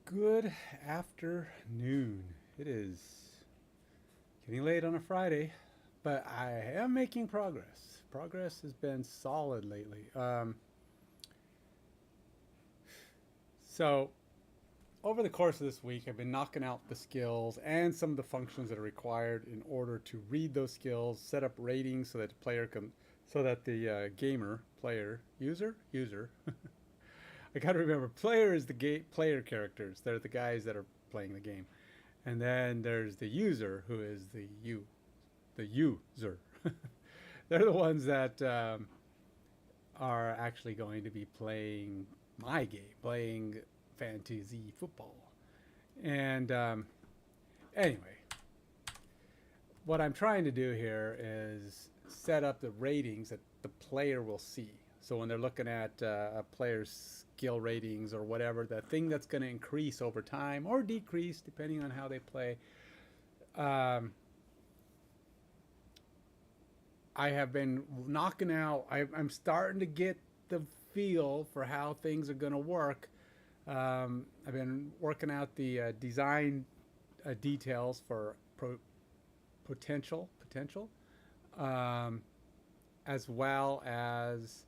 Good afternoon. It is getting late on a Friday, but I am making progress. Progress has been solid lately. So, over the course of this week, I've been knocking out the skills and some of the functions that are required in order to read those skills, set up ratings so that the player can, so that the gamer, player, user, I got to remember, player is the player characters. They're the guys that are playing the game. And then there's the user, who is the user. They're the ones that are actually going to be playing my game, playing fantasy football. And anyway, what I'm trying to do here is set up the ratings that the player will see. So when they're looking at a player's skill ratings or whatever, the thing that's going to increase over time or decrease depending on how they play. Um, I have been knocking out. I'm starting to get the feel for how things are going to work. I've been working out the design details for potential, um, as well as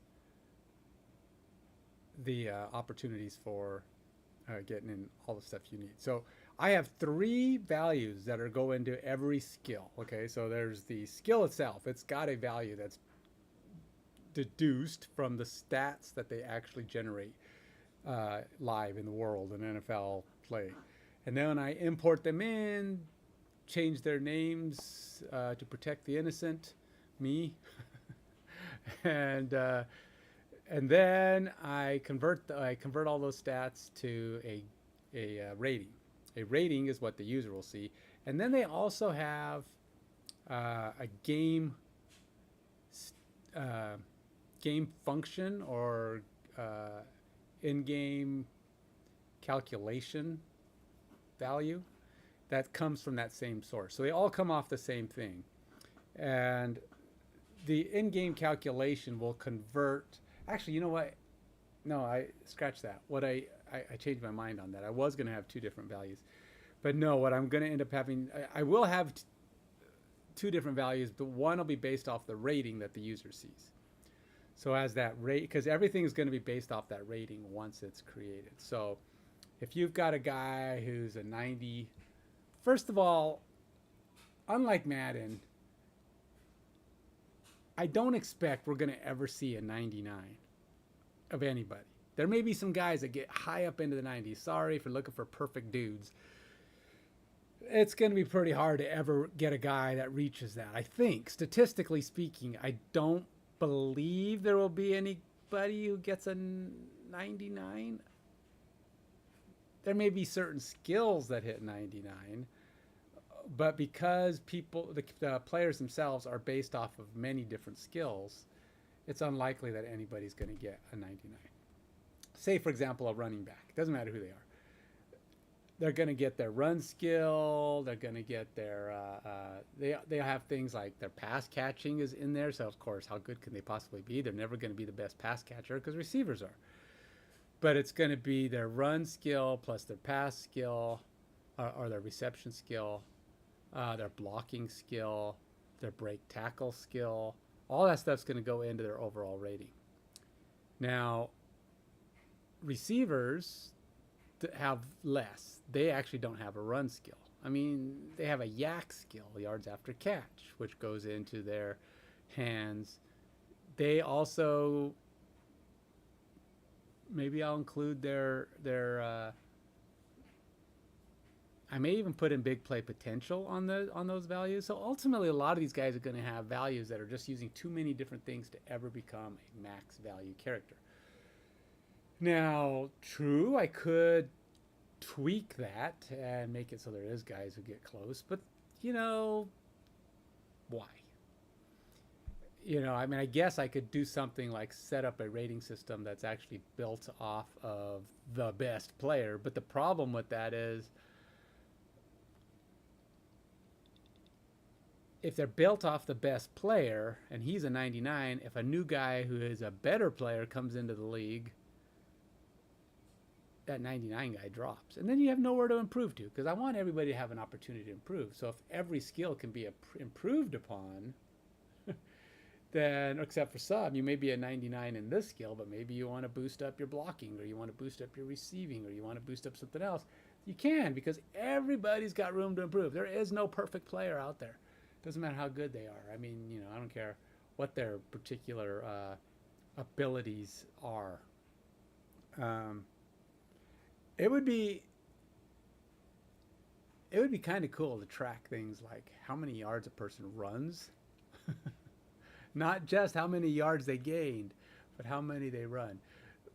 the opportunities for getting in all the stuff you need. So I have three values that are go into every skill. Okay, so there's the skill itself. It's got a value that's deduced from the stats that they actually generate live in the world in NFL play. And then I import them in, change their names to protect the innocent, me, and and then I convert all those stats to a rating. A rating is what the user will see, and then they also have a uh, game function or uh, in-game calculation value that comes from that same source. So they all come off the same thing, and the in-game calculation will convert. Actually, you know what? No, I scratch that. I changed my mind on that. I was going to have two different values, but no. What I'm going to end up having, I will have two different values, but one will be based off the rating that the user sees. So as that rate, because everything is going to be based off that rating once it's created. So if you've got a guy who's a 90, first of all, unlike Madden, I don't expect we're going to ever see a 99 of anybody. There may be some guys that get high up into the 90s. Sorry if you're looking for perfect dudes. It's going to be pretty hard to ever get a guy that reaches that. I think, statistically speaking, I don't believe there will be anybody who gets a 99. There may be certain skills that hit 99, but because the players themselves are based off of many different skills, it's unlikely that anybody's going to get a 99. Say, for example, a running back. It doesn't matter who they are. They're going to get their run skill. They're going to get their they have things like their pass catching is in there. So of course, how good can they possibly be? They're never going to be the best pass catcher because receivers are. But it's going to be their run skill plus their pass skill, or their reception skill, their blocking skill, their break tackle skill. All that stuff's going to go into their overall rating. Now, receivers have less. They actually don't have a run skill. I mean, they have a yak skill, yards after catch, which goes into their hands. They also, maybe I'll include their I may even put in big play potential on those values. So ultimately, a lot of these guys are going to have values that are just using too many different things to ever become a max value character. Now, true, I could tweak that and make it so there is guys who get close, but you know, why? I mean, I guess I could do something like set up a rating system that's actually built off of the best player, but the problem with that is if they're built off the best player and he's a 99, if a new guy who is a better player comes into the league, that 99 guy drops. And then you have nowhere to improve to, because I want everybody to have an opportunity to improve. So if every skill can be improved upon, then, except for some, you may be a 99 in this skill, but maybe you want to boost up your blocking, or you want to boost up your receiving, or you want to boost up something else. You can, because everybody's got room to improve. There is no perfect player out there. Doesn't matter how good they are. I mean, you know, I don't care what their particular abilities are. It would be kind of cool to track things like how many yards a person runs, not just how many yards they gained, but how many they run.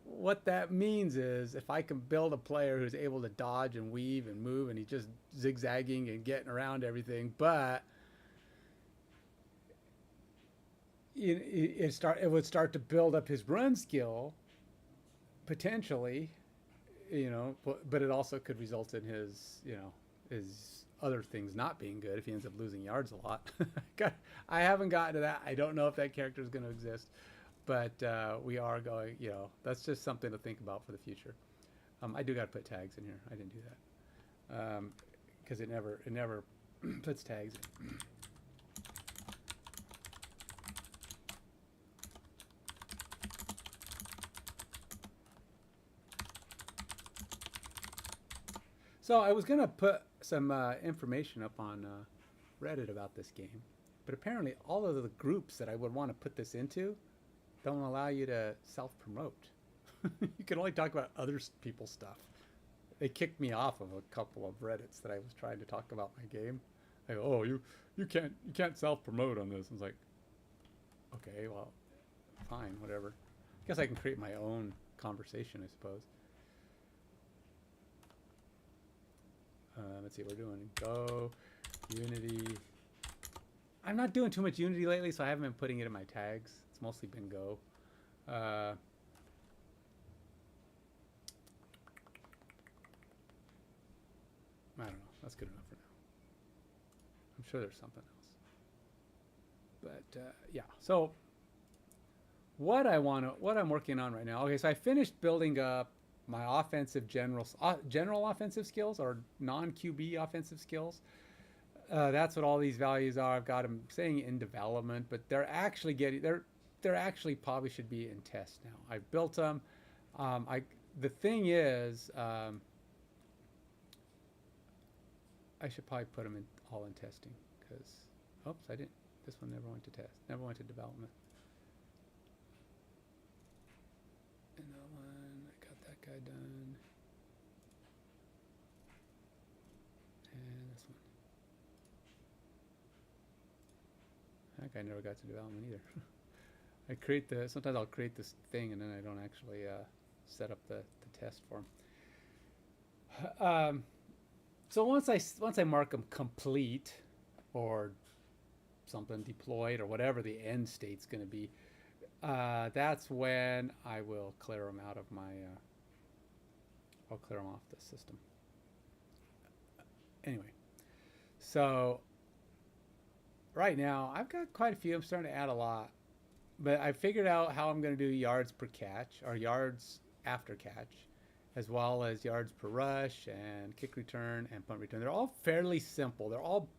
What that means is if I can build a player who's able to dodge and weave and move, and he's just zigzagging and getting around everything, but it would start to build up his run skill potentially, you know, but it also could result in his, you know, his other things not being good if he ends up losing yards a lot. I haven't gotten to that. I don't know if that character is going to exist, but we are going, you know, that's just something to think about for the future. I do got to put tags in here. I didn't do that because it never puts tags in. So I was going to put some information up on Reddit about this game, but apparently all of the groups that I would want to put this into don't allow you to self-promote. You can only talk about other people's stuff. They kicked me off of a couple of Reddits that I was trying to talk about my game. They go, oh, you can't self-promote on this. I was like, okay, well, fine, whatever. I guess I can create my own conversation, I suppose. Let's see what we're doing. Go, Unity. I'm not doing too much Unity lately, so I haven't been putting it in my tags. It's mostly been Go. I don't know. That's good enough for now. I'm sure there's something else. But yeah. So what I'm working on right now. Okay, so I finished building up my offensive general offensive skills, or non-QB offensive skills. That's what all these values are. I've got them saying in development, but they're actually probably should be in test now. I've built them. The thing is, I should probably put them all in testing, because oops, I didn't. This one never went to test. Never went to development. And that one, I got that guy done. And this one. That guy never got to development either. Sometimes I'll create this thing and then I don't actually set up the test for them. So once I mark them complete, or something deployed, or whatever the end state's going to be, that's when I will clear them out of my. I'll clear them off the system. Anyway, so right now I've got quite a few. I'm starting to add a lot, but I figured out how I'm going to do yards per catch, or yards after catch, as well as yards per rush and kick return and punt return. They're all fairly simple. They're all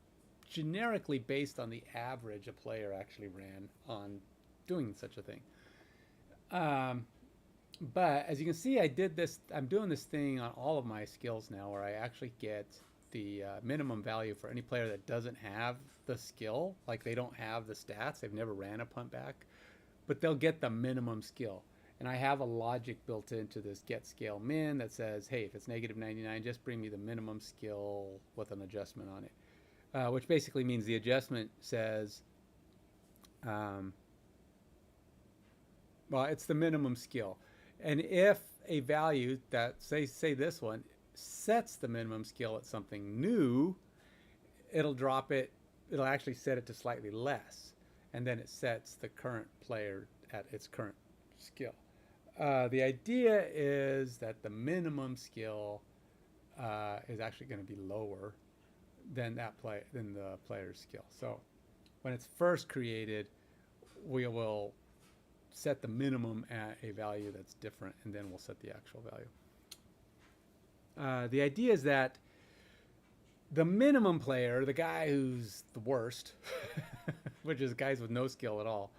generically based on the average a player actually ran on doing such a thing. But as you can see, I'm doing this thing on all of my skills now, where I actually get the minimum value for any player that doesn't have the skill, like they don't have the stats, they've never ran a punt back, but they'll get the minimum skill. And I have a logic built into this get scale min that says, hey, if it's negative 99, just bring me the minimum skill with an adjustment on it, which basically means the adjustment says, well, it's the minimum skill. And if a value that, say this one, sets the minimum skill at something new, it'll drop it, it'll actually set it to slightly less. And then it sets the current player at its current skill. The idea is that the minimum skill is actually going to be lower than the player's skill. So when it's first created, we will set the minimum at a value that's different, and then we'll set the actual value. The idea is that the minimum player, the guy who's the worst, which is guys with no skill at all.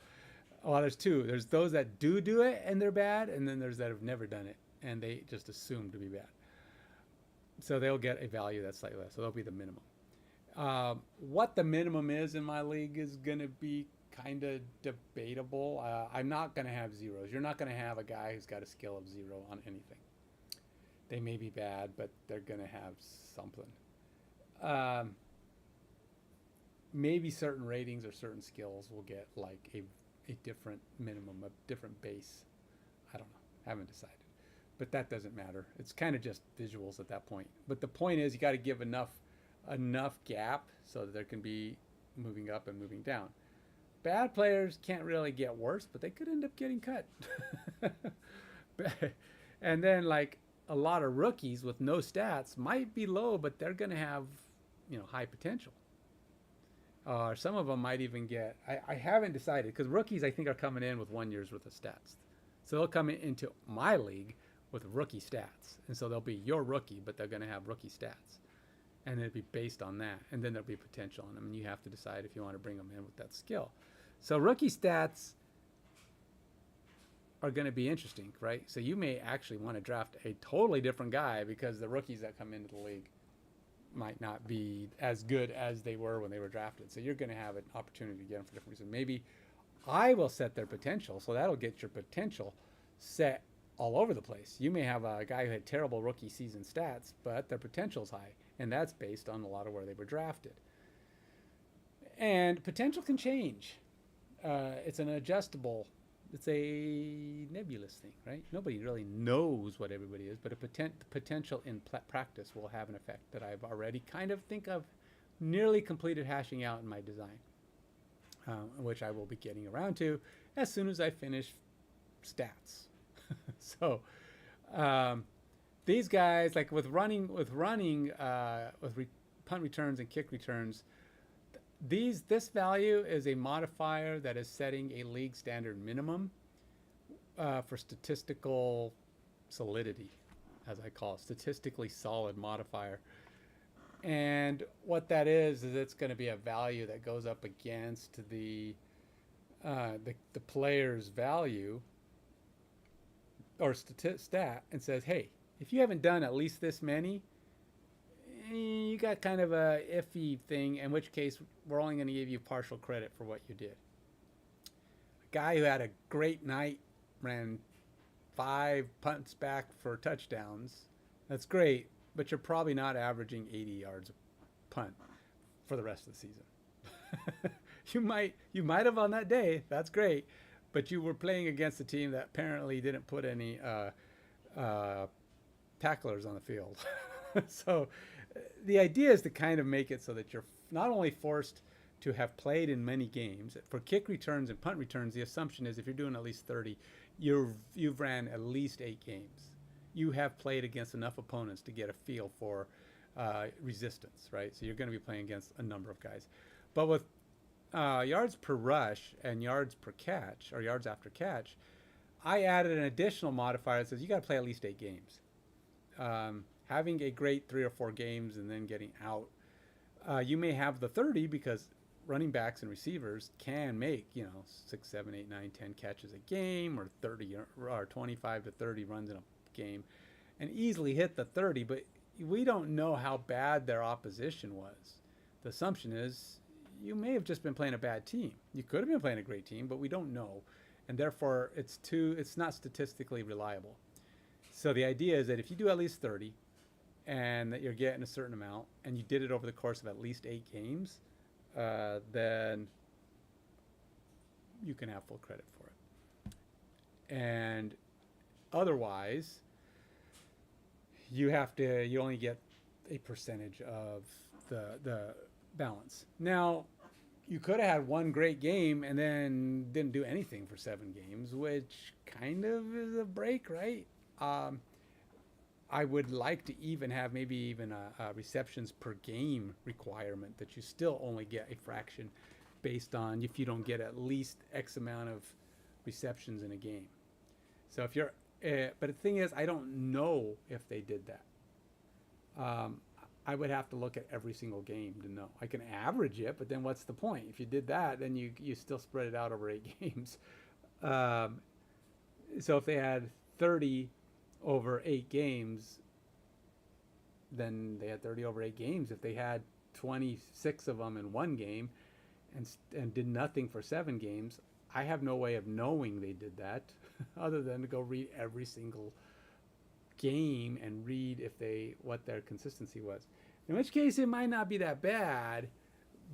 Well, there's two. There's those that do it and they're bad, and then there's that have never done it and they just assume to be bad. So they'll get a value that's slightly less. So they'll be the minimum. What the minimum is in my league is going to be kind of debatable. I'm not going to have zeros. You're not going to have a guy who's got a skill of 0 on anything. They may be bad, but they're going to have something. Maybe certain ratings or certain skills will get like a different minimum, a different base. I don't know. Haven't decided. But that doesn't matter. It's kind of just visuals at that point. But the point is you got to give enough gap so that there can be moving up and moving down. Bad players can't really get worse, but they could end up getting cut. And then like a lot of rookies with no stats might be low, but they're going to have, high potential. Some of them might even get, I haven't decided, because rookies I think are coming in with 1 year's worth of stats. So they'll come into my league with rookie stats. And so they'll be your rookie, but they're going to have rookie stats. And it'll be based on that. And then there'll be potential on them. And you have to decide if you want to bring them in with that skill. So rookie stats are going to be interesting, right? So you may actually want to draft a totally different guy because the rookies that come into the league might not be as good as they were when they were drafted. So you're going to have an opportunity to get them for different reasons. Maybe I will set their potential, so that'll get your potential set all over the place. You may have a guy who had terrible rookie season stats, but their potential's high, and that's based on a lot of where they were drafted. And potential can change. It's an adjustable, it's a nebulous thing, right? Nobody really knows what everybody is, but a potential in practice will have an effect that I've already kind of think I've nearly completed hashing out in my design. Which I will be getting around to as soon as I finish stats. So these guys, like with punt returns and kick returns, this value is a modifier that is setting a league standard minimum for statistical solidity, as I call it, statistically solid modifier. And what that is it's going to be a value that goes up against the player's value or stat and says, hey, if you haven't done at least this many, you got kind of a iffy thing, in which case we're only going to give you partial credit for what you did. A guy who had a great night, ran 5 punts back for touchdowns, that's great. But you're probably not averaging 80 yards a punt for the rest of the season. You might have on that day. That's great. But you were playing against a team that apparently didn't put any tacklers on the field. So the idea is to kind of make it so that you're not only forced to have played in many games. For kick returns and punt returns, the assumption is if you're doing at least 30, you've ran at least 8 games. You have played against enough opponents to get a feel for resistance, right? So you're going to be playing against a number of guys. But with yards per rush and yards per catch, or yards after catch, I added an additional modifier that says you got to play at least 8 games. Having a great 3 or 4 games and then getting out, you may have the 30 because running backs and receivers can make 6, 7, 8, 9, 10 catches a game, or 30 or 25 to 30 runs in a game, and easily hit the 30, but we don't know how bad their opposition was. The assumption is you may have just been playing a bad team. You could have been playing a great team, but we don't know, and therefore it's not statistically reliable. So the idea is that if you do at least 30 and that you're getting a certain amount and you did it over the course of at least 8 games, then you can have full credit for it. And otherwise, you only get a percentage of the balance. Now, you could have had one great game and then didn't do anything for 7 games, which kind of is a break, right? I would like to even have maybe even a receptions per game requirement that you still only get a fraction based on if you don't get at least X amount of receptions in a game. So if you're but the thing is, I don't know if they did that. Um, I would have to look at every single game to know. I can average it, but then what's the point? If you did that, then you still spread it out over 8 games. Um, so if they had 30 over 8 games, then they had 30 over 8 games. If they had 26 of them in one game and did nothing for 7 games, I have no way of knowing they did that other than to go read every single game and read if they what their consistency was. In which case, it might not be that bad,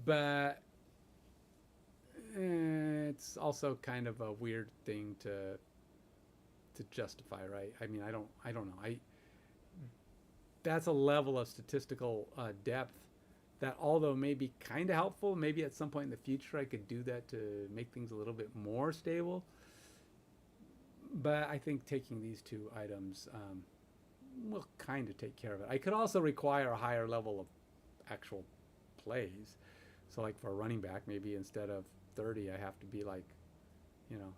but it's also kind of a weird thing to justify, right? I mean, I don't know. That's a level of statistical depth that, although may be kind of helpful, maybe at some point in the future I could do that to make things a little bit more stable. But I think taking these two items will kind of take care of it. I could also require a higher level of actual plays. So like for a running back, maybe instead of 30, I have to be like, you know,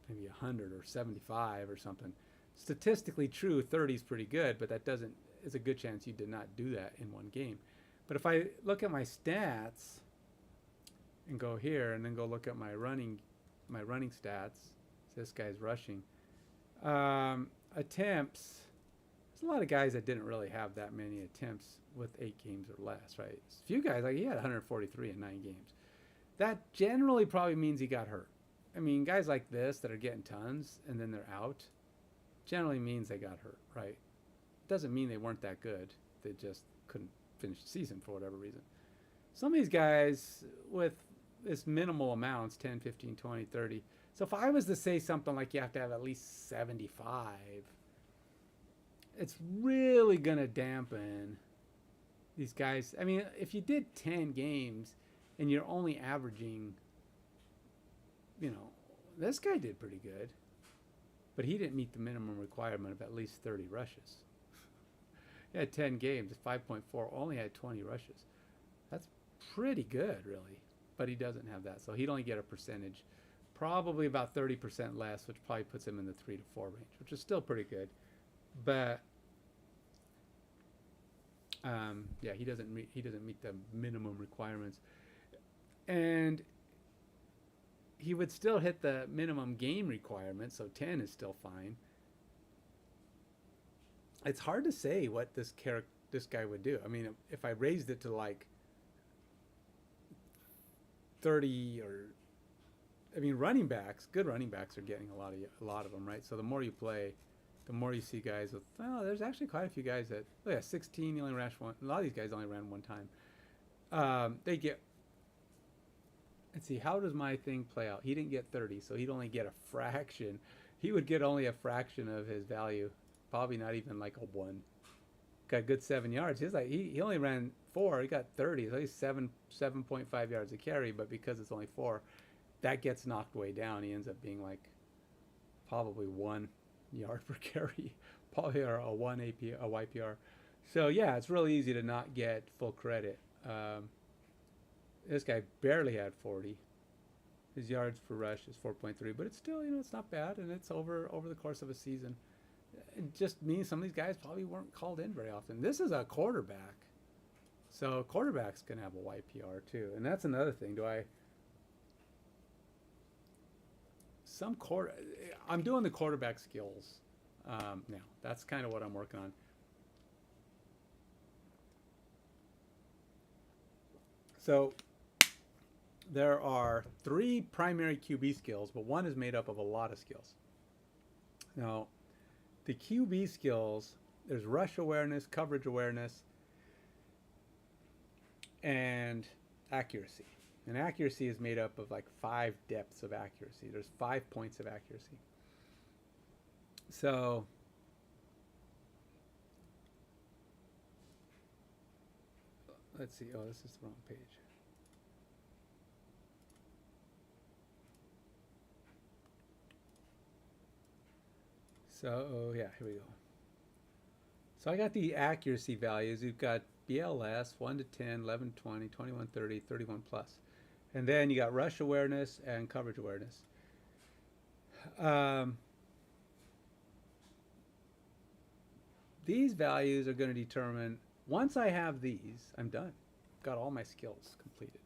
maybe 100 or 75 or something. Statistically true, 30 is pretty good, but that doesn't, it's a good chance you did not do that in one game. But if I look at my stats and go here and then go look at my running stats, so this guy's rushing. Attempts, there's a lot of guys that didn't really have that many attempts with 8 games or less, right? A few guys, like he had 143 in 9 games. That generally probably means he got hurt. I mean, guys like this that are getting tons and then they're out, generally means they got hurt, right? Doesn't mean they weren't that good. They just couldn't finish the season for whatever reason. Some of these guys with this minimal amounts, 10, 15, 20, 30. So if I was to say something like you have to have at least 75, it's really going to dampen these guys. I mean, if you did 10 games and you're only averaging, you know, this guy did pretty good, but he didn't meet the minimum requirement of at least 30 rushes. He had 10 games, 5.4, only had 20 rushes. That's pretty good, really. But he doesn't have that, so he'd only get a percentage, probably about 30% less, which probably puts him in the 3 to 4 range, which is still pretty good. But yeah, he doesn't meet the minimum requirements, and he would still hit the minimum game requirement, so 10 is still fine. It's hard to say what this guy would do. I mean, if I raised it to like 30 or, I mean, running backs, good running backs are getting a lot of them, right? So the more you play, the more you see guys with, well, there's actually quite a few guys that, oh yeah, 16, he only ran one. A lot of these guys only ran one time. They get, let's see, how does my thing play out? He didn't get 30, so he'd only get a fraction. He would get only a fraction of his value. Probably not even like a 1. Got good 7 yards. He's like he only ran 4. He got 30. So he's 7.5 yards a carry. But because it's only 4, that gets knocked way down. He ends up being like probably 1 yard per carry, probably, or a 1 AP, a YPR. So yeah, it's really easy to not get full credit. This guy barely had 40. His yards per rush is 4.3, but it's still, you know, it's not bad, and it's over the course of a season. It just means some of these guys probably weren't called in very often. This is a quarterback, so quarterbacks can have a YPR too, and that's another thing. I'm doing the quarterback skills now. That's kind of what I'm working on. So there are 3 primary QB skills, but one is made up of a lot of skills. Now, the QB skills, there's rush awareness, coverage awareness, and accuracy. And accuracy is made up of like 5 depths of accuracy. There's 5 points of accuracy. So let's see. Oh, this is the wrong page. So yeah, here we go. So I got the accuracy values. You've got BLS 1 to 10, 11, 20, 21, 30, 31 plus. And then you got rush awareness and coverage awareness. these values are going to determine, once I have these, I'm done. Got all my skills completed.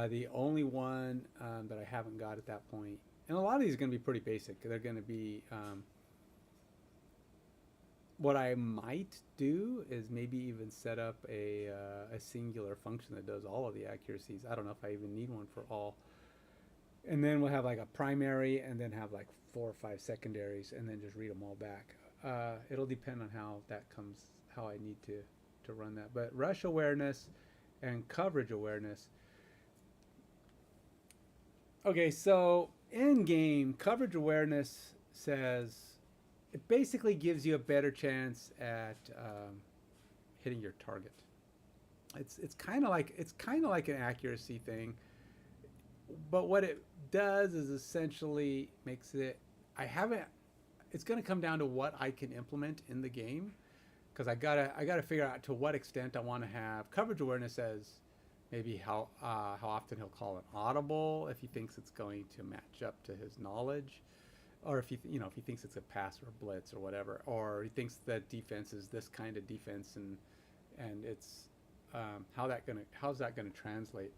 The only one that I haven't got at that point, and a lot of these are going to be pretty basic. They're going to be, what I might do is maybe even set up a singular function that does all of the accuracies. I don't know if I even need one for all. And then we'll have like a primary and then have like 4 or 5 secondaries and then just read them all back. It'll depend on how that comes, how I need to run that. But rush awareness and coverage awareness. Okay, so in game, coverage awareness says it basically gives you a better chance at hitting your target. It's kind of like an accuracy thing, but what it does is essentially makes it. It's going to come down to what I can implement in the game, because I gotta figure out to what extent I want to have coverage awareness as maybe how often he'll call it audible if he thinks it's going to match up to his knowledge, or if he thinks it's a pass or a blitz or whatever, or he thinks that defense is this kind of defense, and it's how's that gonna translate?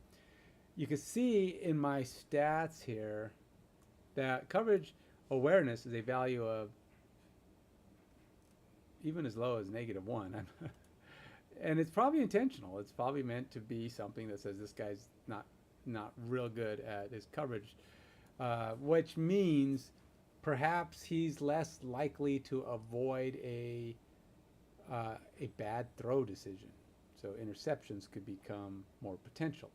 You can see in my stats here that coverage awareness is a value of even as low as -1. And it's probably intentional. It's probably meant to be something that says this guy's not real good at his coverage, which means perhaps he's less likely to avoid a bad throw decision. So interceptions could become more potential.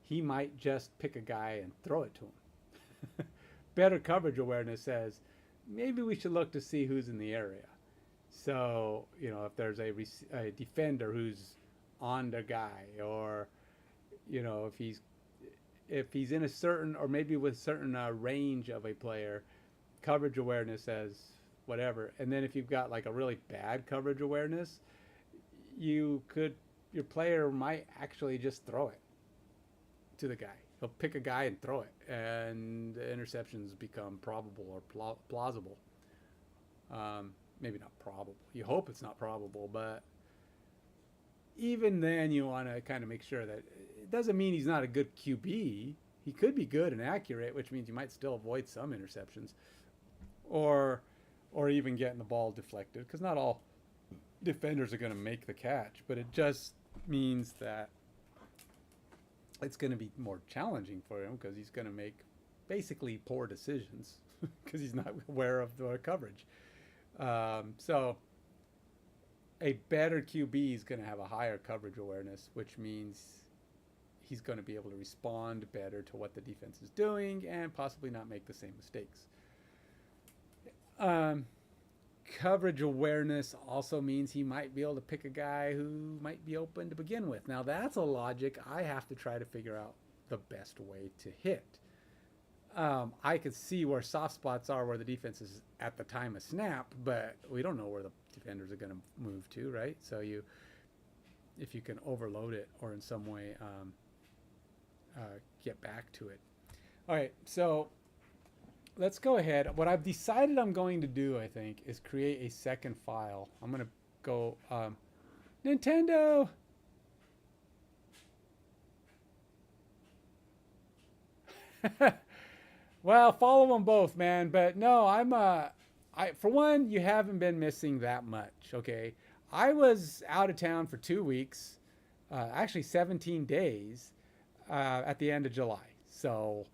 He might just pick a guy and throw it to him. Better coverage awareness says maybe we should look to see who's in the area. So, if there's a defender who's on the guy, or, if he's in a certain, or maybe with certain range of a player, coverage awareness says whatever. And then if you've got like a really bad coverage awareness, your player might actually just throw it to the guy. He'll pick a guy and throw it, and the interceptions become probable or plausible. Maybe not probable. You hope it's not probable, but even then you want to kind of make sure that it doesn't mean he's not a good QB. He could be good and accurate, which means you might still avoid some interceptions, or even getting the ball deflected, because not all defenders are going to make the catch, but it just means that it's going to be more challenging for him, because he's going to make basically poor decisions because he's not aware of the coverage. So a better QB is going to have a higher coverage awareness, which means he's going to be able to respond better to what the defense is doing and possibly not make the same mistakes. Coverage awareness also means he might be able to pick a guy who might be open to begin with. Now that's a logic I have to try to figure out the best way to hit. I could see where soft spots are, where the defense is at the time of snap, but we don't know where the defenders are going to move to, right? So if you can overload it or in some way get back to it. All right, so let's go ahead. What I've decided I'm going to do, I think, is create a second file. I'm going to go Nintendo. Well, follow them both, man. But no, for one, you haven't been missing that much, okay? I was out of town for 2 weeks, actually 17 days, at the end of July. So,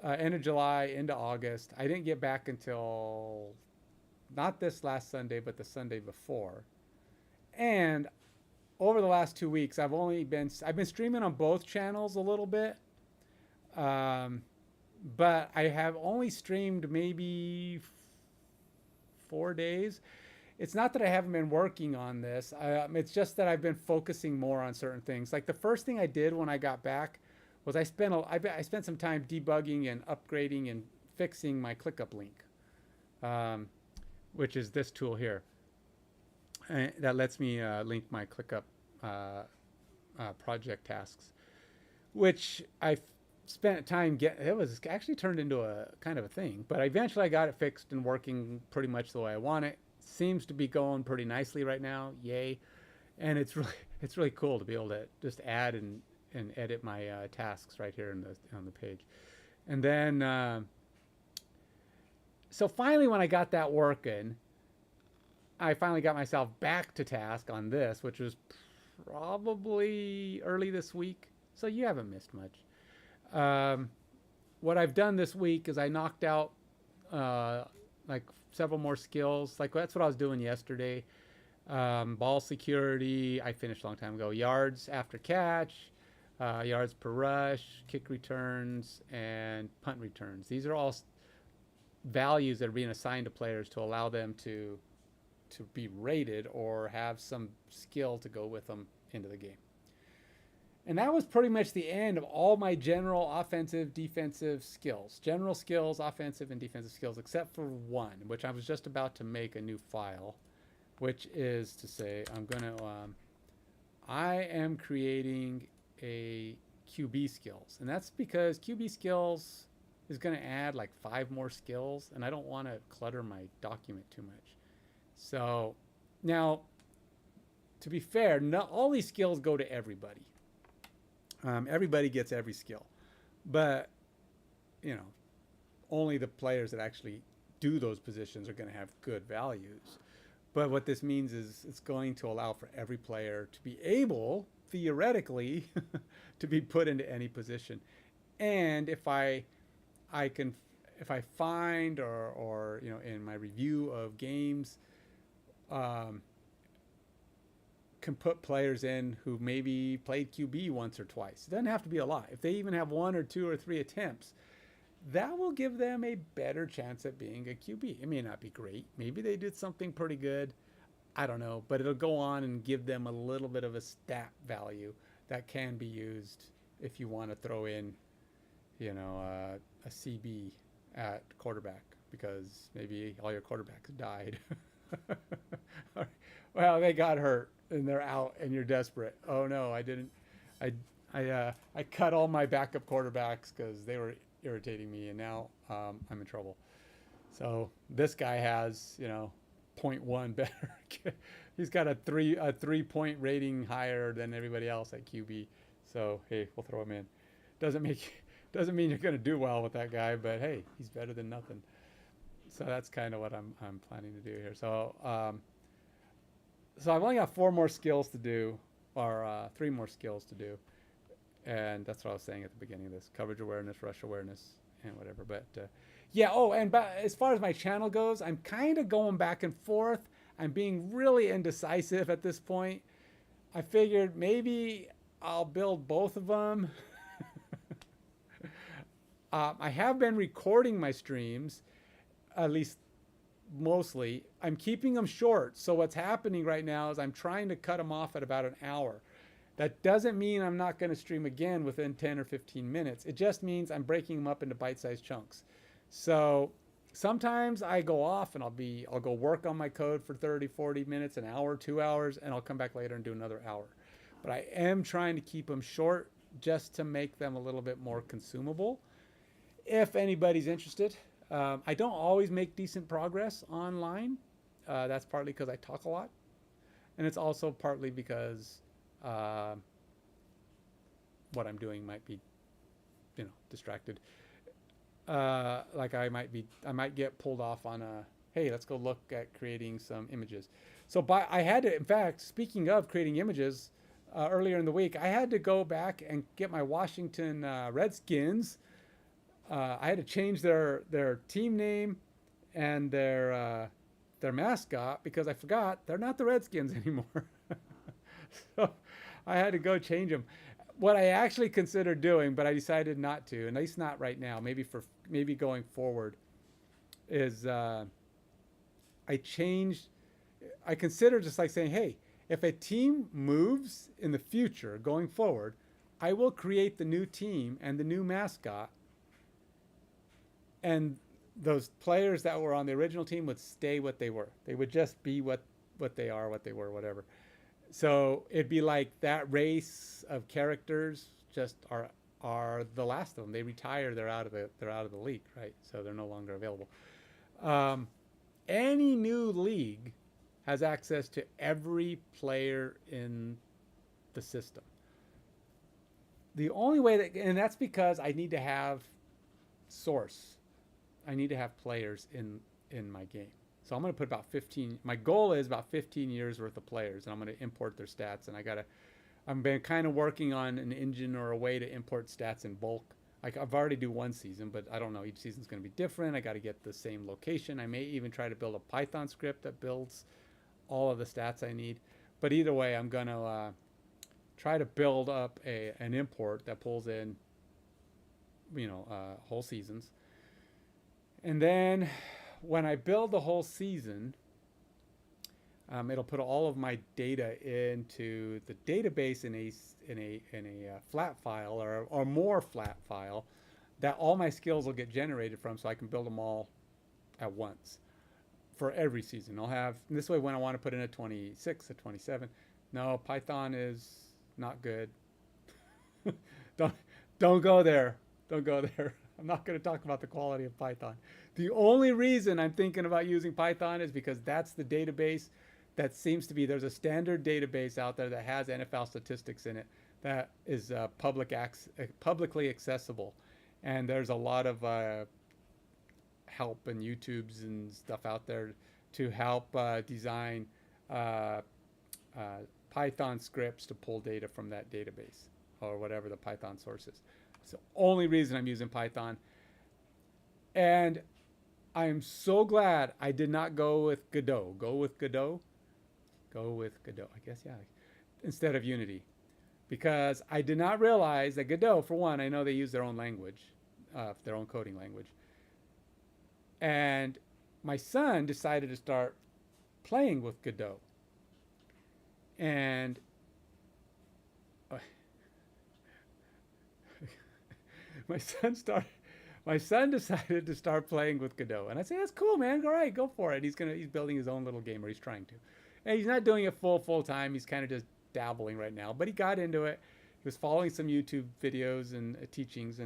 end of July into August. I didn't get back until not this last Sunday, but the Sunday before. And over the last 2 weeks, I've been streaming on both channels a little bit. But I have only streamed maybe 4 days. It's not that I haven't been working on this. It's just that I've been focusing more on certain things. Like the first thing I did when I got back was I spent some time debugging and upgrading and fixing my ClickUp link, which is this tool here. That lets me link my ClickUp project tasks, which I spent time it was actually turned into a kind of a thing, but eventually I got it fixed and working pretty much the way I want it. seems to be going pretty nicely right now. Yay. And it's really cool to be able to just add and edit my tasks right here on the page. And then so finally when I got that working, I finally got myself back to task on this, which was probably early this week. So you haven't missed much. What I've done this week is I knocked out like several more skills. Like that's what I was doing yesterday. Ball security, I finished a long time ago. Yards after catch, yards per rush, kick returns, and punt returns. These are all values that are being assigned to players to allow them to be rated or have some skill to go with them into the game. And that was pretty much the end of all my general offensive, defensive skills. General skills, offensive and defensive skills, except for one, which I was just about to make a new file, which is to say I am creating a QB skills. And that's because QB skills is going to add like 5 more skills, and I don't want to clutter my document too much. So now, to be fair, not all these skills go to everybody. Everybody gets every skill, but you know, only the players that actually do those positions are going to have good values. But what this means is it's going to allow for every player to be able, theoretically, to be put into any position. And if I find or you know, in my review of games, can put players in who maybe played QB once or twice. It doesn't have to be a lot. If they even have 1 or 2 or 3 attempts, that will give them a better chance at being a QB. It may not be great. Maybe they did something pretty good. I don't know. But it'll go on and give them a little bit of a stat value that can be used if you want to throw in, you know, a CB at quarterback because maybe all your quarterbacks died. Well, they got hurt and they're out and you're desperate. Oh no, I didn't. I cut all my backup quarterbacks because they were irritating me, and now I'm in trouble. So this guy has, you know, 0.1 better. He's got a 3-point rating higher than everybody else at QB. So hey, we'll throw him in. Doesn't mean you're going to do well with that guy, but hey, he's better than nothing. So that's kind of what I'm planning to do here. So so I've only got 4 more skills to do, or 3 more skills to do, and that's what I was saying at the beginning of this: coverage awareness, rush awareness, and whatever. But yeah. Oh, and as far as my channel goes, I'm kind of going back and forth. I'm being really indecisive at this point. I figured maybe I'll build both of them. I have been recording my streams, at least mostly. I'm keeping them short. So what's happening right now is I'm trying to cut them off at about an hour. That doesn't mean I'm not going to stream again within 10 or 15 minutes. It just means I'm breaking them up into bite-sized chunks. So sometimes I go off and I'll go work on my code for 30, 40 minutes, an hour, 2 hours, and I'll come back later and do another hour. But I am trying to keep them short just to make them a little bit more consumable. If anybody's interested, I don't always make decent progress online. That's partly because I talk a lot. And it's also partly because what I'm doing might be, you know, distracted. Like I might get pulled off on hey, let's go look at creating some images. So I had to, in fact, speaking of creating images, earlier in the week, I had to go back and get my Washington Redskins. I had to change their team name and their mascot because I forgot they're not the Redskins anymore. So I had to go change them. What I actually considered doing, but I decided not to, at least not right now, maybe going forward, is I consider just like saying, hey, if a team moves in the future going forward, I will create the new team and the new mascot, and those players that were on the original team would stay what they were. They would just be what they are, what they were, whatever. So it'd be like that race of characters just are the last of them. They retire. They're out of the league, right? So they're no longer available. any new league has access to every player in the system. The only way that, and that's because I need to have source. I need to have players in my game. So I'm going to put about 15. My goal is about 15 years worth of players, and I'm going to import their stats. And I've been kind of working on an engine or a way to import stats in bulk. Like I've already do one season, but I don't know. Each season's going to be different. I got to get the same location. I may even try to build a Python script that builds all of the stats I need. But either way, I'm going to try to build up an import that pulls in, whole seasons. And then when I build the whole season, it'll put all of my data into the database in a flat file or more flat file that all my skills will get generated from, so I can build them all at once for every season. I'll have this way when I want to put in a 26, a 27. No, Python is not good. Don't go there. Don't go there. I'm not going to talk about the quality of Python. The only reason I'm thinking about using Python is because that's the database that seems to be, there's a standard database out there that has NFL statistics in it that is publicly accessible. And there's a lot of help and YouTubes and stuff out there to help design Python scripts to pull data from that database or whatever the Python source is. It's the only reason I'm using Python. And I am so glad I did not go with Godot. Go with Godot, I guess, yeah. Instead of Unity. Because I did not realize that Godot, for one, I know they use their own language, their own coding language. And my son decided to start playing with Godot. And my son decided to start playing with Godot. And I said, that's cool, man. All right, go for it. He's building his own little game, or he's trying to. And he's not doing it full time. He's kind of just dabbling right now. But he got into it. He was following some YouTube videos and teachings,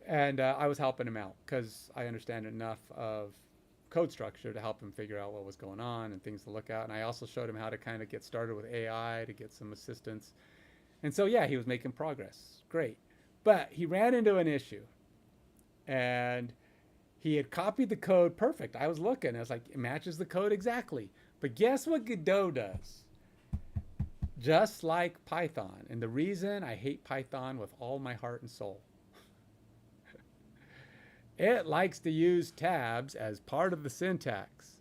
and I was helping him out because I understand enough of code structure to help him figure out what was going on and things to look at. And I also showed him how to kind of get started with AI to get some assistance. And so, yeah, he was making progress. Great. But he ran into an issue. And he had copied the code perfect. I was looking. I was like, it matches the code exactly. But guess what Godot does? Just like Python. And the reason I hate Python with all my heart and soul. It likes to use tabs as part of the syntax.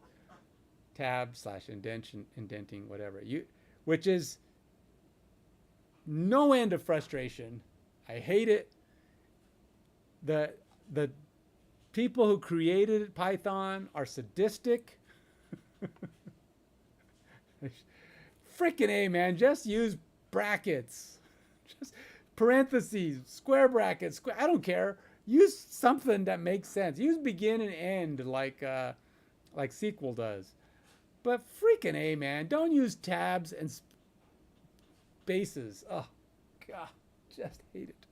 Tab/indenting, whatever. Which is no end of frustration. I hate it. The people who created Python are sadistic. Frickin' A, man. Just use brackets. Just parentheses, square brackets. I don't care. Use something that makes sense. Use begin and end like SQL does. But freaking A, man. Don't use tabs and spaces. Oh, God. Just hate it.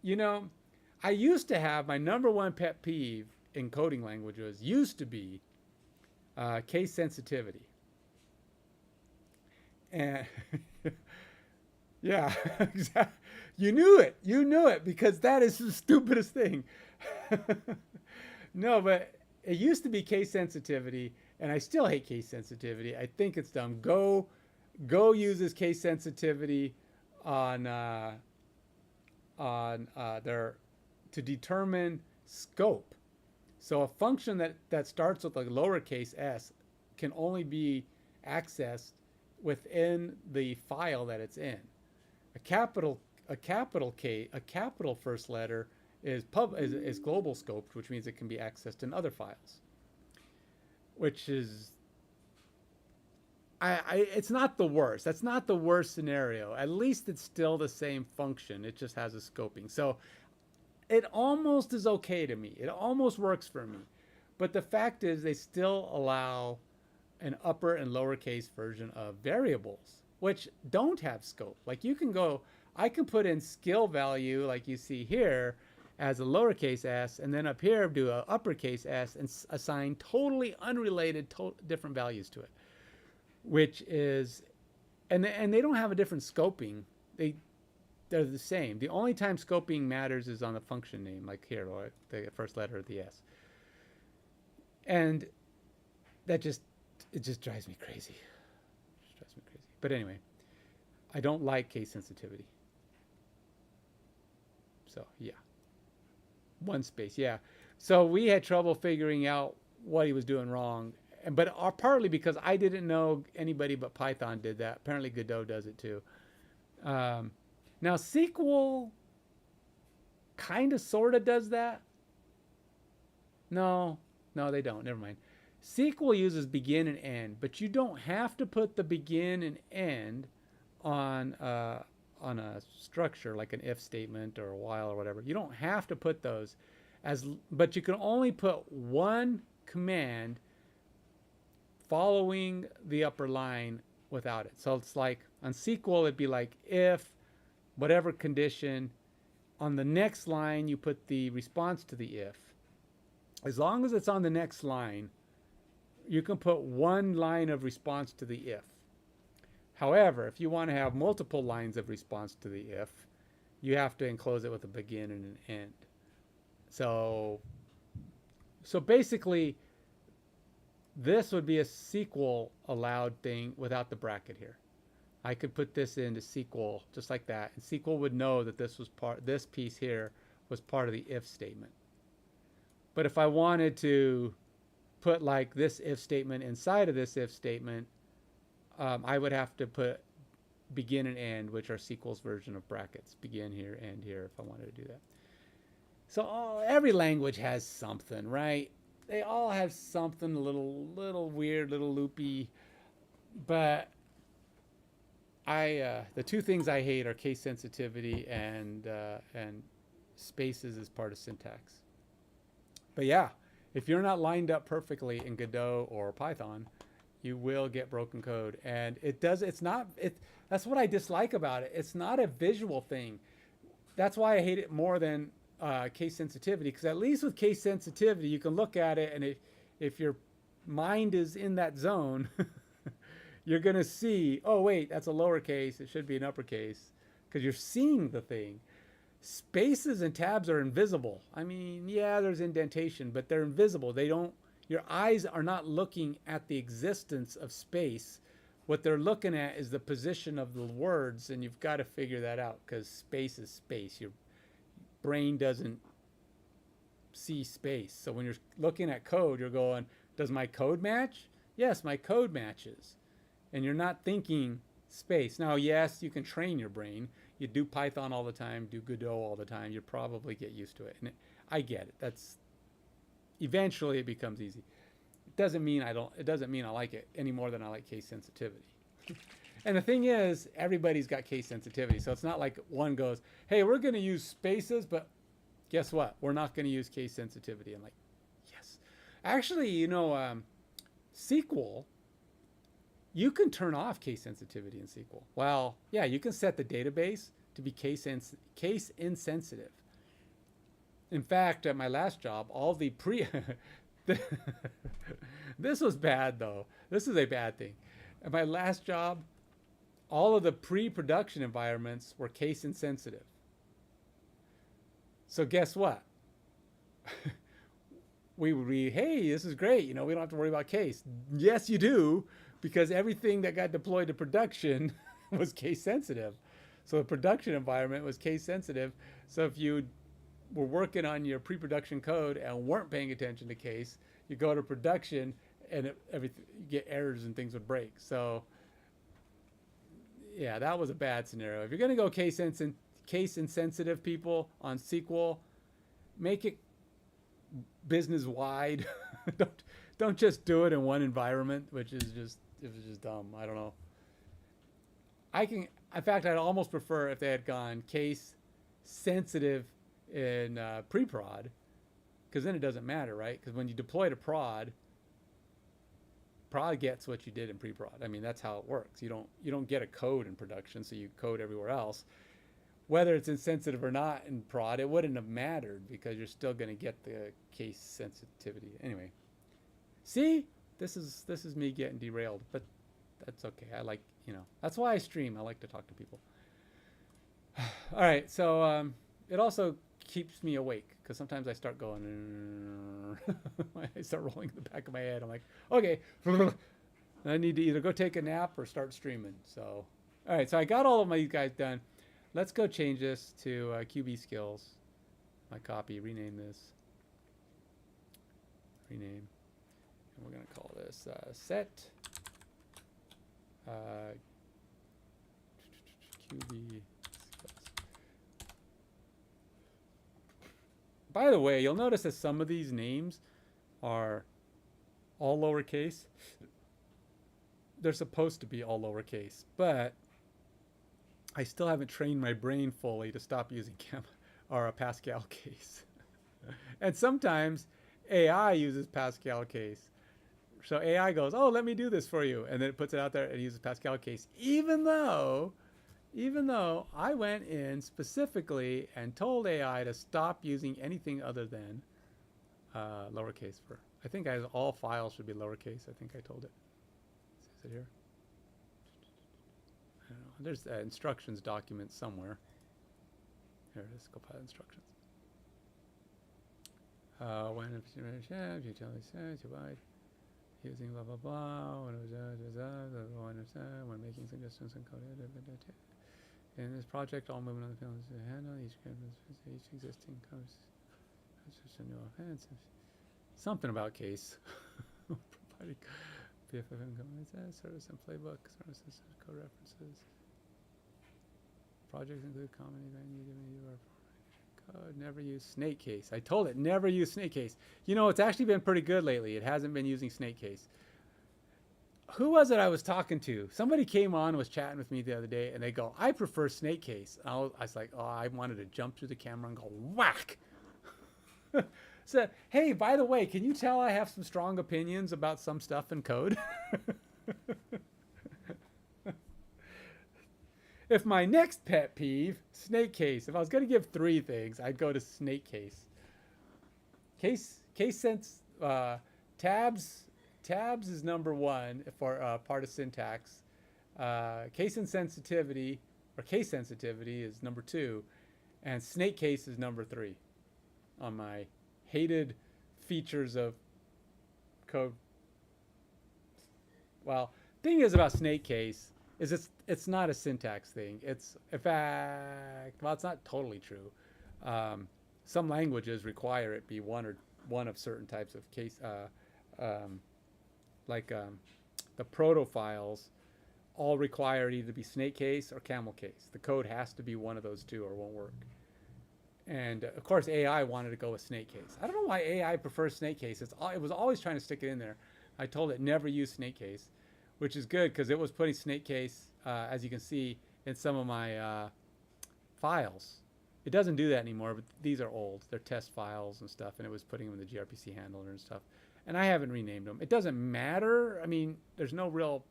You know, I used to have my number one pet peeve in coding languages used to be case sensitivity. And yeah, exactly. You knew it because that is the stupidest thing. No, but it used to be case sensitivity, and I still hate case sensitivity. I think it's dumb. Go uses case sensitivity on their to determine scope. So a function that starts with a lowercase s can only be accessed within the file that it's in. A capital first letter is global scoped, which means it can be accessed in other files. Which is it's not the worst. That's not the worst scenario. At least it's still the same function. It just has a scoping. So it almost is okay to me. It almost works for me. But the fact is they still allow an upper and lowercase version of variables, which don't have scope. Like I can put in skill value like you see here, as a lowercase s, and then up here do a uppercase s and assign totally unrelated, different values to it, which is, and they don't have a different scoping. They're the same. The only time scoping matters is on the function name, like here, or the first letter of the s. And it just drives me crazy. It just drives me crazy. But anyway, I don't like case sensitivity. So yeah, one space, yeah. So we had trouble figuring out what he was doing wrong, but partly because I didn't know anybody but Python did that. Apparently Godot does it too. Now SQL kind of sort of does that. No, they don't. Never mind. SQL uses begin and end, but you don't have to put the begin and end on a structure like an if statement or a while or whatever. You don't have to put those but you can only put one command following the upper line without it. So it's like on SQL, it'd be like if whatever condition. On the next line, you put the response to the if. As long as it's on the next line, you can put one line of response to the if. However, if you want to have multiple lines of response to the if, you have to enclose it with a begin and an end. So basically, this would be a SQL allowed thing without the bracket here. I could put this into SQL just like that, and SQL would know that this piece here was part of the if statement. But if I wanted to put like this if statement inside of this if statement, I would have to put begin and end, which are SQL's version of brackets. Begin here, end here, if I wanted to do that. So every language has something, right? They all have something a little weird, little loopy, but the two things I hate are case sensitivity and spaces as part of syntax. But yeah, if you're not lined up perfectly in Godot or Python, you will get broken code. And that's what I dislike about it. It's not a visual thing. That's why I hate it more than case sensitivity, because at least with case sensitivity, you can look at it, and if your mind is in that zone, you're going to see, oh, wait, that's a lowercase. It should be an uppercase, because you're seeing the thing. Spaces and tabs are invisible. I mean, yeah, there's indentation, but they're invisible. Your eyes are not looking at the existence of space. What they're looking at is the position of the words, and you've got to figure that out, because space is space. Your brain doesn't see space. So when you're looking at code, you're going, does my code match? Yes, my code matches. And you're not thinking space. Now, yes, you can train your brain. You do Python all the time, do Godot all the time. You probably get used to it. And I get it. Eventually it becomes easy. It doesn't mean I like it any more than I like case sensitivity. And the thing is, everybody's got case sensitivity. So it's not like one goes, hey, we're going to use spaces, but guess what? We're not going to use case sensitivity. I'm like, yes. Actually, SQL, you can turn off case sensitivity in SQL. Well, yeah, you can set the database to be case insensitive. In fact, at my last job, all the this was bad, though. This is a bad thing. At my last job, all of the pre-production environments were case insensitive. So guess what? We would read, hey, this is great. We don't have to worry about case. Yes, you do, because everything that got deployed to production was case sensitive. So the production environment was case sensitive. So if you were working on your pre-production code and weren't paying attention to case, you go to production and you get errors and things would break. So yeah, that was a bad scenario. If you're going to go case insensitive, people, on SQL, make it business wide. don't just do it in one environment, which is just dumb. I don't know. In fact, I'd almost prefer if they had gone case sensitive in pre-prod, because then it doesn't matter, right? Because when you deploy to prod gets what you did in pre-prod. I mean, that's how it works. You don't get a code in production, so you code everywhere else. whether it's insensitive or not in prod, it wouldn't have mattered because you're still going to get the case sensitivity. Anyway, see, this is me getting derailed, but that's okay. I like, that's why I stream. I like to talk to people. All right, so it also keeps me awake because sometimes I start going, I start rolling in the back of my head. I'm like, okay, I need to either go take a nap or start streaming. So, all right, so I got all of my guys done. Let's go change this to QB skills. My copy, rename this. Rename. And we're going to call this set QB skills. By the way, you'll notice that some of these names are all lowercase. They're supposed to be all lowercase, but I still haven't trained my brain fully to stop using a Pascal case. And sometimes AI uses Pascal case. So AI goes, oh, let me do this for you. And then it puts it out there and uses Pascal case. Even though I went in specifically and told AI to stop using anything other than lowercase for. I think all files should be lowercase. I think I told it. Is it here? I don't know. There's instructions document somewhere. Here it is. Compile instructions. When utility says divide using blah blah blah. When making suggestions and code. In this project, all movement on the film is to handle each existing comes. That's just a new offense. Something about case. Providing FPFM service and playbook, services, code references. Projects include common event code. Never use snake case. I told it never use snake case. It's actually been pretty good lately. It hasn't been using snake case. Who was it I was talking to? Somebody came on and was chatting with me the other day, and they go, I prefer snake case. And I was like, oh, I wanted to jump through the camera and go, whack. So, hey, by the way, can you tell I have some strong opinions about some stuff in code? If my next pet peeve, snake case. If I was going to give 3 things, I'd go to snake case. Case sense, tabs is number 1 for part of syntax. Case insensitivity or case sensitivity is number 2, and snake case is number 3 on my hated features of code. Well, thing is about snake case is it's not a syntax thing. It's, in fact, well, it's not totally true. Some languages require it be one of certain types of case, like the proto files all require it either be snake case or camel case. The code has to be one of those two or it won't work. And of course, AI wanted to go with snake case. I don't know why AI prefers snake case. It was always trying to stick it in there. I told it never use snake case, which is good because it was putting snake case, as you can see, in some of my files. It doesn't do that anymore, but these are old. They're test files and stuff, and it was putting them in the gRPC handler and stuff. And I haven't renamed them. It doesn't matter. I mean, there's no real,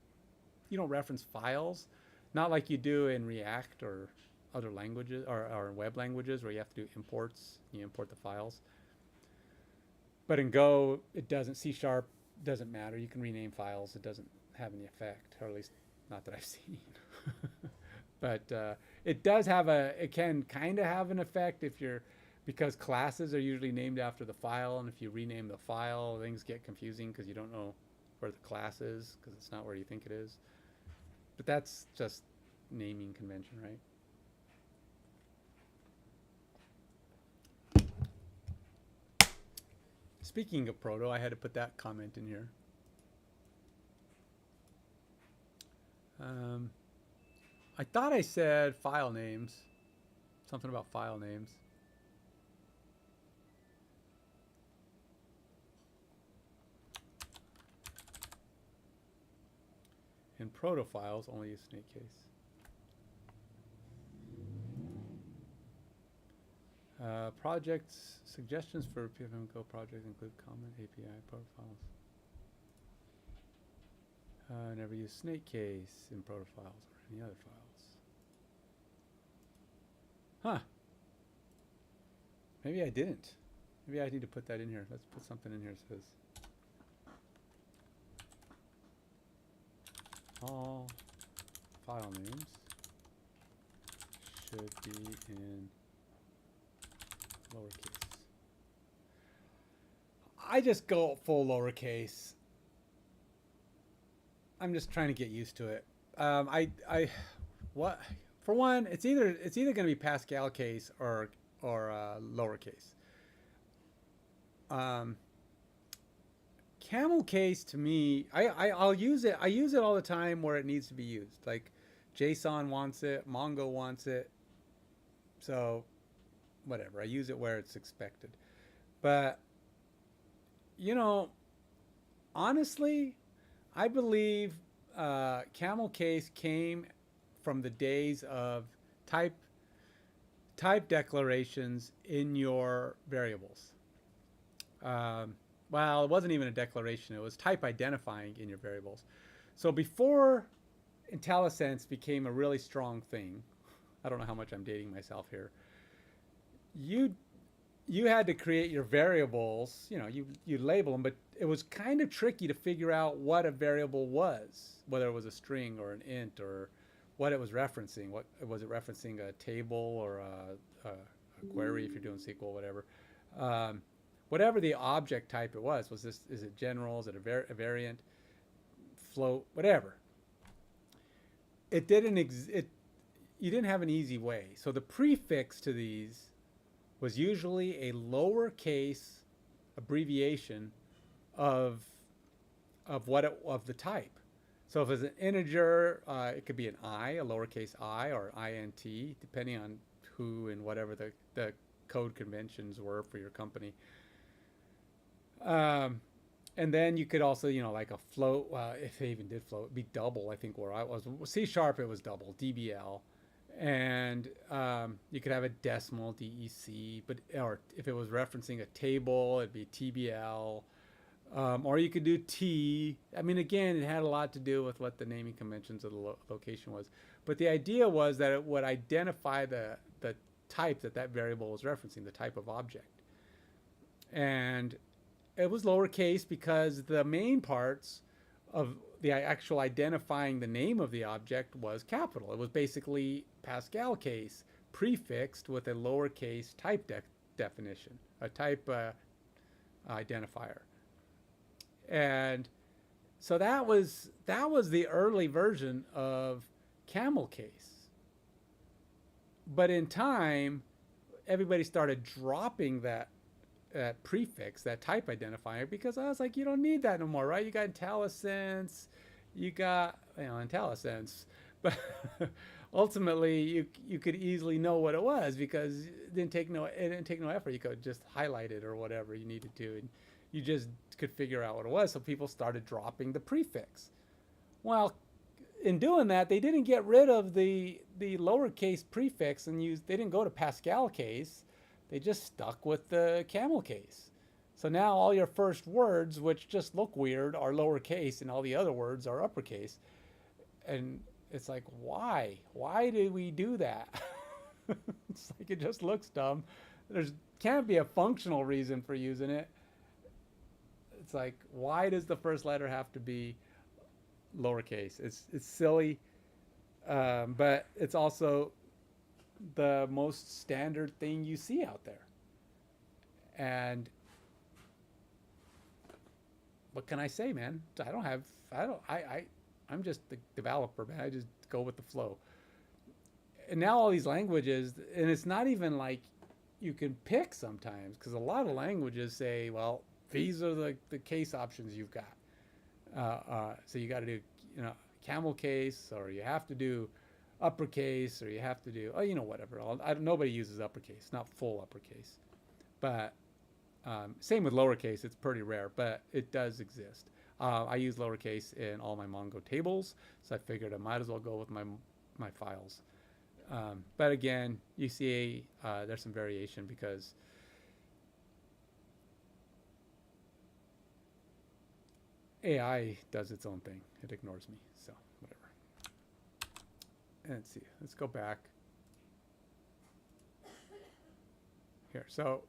you don't reference files, not like you do in React or other languages or web languages where you have to do imports. You import the files. But in Go, it doesn't. C# doesn't matter. You can rename files. It doesn't have any effect, or at least not that I've seen. But it does have it can kind of have an effect if you're, because classes are usually named after the file, and if you rename the file, things get confusing because you don't know where the class is because it's not where you think it is. But that's just naming convention, right? Speaking of proto, I had to put that comment in here. I thought I said file names, something about file names. In proto files, only use snake case. Projects, suggestions for FPFM Go projects include common API profiles. Never use snake case in proto files or any other files. Huh. Maybe I didn't. Maybe I need to put that in here. Let's put something in here that says all file names should be in lowercase. I just go full lowercase. I'm just trying to get used to it. What for one, it's either going to be Pascal case or lowercase. Camel case to me, I'll use it. I use it all the time where it needs to be used. Like JSON wants it, Mongo wants it. So whatever, I use it where it's expected. But you know, honestly, I believe camel case came from the days of type declarations in your variables. Well, it wasn't even a declaration. It was type identifying in your variables. So before IntelliSense became a really strong thing, I don't know how much I'm dating myself here, you had to create your variables. You know, you label them, but it was kind of tricky to figure out what a variable was, whether it was a string or an int or what it was referencing. What was it referencing? A table or a query if you're doing SQL, whatever. Whatever the object type it was this, is it general, is it a variant, float, whatever. It didn't you didn't have an easy way. So the prefix to these was usually a lowercase abbreviation of the type. So if it's an integer, it could be an I, a lowercase I, or int, depending on who and whatever the code conventions were for your company. And then you could also, you know, like a float, if they even did float, it'd be double, I think, where I was. C#, it was double, DBL. And you could have a decimal, DEC, but or if it was referencing a table, it'd be TBL. Or you could do T. I mean, again, it had a lot to do with what the naming conventions of the location was. But the idea was that it would identify the type that variable was referencing, the type of object. And it was lowercase because the main parts of the actual identifying the name of the object was capital. It was basically Pascal case prefixed with a lowercase type definition, a type identifier. And so that was the early version of camel case. But in time, everybody started dropping that prefix, that type identifier, because I was like, you don't need that no more, right? You got IntelliSense, you got, you know, IntelliSense, but ultimately you could easily know what it was because it didn't take no effort. You could just highlight it or whatever you needed to, and you just could figure out what it was. So people started dropping the prefix. Well, in doing that, they didn't get rid of the lowercase prefix and they didn't go to Pascal case. They just stuck with the camel case. So now all your first words, which just look weird, are lowercase and all the other words are uppercase. And it's like, why? Why did we do that? It's like, it just looks dumb. There can't be a functional reason for using it. It's like, why does the first letter have to be lowercase? It's silly, but it's also the most standard thing you see out there. And what can I say, man? I'm just the developer, man. I just go with the flow. And now all these languages, and it's not even like you can pick sometimes, because a lot of languages say, well, these are the case options you've got. So you got to do, you know, camel case, or you have to do uppercase, or you have to do, whatever. Nobody uses uppercase, not full uppercase. But same with lowercase. It's pretty rare, but it does exist. I use lowercase in all my Mongo tables, so I figured I might as well go with my files. But again, you see there's some variation because AI does its own thing. It ignores me, so whatever. And let's see. Let's go back. here. So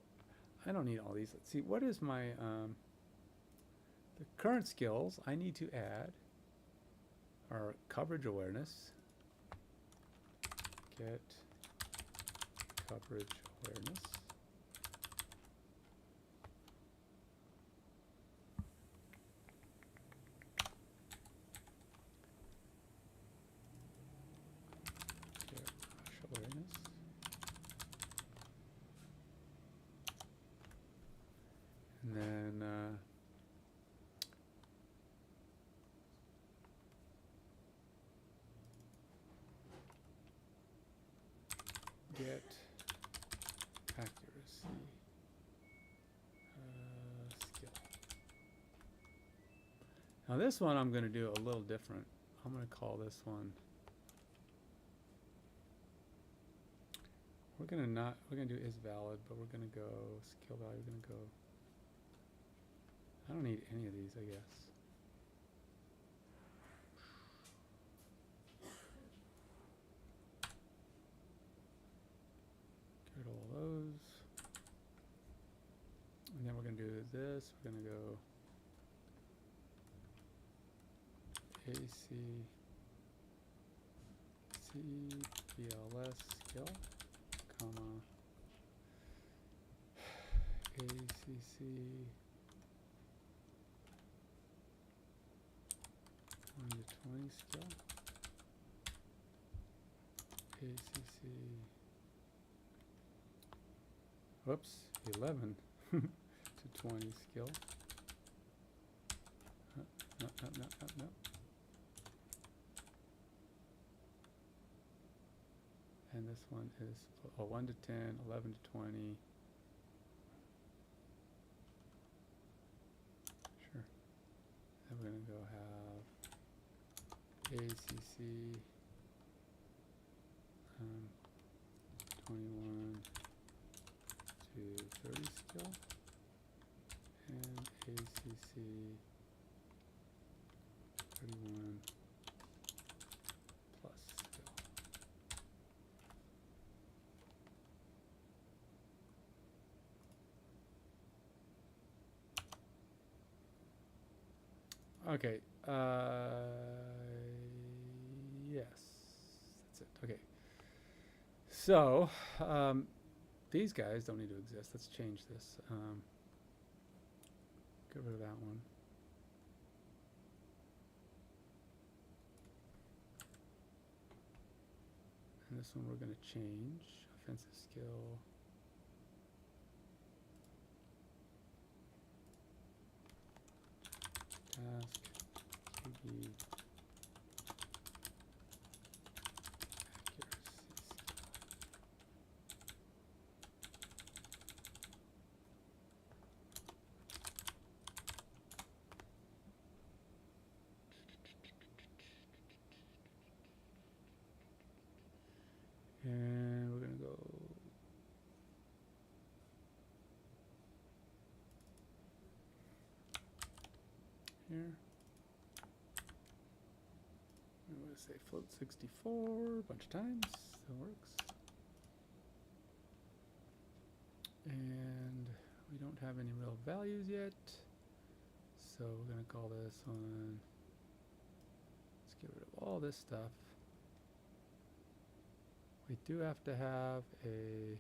I don't need all these. Let's see, what is my the current skills I need to add are coverage awareness. Get coverage awareness. Get rush awareness. And then get accuracy skill. Now this one I'm going to do a little different. I'm going to call this one. We're going to do is valid, but we're going to go skill value. We're going to go. I don't need any of these, I guess. Get all those. And then we're going to do this. We're going to go AC CPLS skill, comma ACC 1 to 20 skill, ACC, whoops, 11 to 20 skill. No. And this one is 1 to 10, 11 to 20. Sure. Then we're going to go have ACC 21 to 30 skill. And ACC 31 plus skill. Okay. Yes, that's it. Okay. So these guys don't need to exist. Let's change this. Get rid of that one. And this one we're going to change. Offensive skill. Task. QB. And we're going to go here. I'm going to say float 64 a bunch of times. That works. And we don't have any real values yet. So we're going to call this one. Let's get rid of all this stuff. We do have to have a.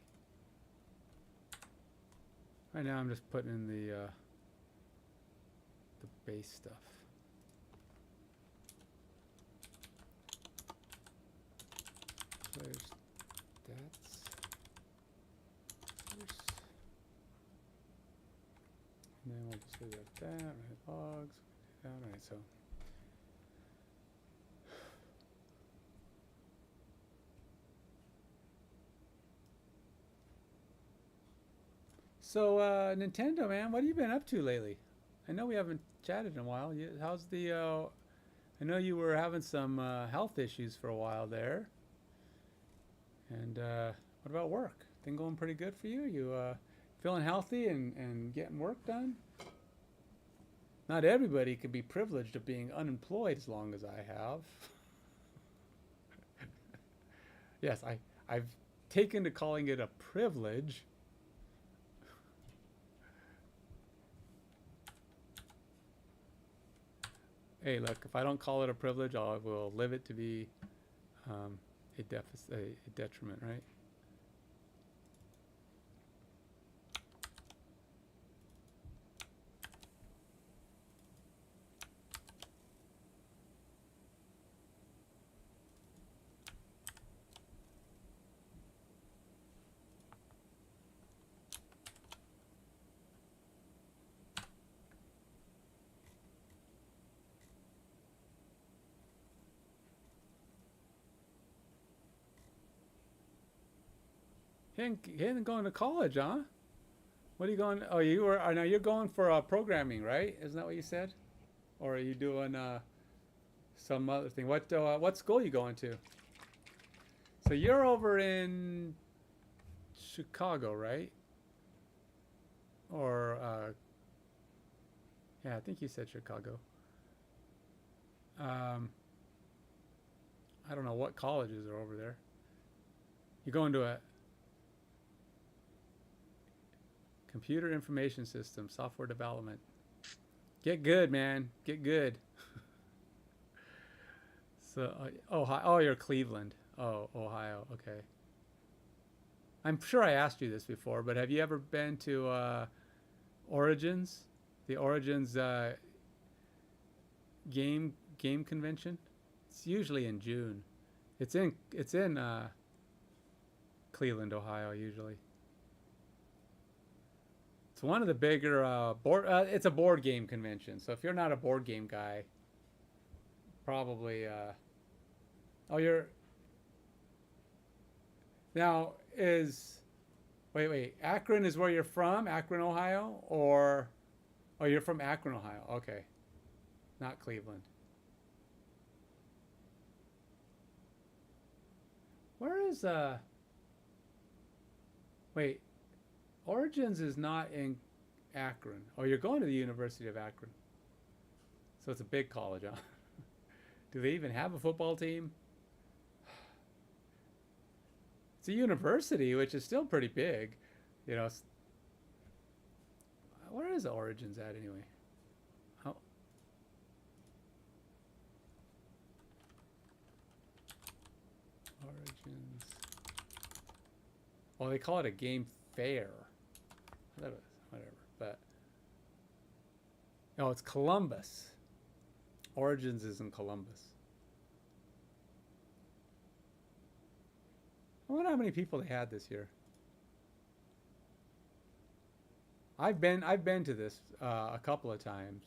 Right now, I'm just putting in the base stuff. Player stats first, and then we'll just leave it at that. Right, logs. All right, so. So, Nintendo, man, what have you been up to lately? I know we haven't chatted in a while. How's the, I know you were having some health issues for a while there. And what about work? Thing going pretty good for you? You feeling healthy and getting work done? Not everybody could be privileged of being unemployed as long as I have. Yes, I've taken to calling it a privilege. Hey, look, if I don't call it a privilege, I will live it to be a deficit, a detriment, right? He ain't going to college, huh? What are you going? Oh, you were. Now you're going for programming, right? Isn't that what you said? Or are you doing some other thing? What school are you going to? So you're over in Chicago, right? Or yeah, I think you said Chicago. Um, I don't know what colleges are over there. You're going to a computer information system, software development. Get good, man. Get good. So, Ohio. Oh, you're Cleveland. Oh, Ohio. Okay. I'm sure I asked you this before, but have you ever been to Origins? The Origins game convention? It's usually in June. It's in Cleveland, Ohio. Usually, it's one of the bigger board. It's a board game convention. So if you're not a board game guy, probably. Oh, you're now is. Wait. Akron is where you're from? Akron, Ohio, or oh, you're from Akron, Ohio. Okay, not Cleveland. Where is Wait, Origins is not in Akron. Oh, you're going to the University of Akron. So it's a big college, huh? Do they even have a football team? It's a university, which is still pretty big. You know, where is the Origins at anyway? How? Origins. Well, they call it a game fair. Whatever. But no, it's Columbus. Origins is in Columbus. I wonder how many people they had this year. I've been to this a couple of times.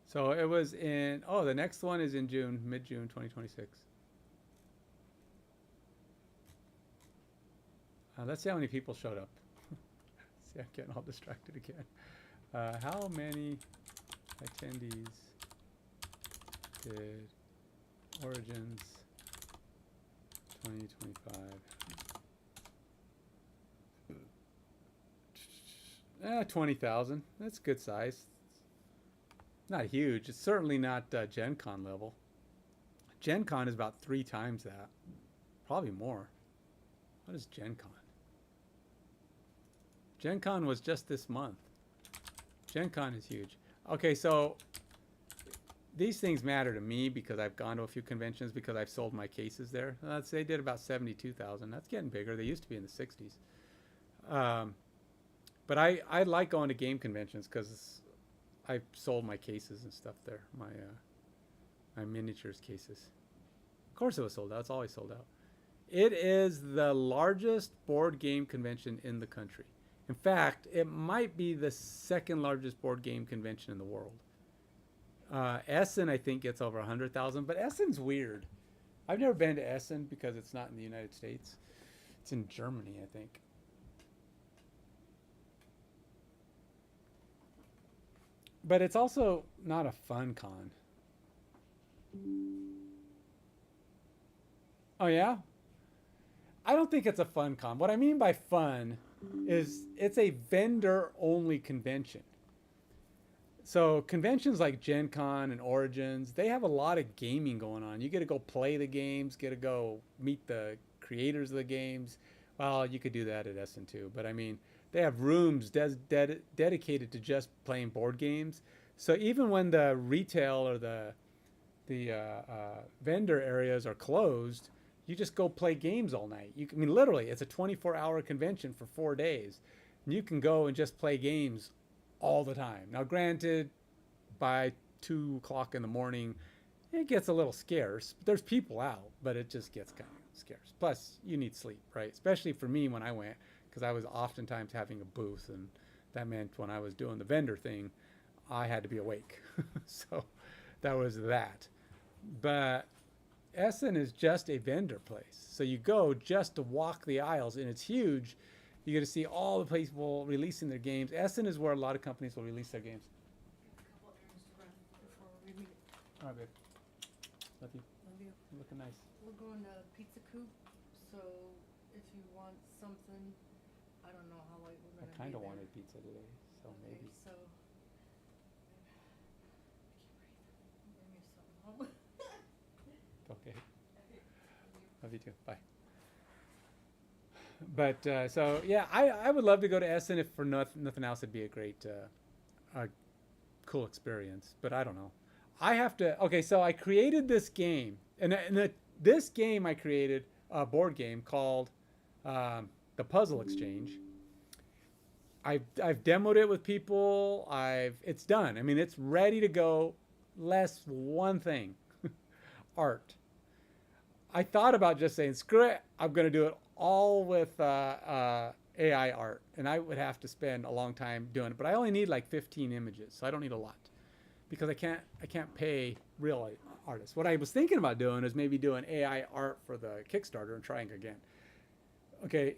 So it was in. Oh, the next one is in June, mid-June, 2026. Let's see how many people showed up. See, I'm getting all distracted again. How many attendees did Origins 2025? 20,000. That's good size. Not huge. It's certainly not Gen Con level. Gen Con is about 3 times that. Probably more. What is Gen Con? Gen Con was just this month. Gen Con is huge. Okay, so these things matter to me because I've gone to a few conventions because I've sold my cases there. They did about 72,000. That's getting bigger. They used to be in the 60s. But I like going to game conventions because I've sold my cases and stuff there. My miniatures cases. Of course it was sold out. It's always sold out. It is the largest board game convention in the country. In fact, it might be the second largest board game convention in the world. Essen, I think, gets over 100,000, but Essen's weird. I've never been to Essen because it's not in the United States. It's in Germany, I think. But it's also not a fun con. Oh, yeah? I don't think it's a fun con. What I mean by fun is it's a vendor-only convention. So conventions like Gen Con and Origins, they have a lot of gaming going on. You get to go play the games, get to go meet the creators of the games. Well, you could do that at Essen too, but I mean, they have rooms dedicated to just playing board games. So even when the retail or the vendor areas are closed, you just go play games all night. I mean, literally, it's a 24-hour convention for 4 days. And you can go and just play games all the time. Now, granted, by 2 o'clock in the morning, it gets a little scarce. There's people out, but it just gets kind of scarce. Plus, you need sleep, right? Especially for me when I went, because I was oftentimes having a booth, and that meant when I was doing the vendor thing, I had to be awake. So that was that. But Essen is just a vendor place. So you go just to walk the aisles, and it's huge. You get to see all the people releasing their games. Essen is where a lot of companies will release their games. A couple errands to run before we meet. All right, babe. Love you. Love you. You're looking nice. We're going to Pizza Coop, so if you want something, I don't know how late we're I gonna be kind of there. wanted pizza today, so Okay, maybe. so I can't breathe. Bring me something home. Okay. Okay. Love you too. Bye. But so yeah, I would love to go to Essen if for nothing else. It'd be a great, cool experience. But I don't know. I have to. Okay, so I created this game, and this game I created a board game called the Puzzle Exchange. I've demoed it with people. It's done. I mean, it's ready to go. Less one thing, art. I thought about just saying, screw it, I'm going to do it all with AI art. And I would have to spend a long time doing it. But I only need like 15 images, so I don't need a lot. Because I can't pay real artists. What I was thinking about doing is maybe doing AI art for the Kickstarter and trying again. Okay,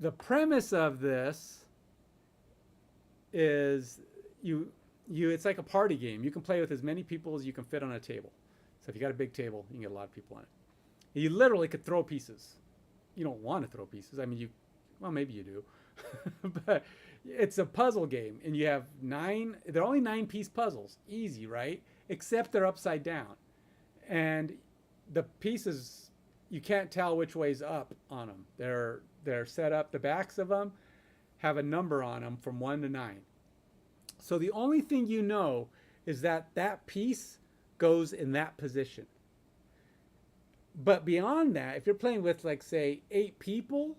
the premise of this is it's like a party game. You can play with as many people as you can fit on a table. So if you got a big table, you can get a lot of people on it. And you literally could throw pieces. You don't want to throw pieces. I mean, well, maybe you do. But it's a puzzle game, and you have they're only 9-piece puzzles. Easy, right? Except they're upside down. And the pieces, you can't tell which way's up on them. They're set up, the backs of them have a number on them from 1 to 9. So the only thing you know is that piece goes in that position. But beyond that, if you're playing with, like, say, 8 people,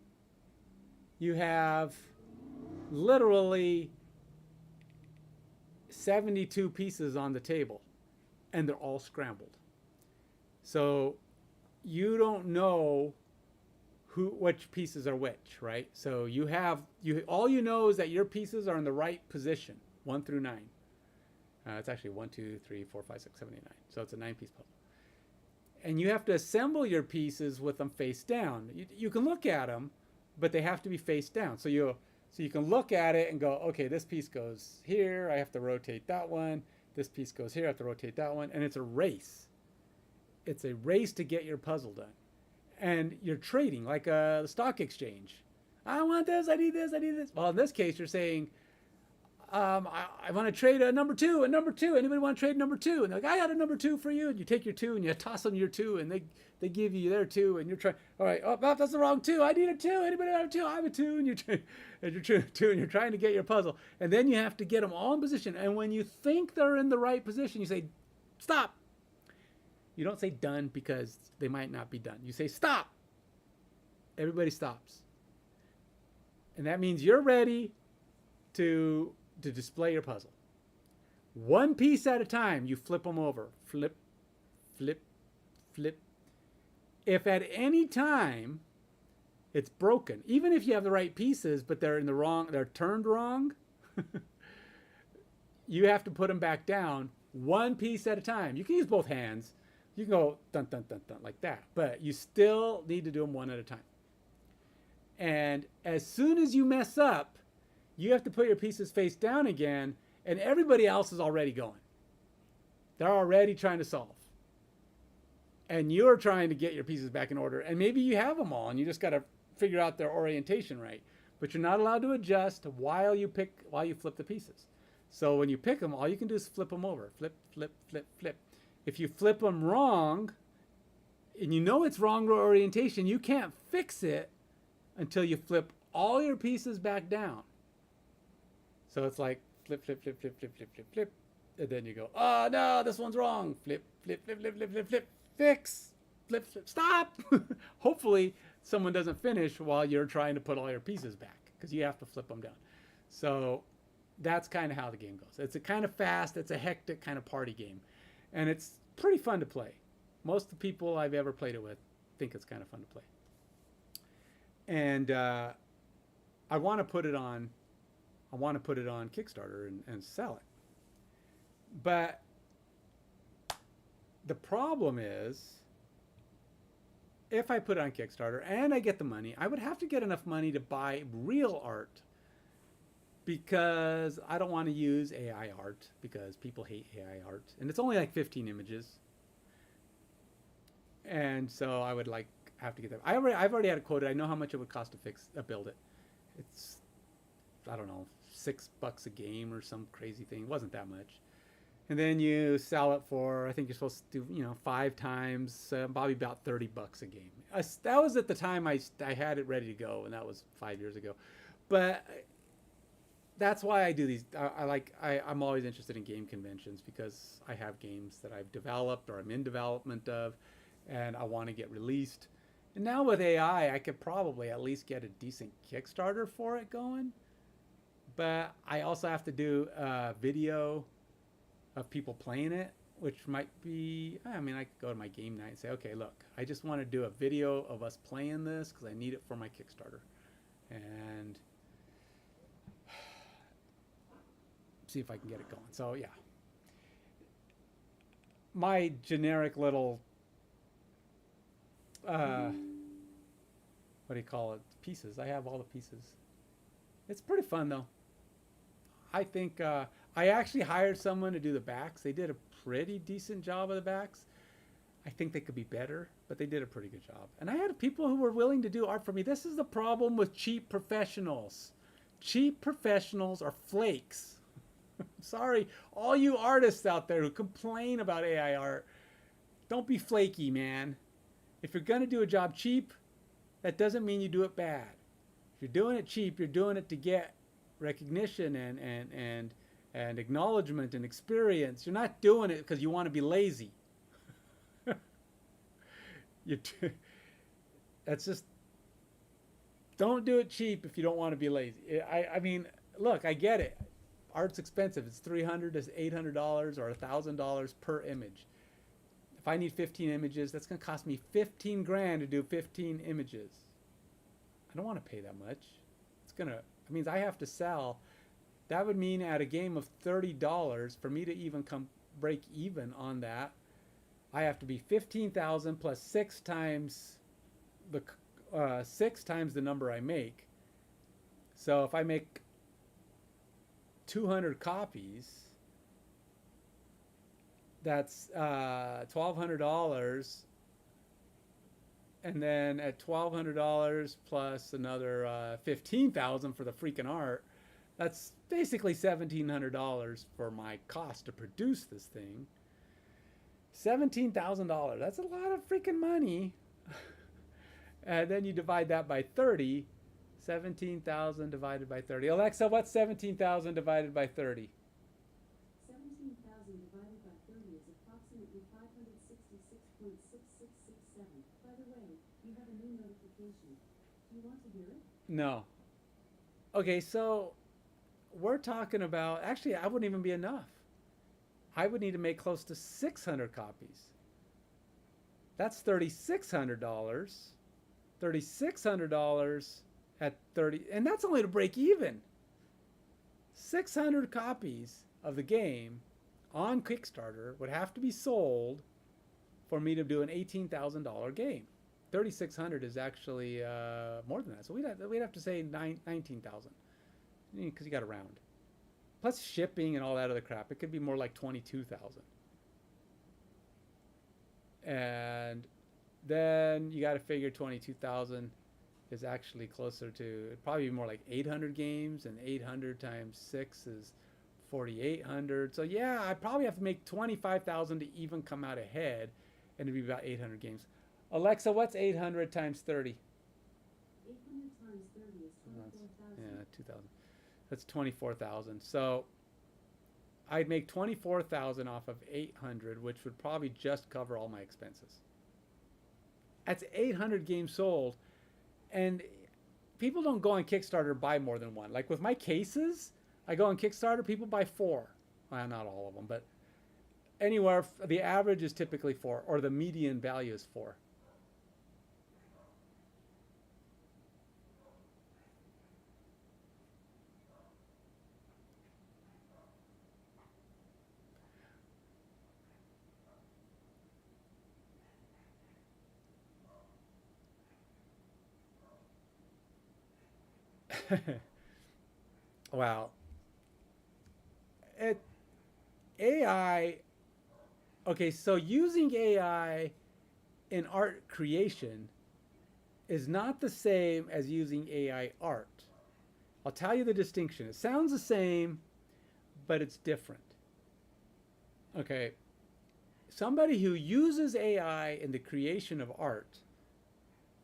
you have literally 72 pieces on the table, and they're all scrambled. So you don't know which pieces are which, right? So all you know is that your pieces are in the right position, 1 through 9. It's actually 1, 2, 3, 4, 5, 6, 7, 8, 9. So it's a 9-piece puzzle. And you have to assemble your pieces with them face down. You can look at them, but they have to be face down. So you can look at it and go, okay, this piece goes here. I have to rotate that one. This piece goes here. I have to rotate that one. And it's a race. It's a race to get your puzzle done. And you're trading like a stock exchange. I want this. I need this. I need this. Well, in this case, you're saying, I want to trade a number 2, a number 2. Anybody want to trade number 2? And they're like, I got a number 2 for you. And you take your 2 and you toss them your 2, and they give you their 2, and you're trying. All right, oh, that's the wrong 2. I need a 2. Anybody have a 2? I have a 2. And you're trying to get your puzzle, and then you have to get them all in position. And when you think they're in the right position, you say, stop. You don't say done because they might not be done. You say stop. Everybody stops, and that means you're ready to display your puzzle. One piece at a time, you flip them over. Flip, flip, flip. If at any time it's broken, even if you have the right pieces, but they're turned wrong, you have to put them back down one piece at a time. You can use both hands. You can go dun, dun, dun, dun, like that, but you still need to do them one at a time. And as soon as you mess up, you have to put your pieces face down again, and everybody else is already going. They're already trying to solve. And you're trying to get your pieces back in order. And maybe you have them all, and you just got to figure out their orientation right. But you're not allowed to adjust while you flip the pieces. So when you pick them, all you can do is flip them over. Flip, flip, flip, flip. If you flip them wrong, and you know it's wrong orientation, you can't fix it until you flip all your pieces back down. So it's like flip, flip, flip, flip, flip, flip, flip, flip, And then you go, oh no, this one's wrong. Flip, flip, flip, flip, flip, flip, flip, fix, flip, flip, stop. Hopefully someone doesn't finish while you're trying to put all your pieces back because you have to flip them down. So that's kind of how the game goes. It's a kind of fast, it's a hectic kind of party game. And it's pretty fun to play. Most of the people I've ever played it with think it's kind of fun to play. And I want to put it on Kickstarter and sell it. But the problem is, if I put it on Kickstarter and I get the money, I would have to get enough money to buy real art, because I don't want to use AI art because people hate AI art, and it's only like 15 images. And so I would have to get that. I've already had it quoted. I know how much it would cost to build it. It's, I don't know, $6 a game or some crazy thing. It wasn't that much. And then you sell it for, I think you're supposed to do, 5 times, probably about $30 a game. That was at the time I had it ready to go, and that was 5 years ago. But that's why I do these. I'm always interested in game conventions because I have games that I've developed or I'm in development of, and I want to get released. And now with AI, I could probably at least get a decent Kickstarter for it going. But I also have to do a video of people playing it, which might be, I could go to my game night and say, okay, look, I just want to do a video of us playing this because I need it for my Kickstarter. And see if I can get it going. So yeah, my generic little what do you call it, pieces. I have all the pieces. It's pretty fun though. I think I actually hired someone to do the backs. They did a pretty decent job of the backs. I think they could be better, but they did a pretty good job. And I had people who were willing to do art for me. This is the problem with cheap professionals. Cheap professionals are flakes. Sorry, all you artists out there who complain about AI art, don't be flaky, man. If you're going to do a job cheap, that doesn't mean you do it bad. If you're doing it cheap, you're doing it to get recognition and acknowledgement and experience. You're not doing it because you want to be lazy. That's just, don't do it cheap if you don't want to be lazy. I mean, look, I get it. Art's expensive. It's $300 to $800 or $1,000 per image. If I need 15 images, that's going to cost me 15 grand to do 15 images. I don't want to pay that much. It means I have to sell. That would mean at a game of $30 for me to even break even on that. I have to be 15,000 plus 6 times the number I make. So if I make 200 copies, that's $1,200, and then at $1,200 plus another 15,000 for the freaking art, that's basically $1,700 for my cost to produce this thing. $17,000. That's a lot of freaking money. And then you divide that by 30. 17,000 divided by 30. Alexa, what's 17,000 divided by 30? 17,000 divided by 30 is approximately 566.6667. By the way, you have a new notification. Do you want to hear it? No. Okay, so we're talking about, actually, I wouldn't even be enough. I would need to make close to 600 copies. That's $3,600. $3,600 at 30, and that's only to break even. 600 copies of the game on Kickstarter would have to be sold for me to do an $18,000 game. 3,600 is actually more than that. So we'd have to say 19,000, because you got to round. Plus shipping and all that other crap, it could be more like 22,000. And then you got to figure 22,000 is actually closer to, probably more like 800 games, and 800 times 6 is 4,800. So yeah, I probably have to make 25,000 to even come out ahead, and it'd be about 800 games. Alexa, what's 800 times 30? 800 times 30 is 24,000. Yeah, 2,000. That's 24,000. So I'd make 24,000 off of 800, which would probably just cover all my expenses. That's 800 games sold, and people don't go on Kickstarter and buy more than one. Like with my cases, I go on Kickstarter, people buy 4. Well, not all of them, but anywhere, the average is typically 4, or the median value is 4. Wow. It, AI, okay, so using AI in art creation is not the same as using AI art. I'll tell you the distinction. It sounds the same, but it's different. Okay, somebody who uses AI in the creation of art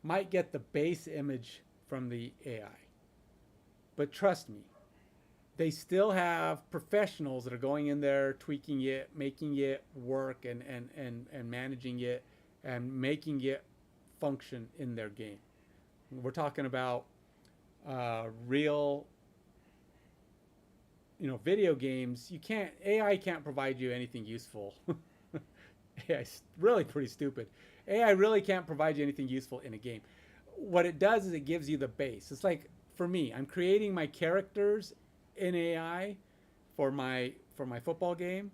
might get the base image from the AI. But trust me, they still have professionals that are going in there, tweaking it, making it work, and managing it, and making it function in their game. We're talking about real, video games. AI can't provide you anything useful. AI is really pretty stupid. AI really can't provide you anything useful in a game. What it does is it gives you the base. It's like, for me, I'm creating my characters in AI for my football game,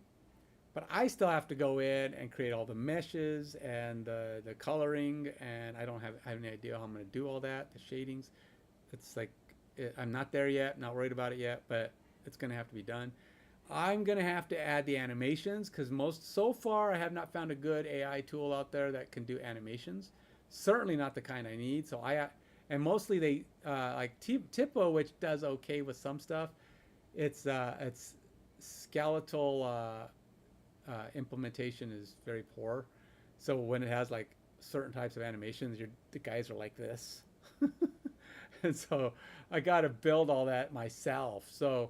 but I still have to go in and create all the meshes and the coloring, and I don't have any idea how I'm going to do all that, the shadings. It's like, I'm not there yet, not worried about it yet, but it's going to have to be done. I'm going to have to add the animations, because so far I have not found a good AI tool out there that can do animations. Certainly not the kind I need. So and mostly they like Tipo, which does okay with some stuff. It's skeletal implementation is very poor. So when it has like certain types of animations, the guys are like this, and so I got to build all that myself. So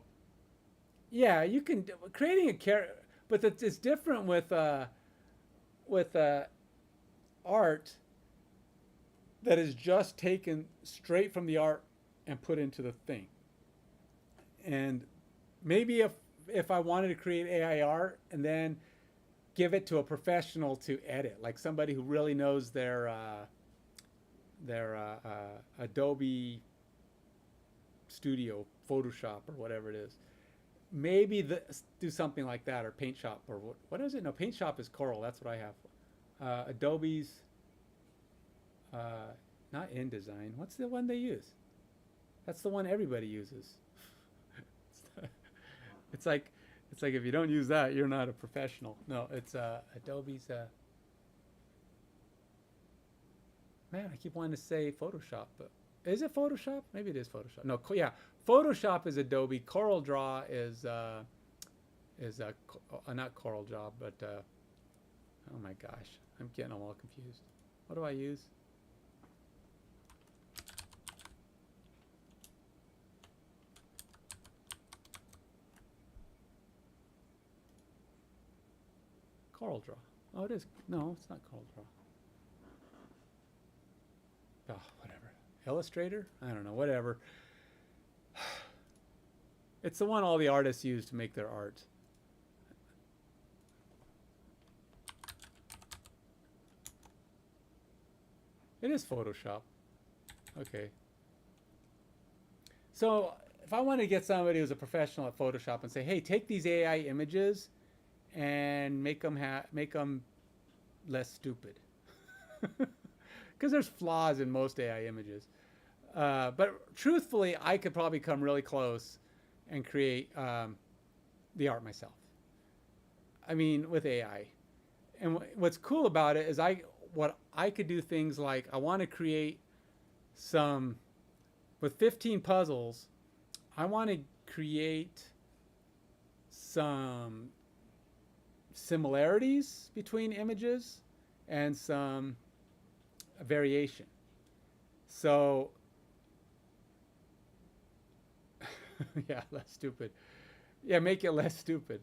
yeah, you can creating a character, but it's different with art that is just taken straight from the art and put into the thing. And maybe if I wanted to create AI art and then give it to a professional to edit, like somebody who really knows their Adobe Studio, Photoshop, or whatever it is, maybe do something like that, or Paint Shop, or what is it? No, Paint Shop is Coral. That's what I have. Adobe's. Not InDesign. What's the one they use? That's the one everybody uses. It's like if you don't use that, you're not a professional. No, it's Adobe's. Man, I keep wanting to say Photoshop, but is it Photoshop? Maybe it is Photoshop. No, yeah, Photoshop is Adobe. Coral Draw is not Coral Draw, but oh my gosh, I'm getting all confused. What do I use? Coral Draw. Oh, it is. No, it's not Coral Draw. Oh, whatever. Illustrator? I don't know. Whatever. It's the one all the artists use to make their art. It is Photoshop. Okay. So if I want to get somebody who's a professional at Photoshop and say, hey, take these AI images and make them less stupid, because there's flaws in most AI images. But truthfully, I could probably come really close and create the art myself. I mean, with AI. And what's cool about it is I could do things like, I want to create with 15 puzzles, I want to create some similarities between images and some variation. So yeah, less stupid. Yeah, make it less stupid.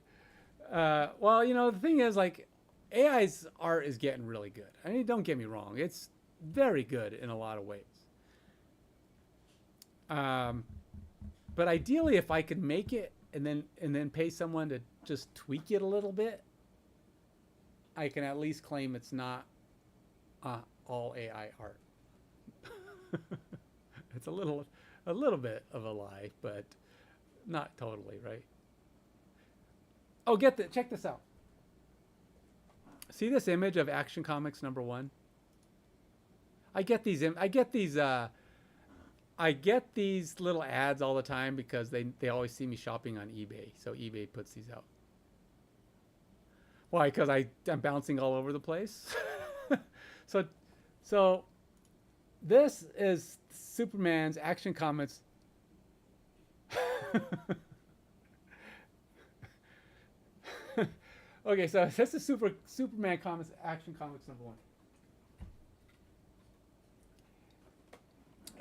Well, you know, the thing is, like, AI's art is getting really good. I mean, don't get me wrong; it's very good in a lot of ways. Um, but ideally, if I could make it and then pay someone to just tweak it a little bit, I can at least claim it's not all AI art. It's a little bit of a lie, but not totally, right? Oh, check this out. See this image of Action Comics #1? I get these. I get these little ads all the time because they always see me shopping on eBay. So eBay puts these out. Why? Because I'm bouncing all over the place. so so this is Superman's Action Comics. Okay, so this is Superman Comics Action Comics #1.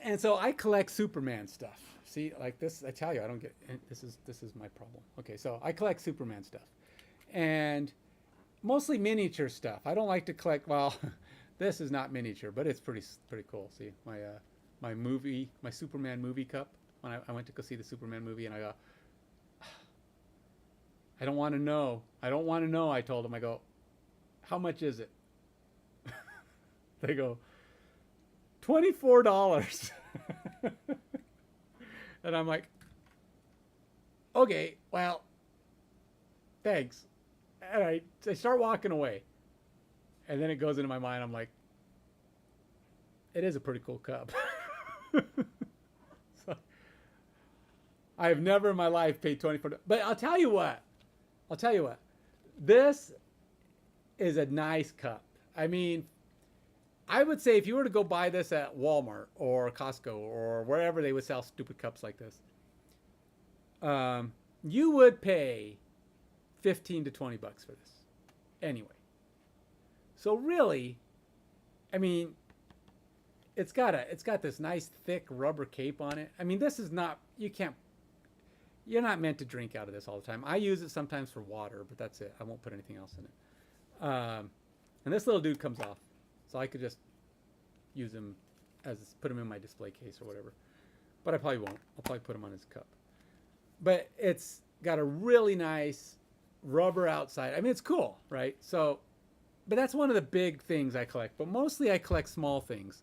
And so I collect Superman stuff. See, like this, I tell you, I don't get. This is my problem. Okay, so I collect Superman stuff, and mostly miniature stuff. I don't like to collect. Well, this is not miniature, but it's pretty cool. See, my Superman movie cup. When I went to go see the Superman movie, and I go, I don't want to know. I don't want to know. I told them. I go, how much is it? They go, $24. And I'm like, okay, well, thanks. And I start walking away. And then it goes into my mind. I'm like, it is a pretty cool cup. So, I have never in my life paid $24. But I'll tell you what. This is a nice cup. I mean, I would say if you were to go buy this at Walmart or Costco or wherever they would sell stupid cups like this, you would pay $15 to $20 for this anyway. So really, I mean, it's got this nice thick rubber cape on it. I mean, this is not, you're not meant to drink out of this all the time. I use it sometimes for water, but that's it. I won't put anything else in it. And this little dude comes off. So I could just use him put him in my display case or whatever. But I probably won't. I'll probably put him on his cup. But it's got a really nice rubber outside. I mean, it's cool, right? So, but that's one of the big things I collect. But mostly I collect small things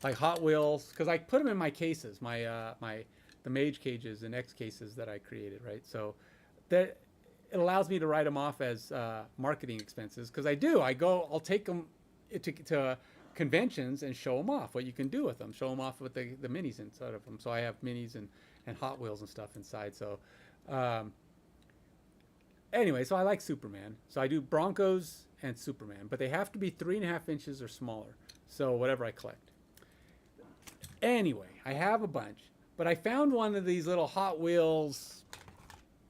like Hot Wheels, because I put them in my cases, the Mage Cages and X-Cases that I created, right? So that it allows me to write them off as marketing expenses, because I'll take them to conventions and show them off what you can do with them, show them off with the minis inside of them. So I have minis and Hot Wheels and stuff inside. So anyway, so I like Superman. So I do Broncos and Superman, but they have to be 3.5 inches or smaller. So whatever I collect. Anyway, I have a bunch, but I found one of these little Hot Wheels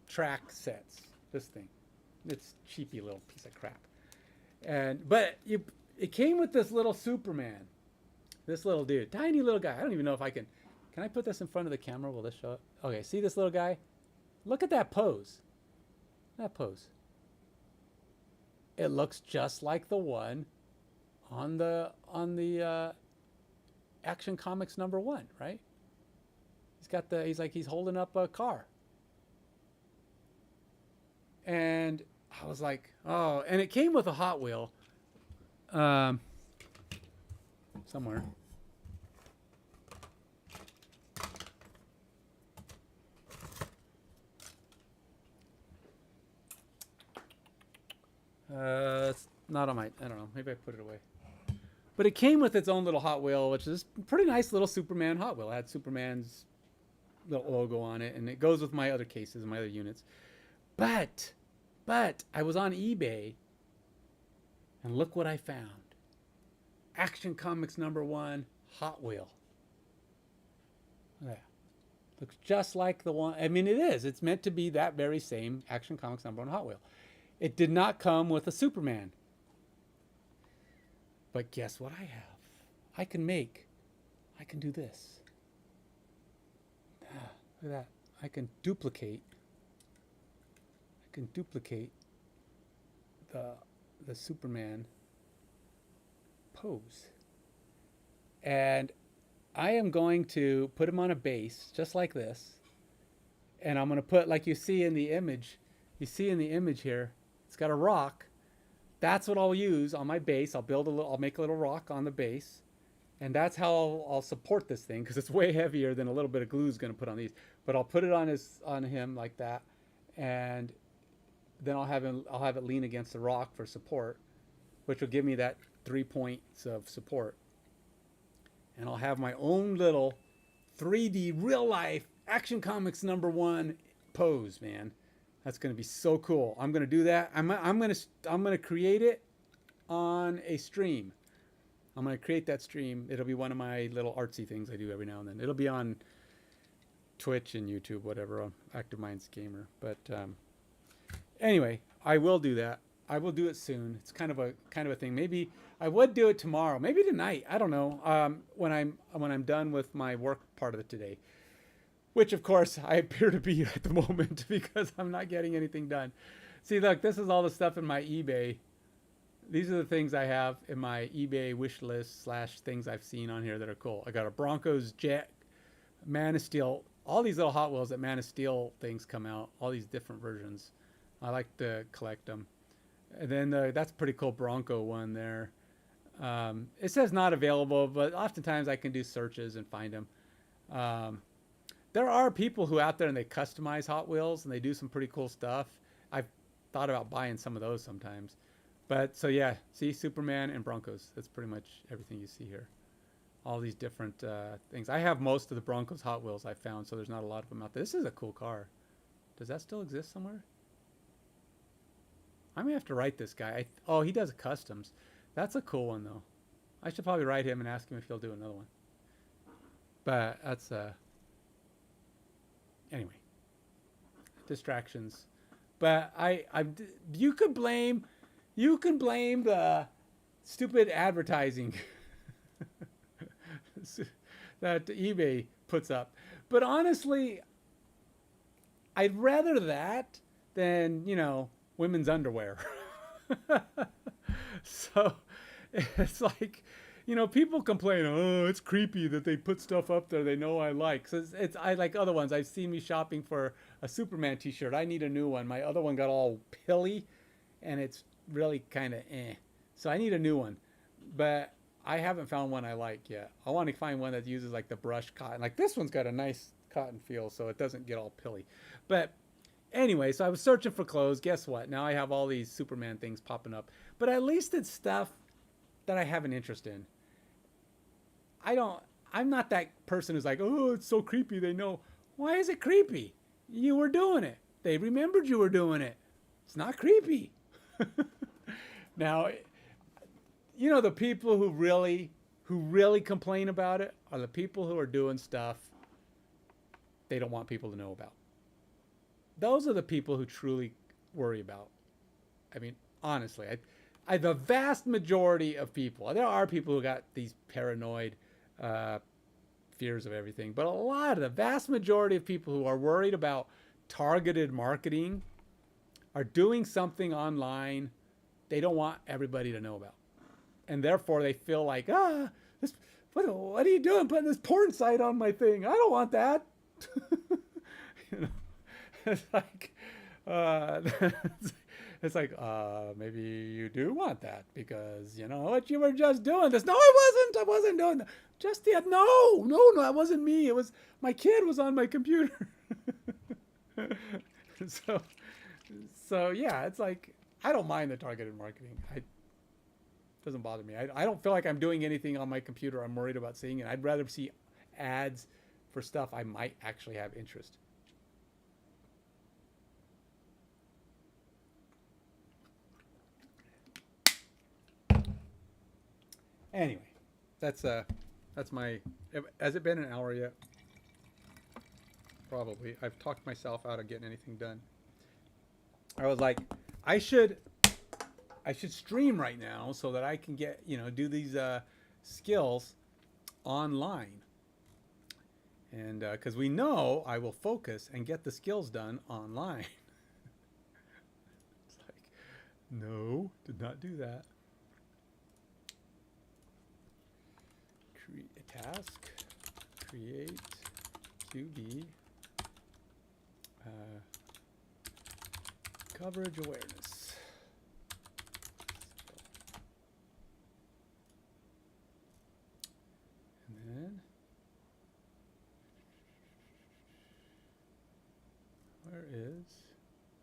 track sets. This thing, it's cheapy little piece of crap. It came with this little Superman, this little dude, tiny little guy. I don't even know if I can I put this in front of the camera? Will this show it? Okay, see this little guy? Look at that pose. That pose. It looks just like the one on the Action Comics #1, right? He's holding up a car. And I was like, oh, and it came with a Hot Wheel. Somewhere. It's not on my, I don't know, maybe I put it away. But it came with its own little Hot Wheel, which is a pretty nice little Superman Hot Wheel. It had Superman's little logo on it, and it goes with my other cases and my other units. But I was on eBay, and look what I found. Action Comics #1 Hot Wheel. Yeah. Looks just like the one. I mean, it is. It's meant to be that very same Action Comics #1 Hot Wheel. It did not come with a Superman. But guess what I have? I can do this. Look at that. I can duplicate the Superman pose. And I am going to put him on a base just like this. And I'm going to put, like you see in the image, here, it's got a rock. That's what I'll use on my base. I'll make a little rock on the base. And that's how I'll support this thing, because it's way heavier than a little bit of glue is going to put on these. But I'll put it on him like that, and then I'll have it lean against the rock for support, which will give me that 3 points of support. And I'll have my own little 3D real life Action Comics #1 pose, man. That's going to be so cool. I'm going to do that. I'm going to create it on a stream. I'm going to create that stream. It'll be one of my little artsy things I do every now and then. It'll be on Twitch and YouTube, whatever. Active Minds Gamer. But anyway, I will do that. I will do it soon. It's kind of a thing. Maybe I would do it tomorrow. Maybe tonight. I don't know. When I'm done with my work part of it today, which of course I appear to be at the moment because I'm not getting anything done. See, look, this is all the stuff in my eBay. These are the things I have in my eBay wish list / things I've seen on here that are cool. I got a Broncos jet, Man of Steel, all these little Hot Wheels that Man of Steel things come out, all these different versions. I like to collect them. And then that's a pretty cool Bronco one there. It says not available, but oftentimes I can do searches and find them. There are people who out there and they customize Hot Wheels and they do some pretty cool stuff. I've thought about buying some of those sometimes. But so yeah, see, Superman and Broncos. That's pretty much everything you see here. All these different things. I have most of the Broncos Hot Wheels I found, so there's not a lot of them out there. This is a cool car. Does that still exist somewhere? I may have to write this guy. Oh, he does customs. That's a cool one, though. I should probably write him and ask him if he'll do another one. But that's anyway, distractions. But you can blame the stupid advertising that eBay puts up. But honestly, I'd rather that than, women's underwear. So it's like, people complain, oh, it's creepy that they put stuff up there they know I like. So I like other ones. I've seen me shopping for a Superman t-shirt. I need a new one. My other one got all pilly and it's really kind of so I need a new one, but I haven't found one I like yet. I want to find one that uses like the brushed cotton. Like this one's got a nice cotton feel, so it doesn't get all pilly. But anyway, so I was searching for clothes. Guess what? Now I have all these Superman things popping up, but at least it's stuff that I have an interest in. I'm not that person who's like, oh, it's so creepy. They know. Why is it creepy? You were doing it. They remembered you were doing it. It's not creepy. Now, the people who really complain about it are the people who are doing stuff they don't want people to know about. Those are the people who truly worry about. I mean, honestly, the vast majority of people, there are people who got these paranoid fears of everything, but the vast majority of people who are worried about targeted marketing are doing something online they don't want everybody to know about. And therefore they feel like, what are you doing putting this porn site on my thing? I don't want that. It's like, maybe you do want that because you know what you were just doing this. No, I wasn't doing that. Just yet. No, that wasn't me. It was my kid was on my computer. So yeah, it's like, I don't mind the targeted marketing. It doesn't bother me. I don't feel like I'm doing anything on my computer I'm worried about seeing it. I'd rather see ads for stuff I might actually have interest. Anyway, that's my, has it been an hour yet? Probably. I've talked myself out of getting anything done. I was like, I should stream right now so that I can get, do these skills online. And because we know I will focus and get the skills done online. It's like, No, did not do that. Create a task. Create QB. Coverage awareness. And then where is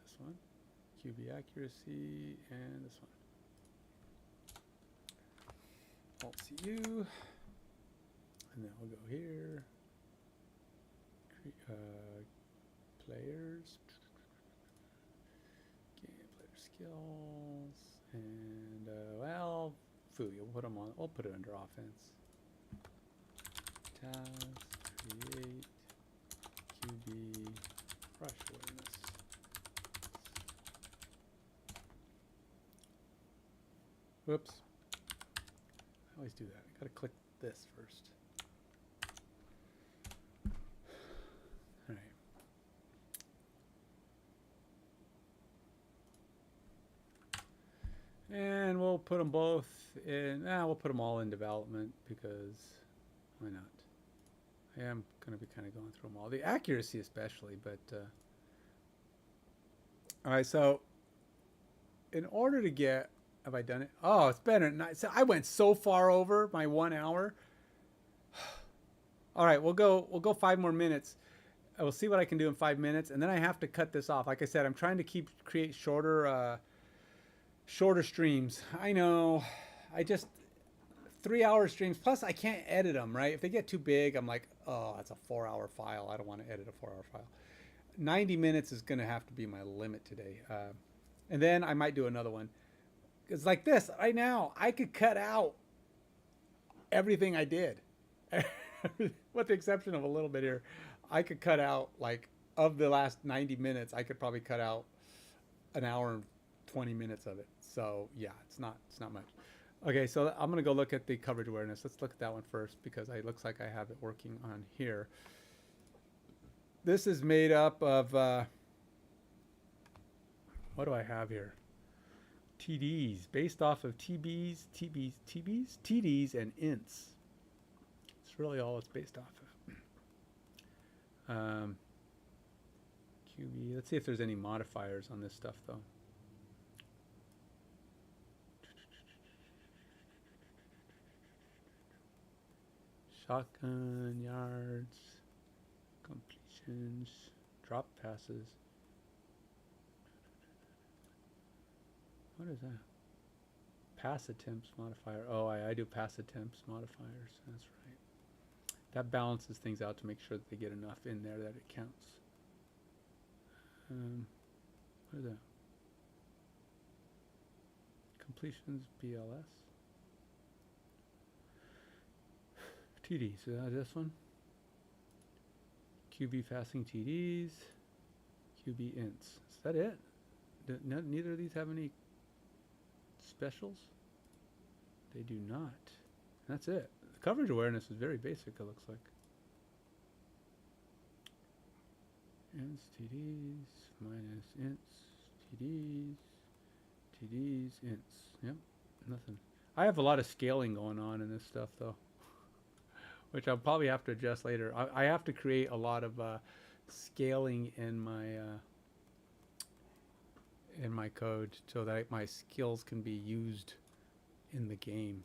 this one? QB accuracy and this one. Alt CU. And then we'll go here. Players. Game player skills. And, well, Foo, we'll put them on. We'll put it under offense. Task, create, QB, rush awareness. Whoops. I always do that. I gotta click this first. All right. And we'll put them both in. We'll put them all in development because why not? I am going to be kind of going through them all. The accuracy especially, but... all right, so in order to get... Have I done it? Oh, it's better than so I went so far over my 1 hour. All right, we'll go 5 more minutes. I will see what I can do in 5 minutes, and then I have to cut this off. Like I said, I'm trying to create shorter streams. I know. I just 3-hour streams. Plus, I can't edit them, right? If they get too big, I'm like, oh, that's a 4-hour file. I don't want to edit a 4-hour file. 90 minutes is going to have to be my limit today. And then I might do another one. It's like this right now. I could cut out everything I did, with the exception of a little bit here. I could cut out, like, of the last 90 minutes, I could probably cut out an hour and 20 minutes of it. So yeah, it's not much. Okay, so I'm gonna go look at the coverage awareness. Let's look at that one first because it looks like I have it working on here. This is made up of what do I have here? TDs, based off of TDs, and ints. It's really all it's based off of. QB. Let's see if there's any modifiers on this stuff though. Shotgun, yards, completions, drop passes. What is that? Pass attempts modifier. Oh, I do pass attempts modifiers. That's right. That balances things out to make sure that they get enough in there that it counts. What is that? Completions, BLS. TDs, is that this one? QB fasting TDs, QB ints. Is that it? Neither of these have any specials? They do not. That's it. The coverage awareness is very basic, it looks like. Ints, TDs, minus ints, TDs, ints. Yep, nothing. I have a lot of scaling going on in this stuff, though, which I'll probably have to adjust later. I have to create a lot of scaling in my code so that my skills can be used in the game.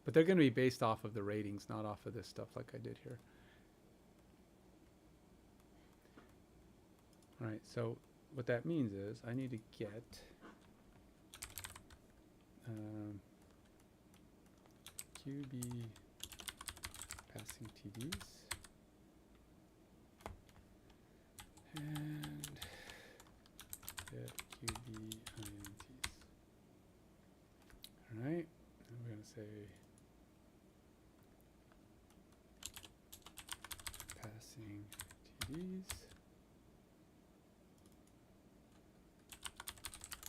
But they're going to be based off of the ratings, not off of this stuff like I did here. All right, so what that means is I need to get QB passing TDs and get QB INTs. All right, and we're going to say passing TDs,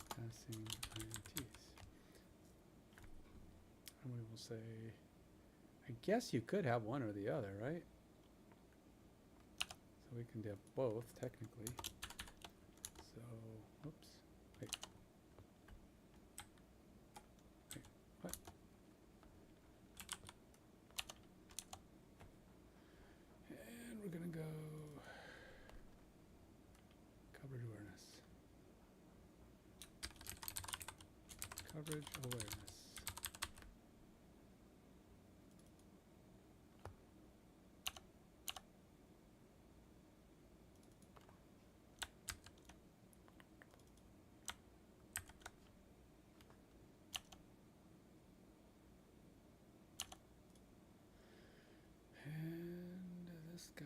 passing INTs. And we will say, I guess you could have one or the other, right? So we can have both, technically. So, whoops, wait. Coverage awareness. And this guy.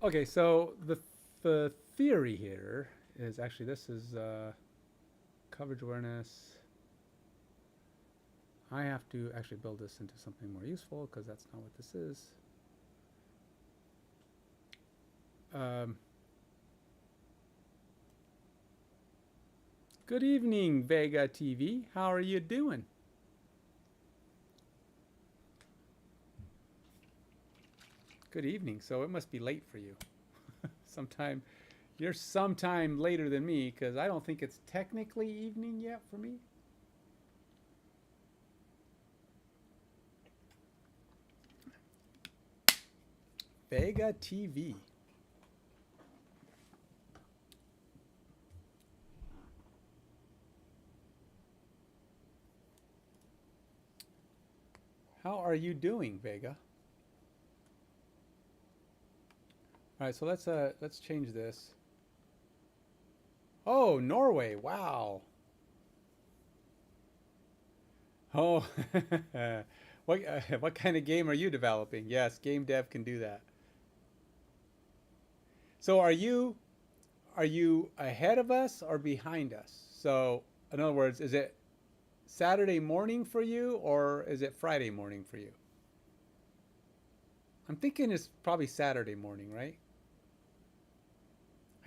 Okay, so the theory here is actually this is coverage awareness. I have to actually build this into something more useful because that's not what this is. Good evening, Vega TV. How are you doing? Good evening. So it must be late for you. You're sometime later than me because I don't think it's technically evening yet for me. Vega TV. How are you doing, Vega? All right, so let's change this. Oh, Norway! Wow. Oh, what kind of game are you developing? Yes, game dev can do that. So are you ahead of us or behind us? So in other words, is it Saturday morning for you or is it Friday morning for you? I'm thinking it's probably Saturday morning, right?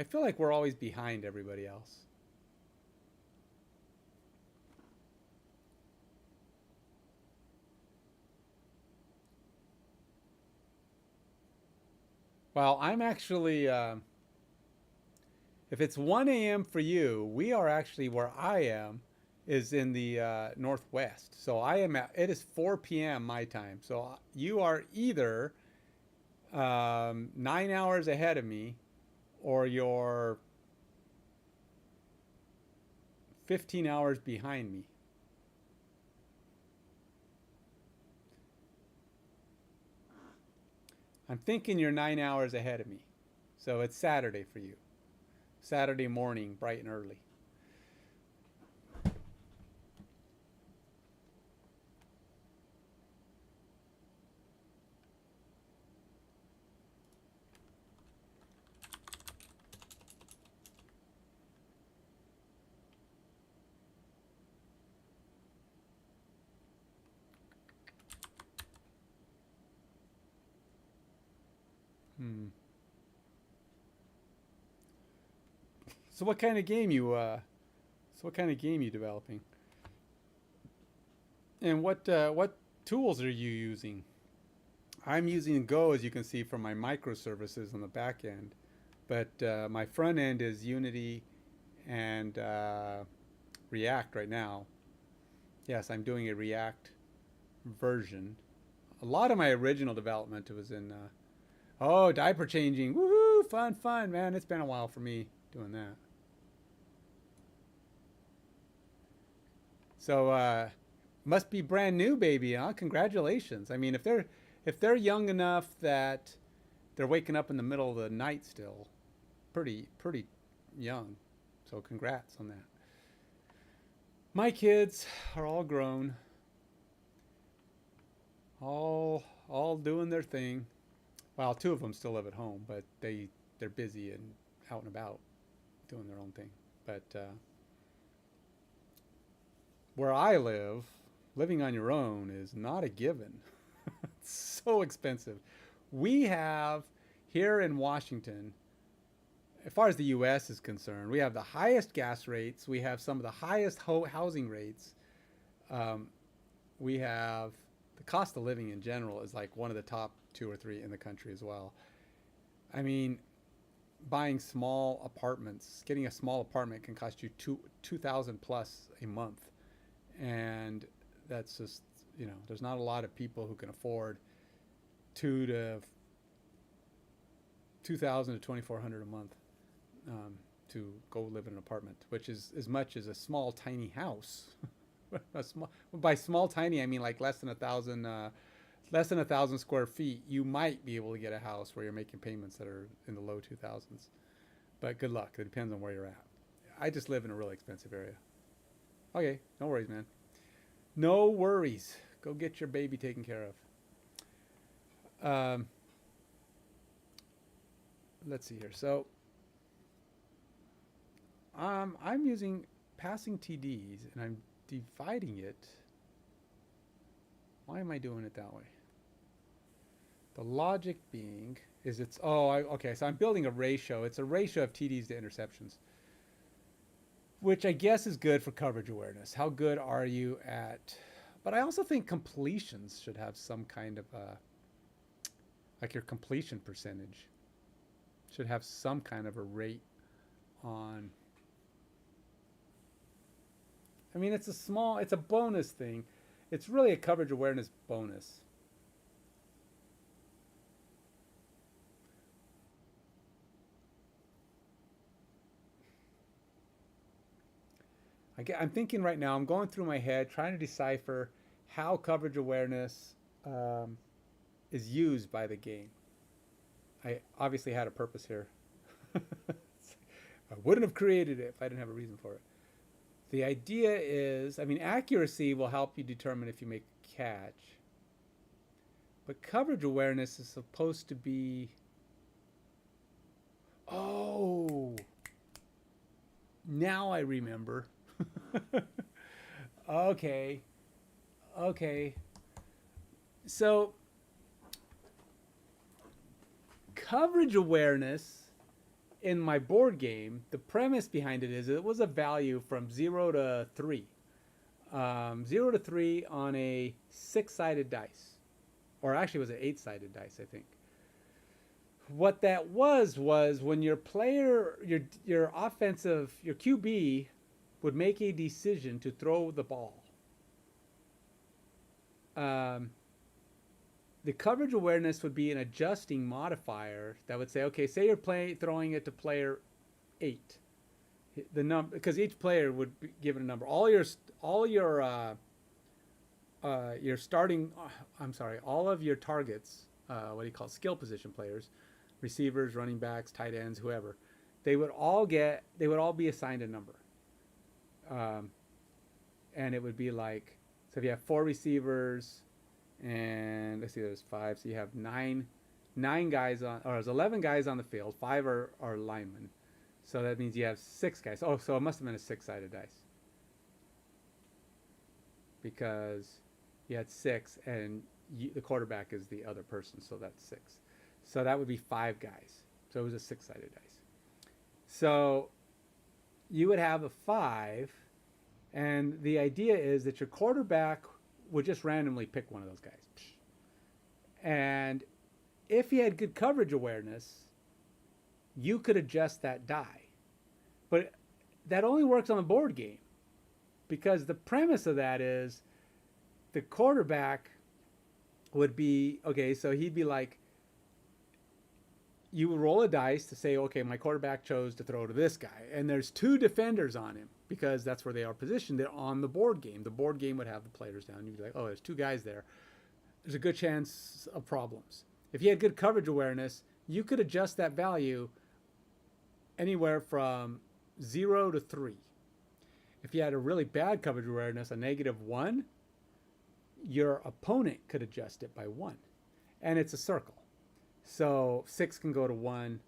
I feel like we're always behind everybody else. Well, I'm actually, if it's 1 a.m. for you, we are actually where I am is in the northwest. So it is 4 p.m. my time. So you are either 9 hours ahead of me or you're 15 hours behind me. I'm thinking you're 9 hours ahead of me. So it's Saturday for you. Saturday morning, bright and early. So what kind of game you developing? And what tools are you using? I'm using Go, as you can see, from my microservices on the back end, but my front end is Unity and React right now. Yes, I'm doing a React version. A lot of my original development was in oh, diaper changing. Woohoo! Fun, man. It's been a while for me doing that. So must be brand new, baby, huh? Congratulations. I mean, if they're young enough that they're waking up in the middle of the night still, pretty young. So congrats on that. My kids are all grown, all doing their thing. Well, two of them still live at home, but they're busy and out and about doing their own thing. But where I live, living on your own is not a given. It's so expensive. We have here in Washington, as far as the U.S. is concerned, we have the highest gas rates. We have some of the highest housing rates. We have the cost of living in general is like one of the top 2 or 3 in the country as well. I mean, buying small apartments, getting a small apartment can cost you $2,000 plus a month. and that's just, you know, there's not a lot of people who can afford two to 2,000 to 2,400 a month to go live in an apartment, which is as much as a small tiny house. By small tiny, I mean like less than 1,000 square feet. You might be able to get a house where you're making payments that are in the low 2,000s, but good luck. It depends on where you're at. I just live in a really expensive area. Okay, no worries, man. No worries. Go get your baby taken care of. Let's see here. So I'm using passing TDs and I'm dividing it. Why am I doing it that way? The logic being is it's, okay, so I'm building a ratio. It's a ratio of TDs to interceptions, which I guess is good for coverage awareness. How good are you at, but I also think completions should have some kind of like your completion percentage should have some kind of a rate on. I mean, it's a bonus thing. It's really a coverage awareness bonus. I'm thinking right now, I'm going through my head trying to decipher how coverage awareness is used by the game. I obviously had a purpose here. I wouldn't have created it if I didn't have a reason for it. The idea is, I mean, accuracy will help you determine if you make a catch. But coverage awareness is supposed to be... Oh! Now I remember. Okay. So, coverage awareness in my board game, the premise behind it is it was a value from 0 to 3. 0 to 3 on a 6-sided dice. Or actually it was an 8-sided dice, I think. What that was when your player, your offensive, your QB would make a decision to throw the ball. The coverage awareness would be an adjusting modifier that would say, okay, say you're throwing it to player 8. The number, because each player would be given a number. All of your targets, skill position players, receivers, running backs, tight ends, whoever, they would all be assigned a number. And it would be like, so if you have 4 receivers, and let's see, there's 5, so you have 9 guys on, or there's 11 guys on the field, 5 are linemen, so that means you have 6 guys. Oh, so it must have been a 6-sided dice, because you had 6, and the quarterback is the other person, so that's 6. So that would be 5 guys. So it was a 6-sided dice. So you would have a 5, and the idea is that your quarterback would just randomly pick one of those guys. And if he had good coverage awareness, you could adjust that die. But that only works on the board game, because the premise of that is the quarterback would be, okay, so he'd be like, you would roll a dice to say, okay, my quarterback chose to throw to this guy, and there's 2 defenders on him, because that's where they are positioned. They're on the board game. The board game would have the players down. You'd be like, oh, there's 2 guys there. There's a good chance of problems. If you had good coverage awareness, you could adjust that value anywhere from 0 to 3. If you had a really bad coverage awareness, a -1, your opponent could adjust it by 1. And it's a circle. So 6 can go to 1,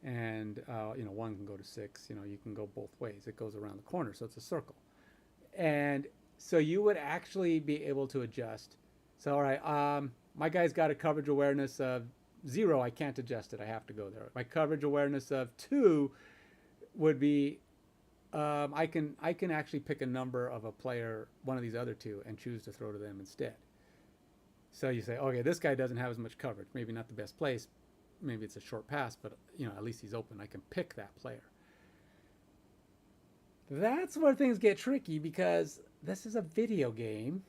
and 1 can go to 6. You can go both ways. It goes around the corner, so it's a circle. And so you would actually be able to adjust. So, all right, my guy's got a coverage awareness of 0. I can't adjust it. I have to go there. My coverage awareness of 2 would be, I can actually pick a number of a player, one of these other 2, and choose to throw to them instead. So you say, okay, this guy doesn't have as much coverage. Maybe not the best place. Maybe it's a short pass, but at least he's open. I can pick that player. That's where things get tricky, because this is a video game.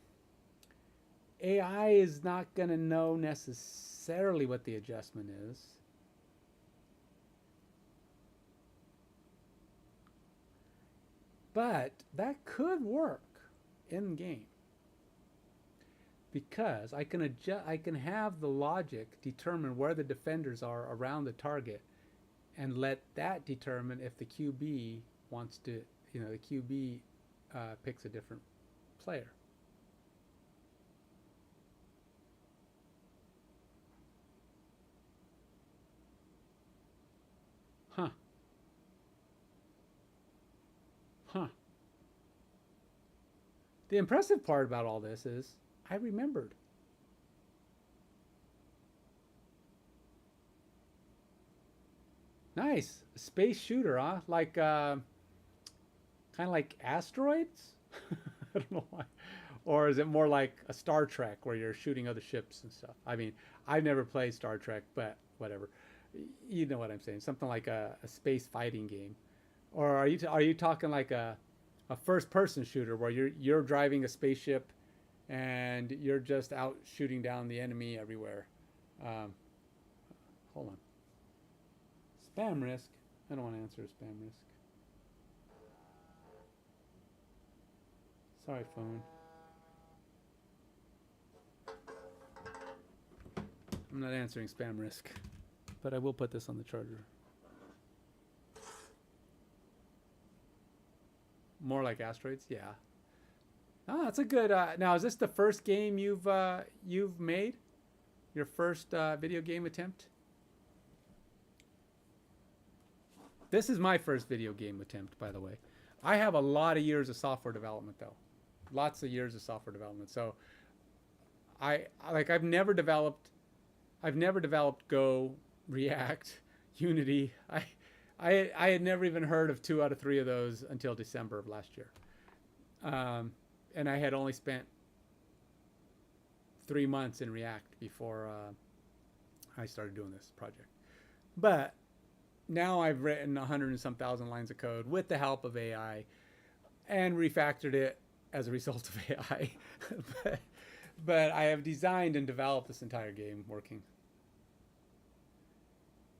AI is not going to know necessarily what the adjustment is. But that could work in game, because I can adjust, I can have the logic determine where the defenders are around the target, and let that determine if the QB wants to, the QB picks a different player. Huh. Huh. The impressive part about all this is I remembered. Nice. A space shooter, huh? Like, kind of like asteroids? I don't know why. Or is it more like a Star Trek where you're shooting other ships and stuff? I mean, I've never played Star Trek, but whatever. You know what I'm saying? Something like a space fighting game. Or are you talking like a first person shooter where you're driving a spaceship and you're just out shooting down the enemy everywhere? Hold on. Spam risk. I don't want to answer a spam risk. Sorry, phone. I'm not answering spam risk, but I will put this on the charger. More like asteroids, yeah. Oh, that's a good. Now, is this the first game you've made? Your first video game attempt? This is my first video game attempt, by the way. I have a lot of years of software development, though. Lots of years of software development. So, I've never developed Go, React, Unity. I had never even heard of 2 out of 3 of those until December of last year. And I had only spent 3 months in React before I started doing this project. But now I've written 100 and some thousand lines of code with the help of AI and refactored it as a result of AI. but I have designed and developed this entire game working.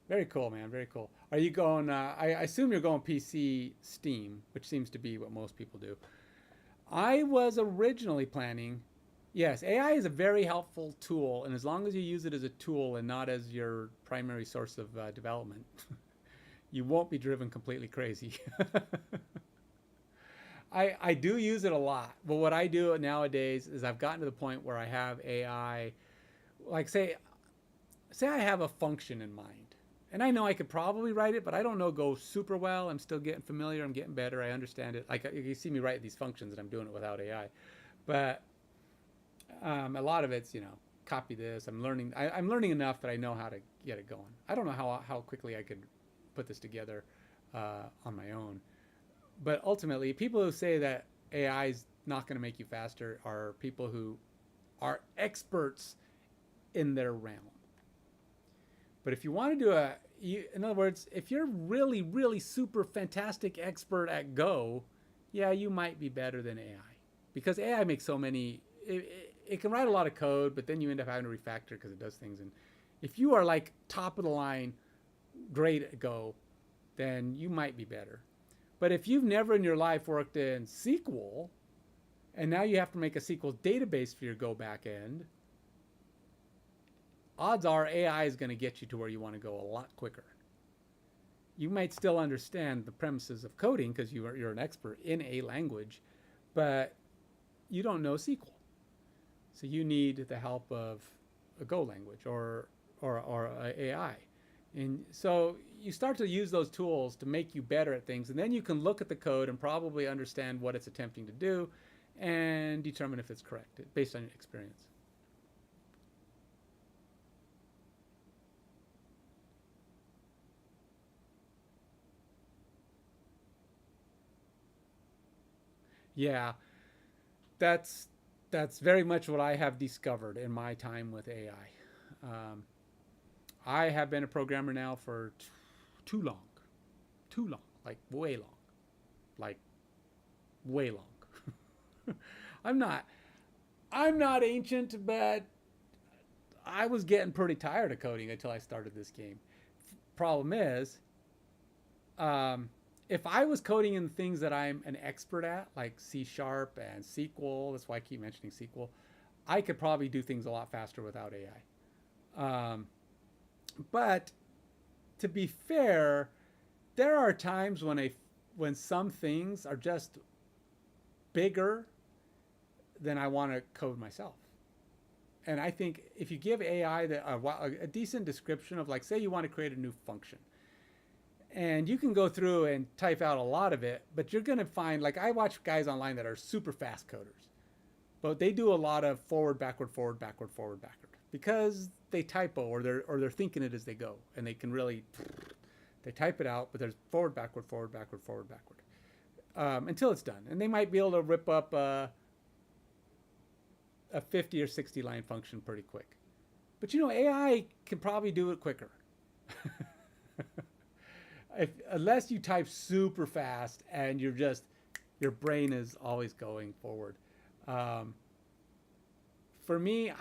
Very cool, man. Very cool. Are you going, I assume you're going PC Steam, which seems to be what most people do. I was originally planning, yes, AI is a very helpful tool, and as long as you use it as a tool and not as your primary source of development, you won't be driven completely crazy. I do use it a lot, but what I do nowadays is I've gotten to the point where I have AI, like say I have a function in mind. And I know I could probably write it, but I don't know Go super well. I'm still getting familiar. I'm getting better. I understand it. Like you see me write these functions, and I'm doing it without AI. But a lot of it's, copy this. I'm learning. I'm learning enough that I know how to get it going. I don't know how quickly I could put this together on my own. But ultimately, people who say that AI is not going to make you faster are people who are experts in their realm. But if you want to do in other words, if you're really, really super fantastic expert at Go, yeah, you might be better than AI. Because AI makes so many, it can write a lot of code, but then you end up having to refactor because it does things. And if you are like top of the line, great at Go, then you might be better. But if you've never in your life worked in SQL, and now you have to make a SQL database for your Go backend, odds are AI is going to get you to where you want to go a lot quicker. You might still understand the premises of coding because you're an expert in a language, but you don't know SQL. So you need the help of a Go language or AI. And so you start to use those tools to make you better at things, and then you can look at the code and probably understand what it's attempting to do and determine if it's correct based on your experience. Yeah, that's very much what I have discovered in my time with AI. I have been a programmer now for too long, like way long, I'm not. I'm not ancient, but I was getting pretty tired of coding until I started this game. Problem is, if I was coding in things that I'm an expert at, like C Sharp and SQL, that's why I keep mentioning SQL, I could probably do things a lot faster without AI. But to be fair, there are times when some things are just bigger than I want to code myself. And I think if you give AI a decent description of, like, say you want to create a new function, and you can go through and type out a lot of it, but you're going to find, like, I watch guys online that are super fast coders, but they do a lot of forward, backward, forward, backward, forward, backward, because they typo, or they're thinking it as they go, and they can really, they type it out, but there's forward, backward, forward, backward, forward, backward, until it's done. And they might be able to rip up a 50 or 60 line function pretty quick. But AI can probably do it quicker. Unless you type super fast and your brain is always going forward. For me,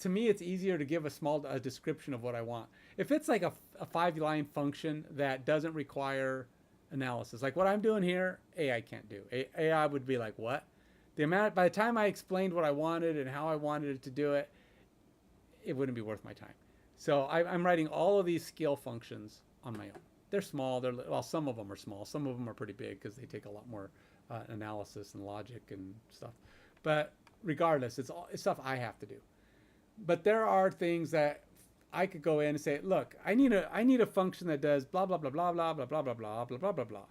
to me it's easier to give a description of what I want. If it's like a 5-line function that doesn't require analysis, like what I'm doing here, AI can't do. AI would be like, what? By the time I explained what I wanted and how I wanted it to do it, it wouldn't be worth my time. So I'm writing all of these skill functions on my own. They're small. Well, some of them are small. Some of them are pretty big because they take a lot more analysis and logic and stuff. But regardless, it's stuff I have to do. But there are things that I could go in and say, look, I need a function that does blah blah blah blah blah blah blah blah blah blah blah blah blah.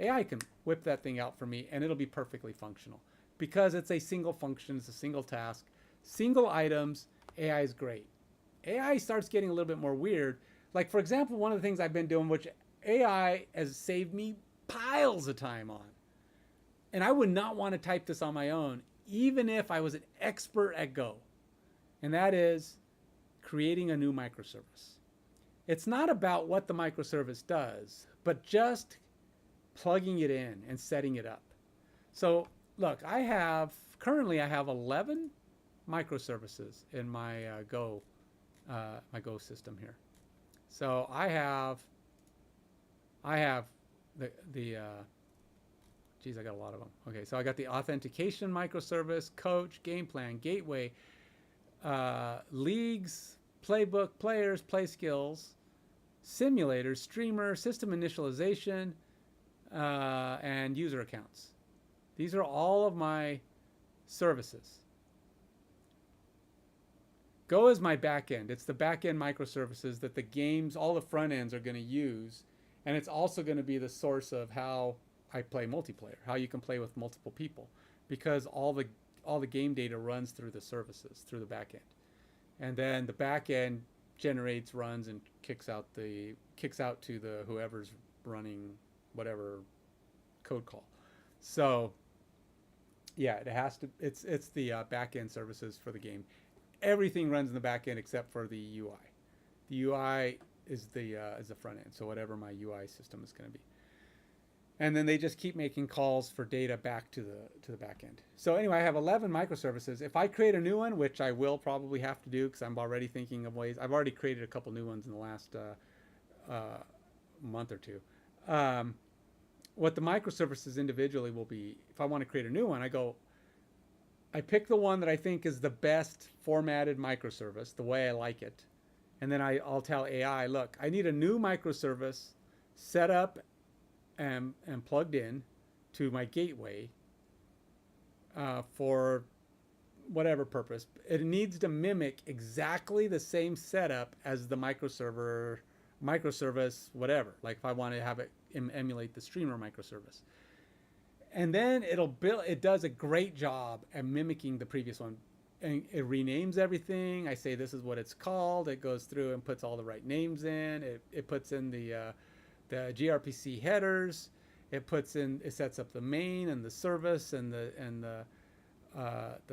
AI can whip that thing out for me, and it'll be perfectly functional because it's a single function, it's a single task, single items. AI is great. AI starts getting a little bit more weird. Like, for example, one of the things I've been doing, which AI has saved me piles of time on, and I would not want to type this on my own, even if I was an expert at Go, and that is creating a new microservice. It's not about what the microservice does, but just plugging it in and setting it up. So, look, currently I have 11 microservices in my Go system here. So I have the geez, I got a lot of them. Okay, so I got the authentication microservice, coach, game plan, gateway, leagues, playbook, players, play skills, simulators, streamer, system initialization, and user accounts. These are all of my services. Go is my backend. It's the backend microservices that the games, all the front ends are going to use. And it's also going to be the source of how I play multiplayer, how you can play with multiple people, because all the game data runs through the services, through the backend. And then the backend generates, runs, and kicks out to the whoever's running whatever code call. So yeah, it's the backend services for the game. Everything runs in the back end except for the UI. The UI is the front end, so whatever my UI system is going to be. And then they just keep making calls for data back to the back end. So anyway, I have 11 microservices. If I create a new one, which I will probably have to do because I'm already thinking of ways. I've already created a couple new ones in the last month or two. What the microservices individually will be, if I want to create a new one, I pick the one that I think is the best formatted microservice, the way I like it. And then I'll tell AI, look, I need a new microservice set up and plugged in to my gateway for whatever purpose. It needs to mimic exactly the same setup as the microservice, whatever. Like if I want to have it emulate the streamer microservice. And then it does a great job at mimicking the previous one. And it renames everything. I say this is what it's called. It goes through and puts all the right names in. It puts in the gRPC headers. It sets up the main and the service and the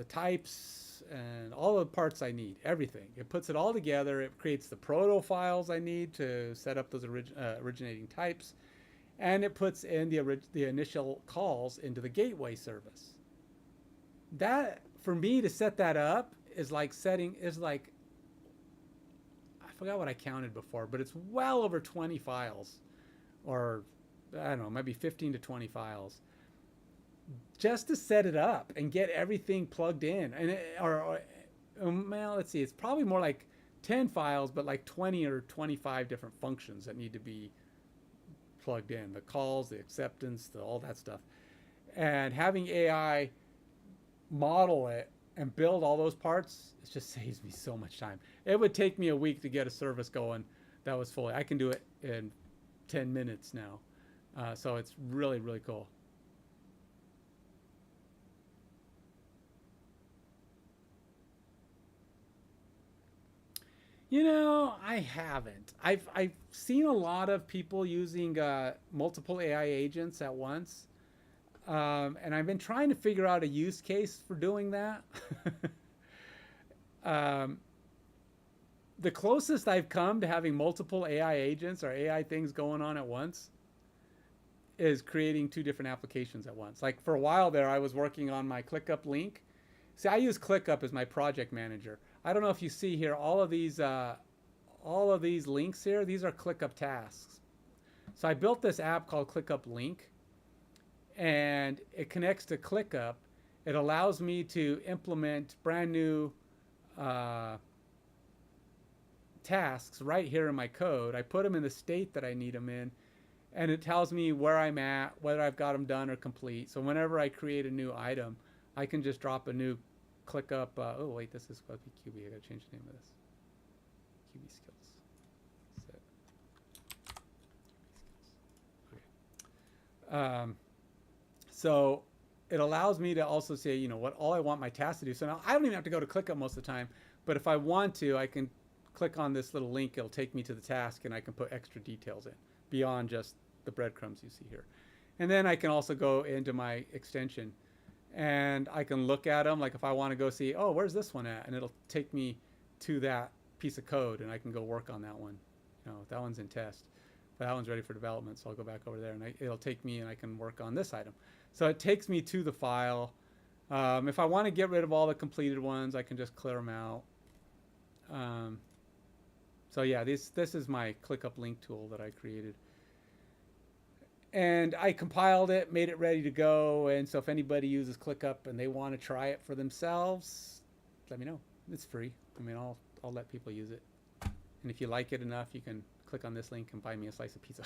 types and all the parts I need. Everything. It puts it all together. It creates the proto files I need to set up those originating types. And it puts in the initial calls into the gateway service. that for me to set that up is like I forgot what I counted before, but it's well over 20 files, or I don't know, maybe 15 to 20 files, just to set it up and get everything plugged in. And well, let's see, it's probably more like 10 files, but like 20 or 25 different functions that need to be plugged in: the calls, the acceptance, all that stuff. And having AI model it and build all those parts, it just saves me so much time. It would take me a week to get a service going that was fully. I can do it in 10 minutes now. So it's really, really cool. You know, I haven't. I've seen a lot of people using multiple AI agents at once. And I've been trying to figure out a use case for doing that. The closest I've come to having multiple AI agents or AI things going on at once is creating two different applications at once. Like for a while there, I was working on my ClickUp link. See, I use ClickUp as my project manager. I don't know if you see here, all of these links here, these are ClickUp tasks. So I built this app called ClickUp Link, and it connects to ClickUp. It allows me to implement brand new tasks right here in my code. I put them in the state that I need them in, and it tells me where I'm at, whether I've got them done or complete. So whenever I create a new item, I can just drop a new ClickUp. Oh wait, this is supposed to be QB. I gotta change the name of this. QB skills. Set. QB skills. Okay. So it allows me to also say, you know, what all I want my task to do. So now I don't even have to go to ClickUp most of the time, but if I want to, I can click on this little link. It'll take me to the task, and I can put extra details in beyond just the breadcrumbs you see here. And then I can also go into my extension, and I can look at them. Like if I want to go see, oh, where's this one at? And it'll take me to that piece of code, and I can go work on that one. You know, that one's in test, but that one's ready for development. So I'll go back over there, and it'll take me, and I can work on this item. So it takes me to the file. If I want to get rid of all the completed ones, I can just clear them out. So yeah, this is my ClickUp link tool that I created. And I compiled it, made it ready to go. And so if anybody uses ClickUp and they want to try it for themselves, let me know. It's free. I mean, I'll let people use it. And if you like it enough, you can click on this link and buy me a slice of pizza.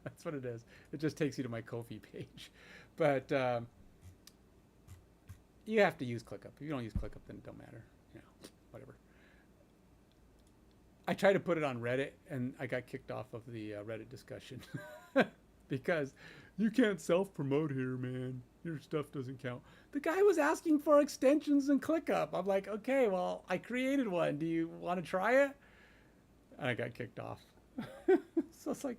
That's what it is. It just takes you to my KoFi page. But you have to use ClickUp. If you don't use ClickUp, then it don't matter. You know, whatever. I tried to put it on Reddit, and I got kicked off of the Reddit discussion because you can't self-promote here, man. Your stuff doesn't count. The guy was asking for extensions in ClickUp. I'm like, okay, well, I created one. Do you want to try it? And I got kicked off. So it's like,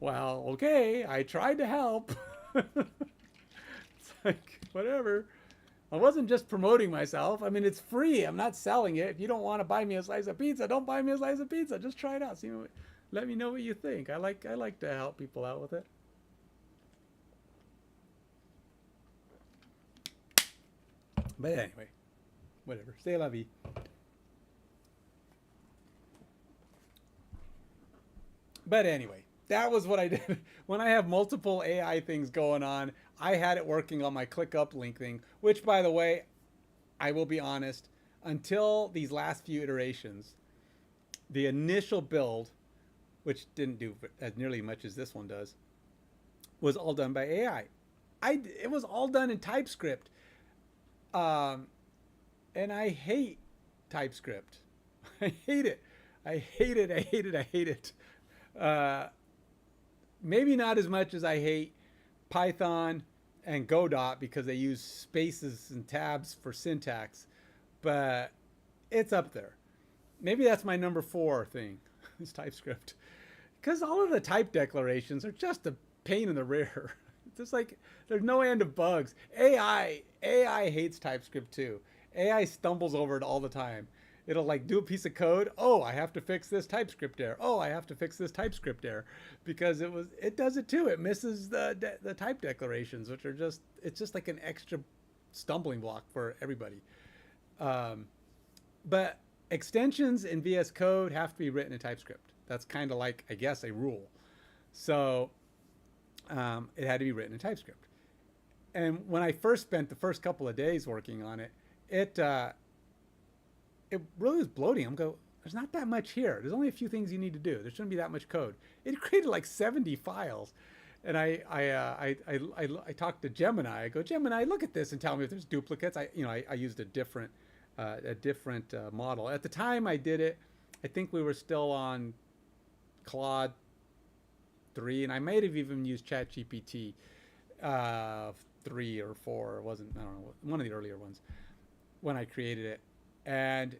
well, okay, I tried to help. It's like, whatever. I wasn't just promoting myself. I mean, it's free. I'm not selling it. If you don't want to buy me a slice of pizza, don't buy me a slice of pizza. Just try it out. Let me know what you think. I like to help people out with it. But anyway, whatever. C'est la vie. But anyway, that was what I did. When I have multiple AI things going on, I had it working on my ClickUp link thing, which, by the way, I will be honest, until these last few iterations, the initial build, which didn't do as nearly much as this one does, was all done by AI. It was all done in TypeScript. And I hate TypeScript. I hate it. I hate it. I hate it. I hate it. Maybe not as much as I hate Python and Godot because they use spaces and tabs for syntax, but it's up there. Maybe that's my number 4 thing is TypeScript, because all of the type declarations are just a pain in the rear. It's just like there's no end of bugs. AI hates TypeScript too. AI stumbles over it all the time. It'll like do a piece of code. Oh, I have to fix this TypeScript error. Oh, I have to fix this TypeScript error, because it does it too. It misses the type declarations, which are it's just like an extra stumbling block for everybody. But extensions in VS Code have to be written in TypeScript. That's kind of like, I guess, a rule. So it had to be written in TypeScript. And when I first spent the first couple of days working on it, it really was bloating. I'm going, there's not that much here. There's only a few things you need to do. There shouldn't be that much code. It created like 70 files. And I talked to Gemini. I go, Gemini, look at this and tell me if there's duplicates. I used a different model. At the time I did it, I think we were still on Claude 3, and I might have even used ChatGPT 3 or 4. It wasn't, I don't know, one of the earlier ones when I created it. And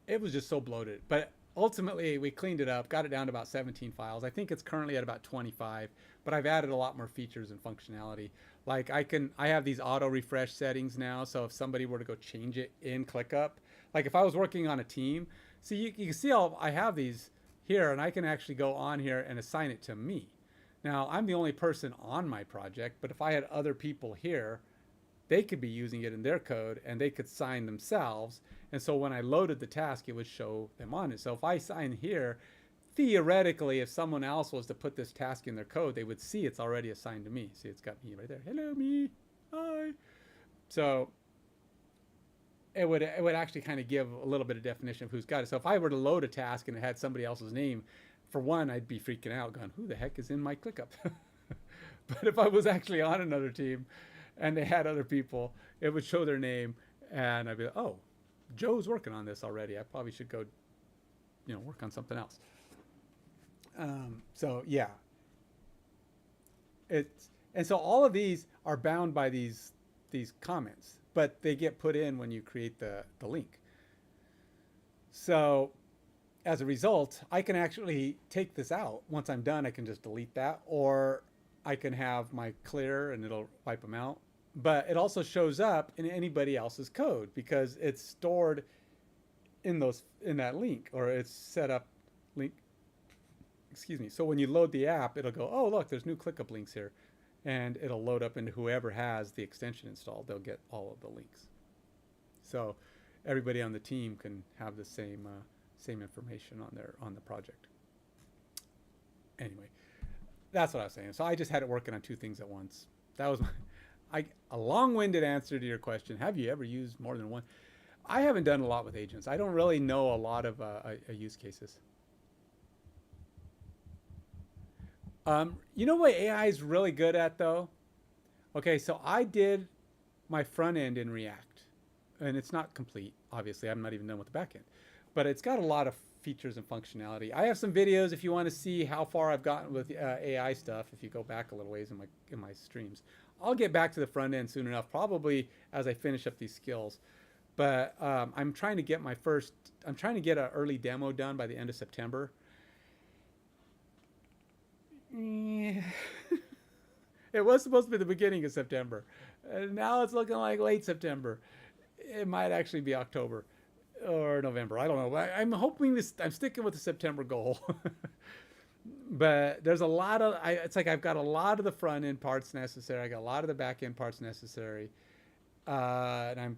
it was just so bloated. But ultimately, we cleaned it up, got it down to about 17 files. I think it's currently at about 25, but I've added a lot more features and functionality. Like I have these auto refresh settings now. So if somebody were to go change it in ClickUp, like if I was working on a team, so you can see I have these here, and I can actually go on here and assign it to me. Now I'm the only person on my project, but if I had other people here, they could be using it in their code and they could sign themselves. And so when I loaded the task, it would show them on it. So if I sign here, theoretically, if someone else was to put this task in their code, they would see it's already assigned to me. See, it's got me right there. Hello, me. Hi. So it would actually kind of give a little bit of definition of who's got it. So if I were to load a task and it had somebody else's name, for one, I'd be freaking out going, who the heck is in my ClickUp? But if I was actually on another team and they had other people, it would show their name and I'd be like, oh, Joe's working on this already. I probably should go, work on something else. So yeah, and so all of these are bound by these comments, but they get put in when you create the link. So as a result, I can actually take this out. Once I'm done, I can just delete that, or I can have my clear and it'll wipe them out. But it also shows up in anybody else's code because it's stored in that link, or it's set up link. Excuse me. So when you load the app, it'll go, oh, look, there's new ClickUp links here. And it'll load up into whoever has the extension installed. They'll get all of the links. So everybody on the team can have the same information on the project. Anyway, that's what I was saying. So I just had it working on two things at once. That was a long-winded answer to your question. Have you ever used more than one? I haven't done a lot with agents. I don't really know a lot of use cases. You know what AI is really good at though? Okay, so I did my front end in React, and it's not complete. Obviously, I'm not even done with the back end, but it's got a lot of features and functionality. I have some videos if you want to see how far I've gotten with AI stuff. If you go back a little ways in my streams, I'll get back to the front end soon enough, probably as I finish up these skills. But I'm trying to get an early demo done by the end of September. Yeah. It was supposed to be the beginning of September. And now it's looking like late September. It might actually be October or November. I don't know. I'm hoping I'm sticking with the September goal. But there's a lot of, it's like I've got a lot of the front end parts necessary. I got a lot of the back end parts necessary. And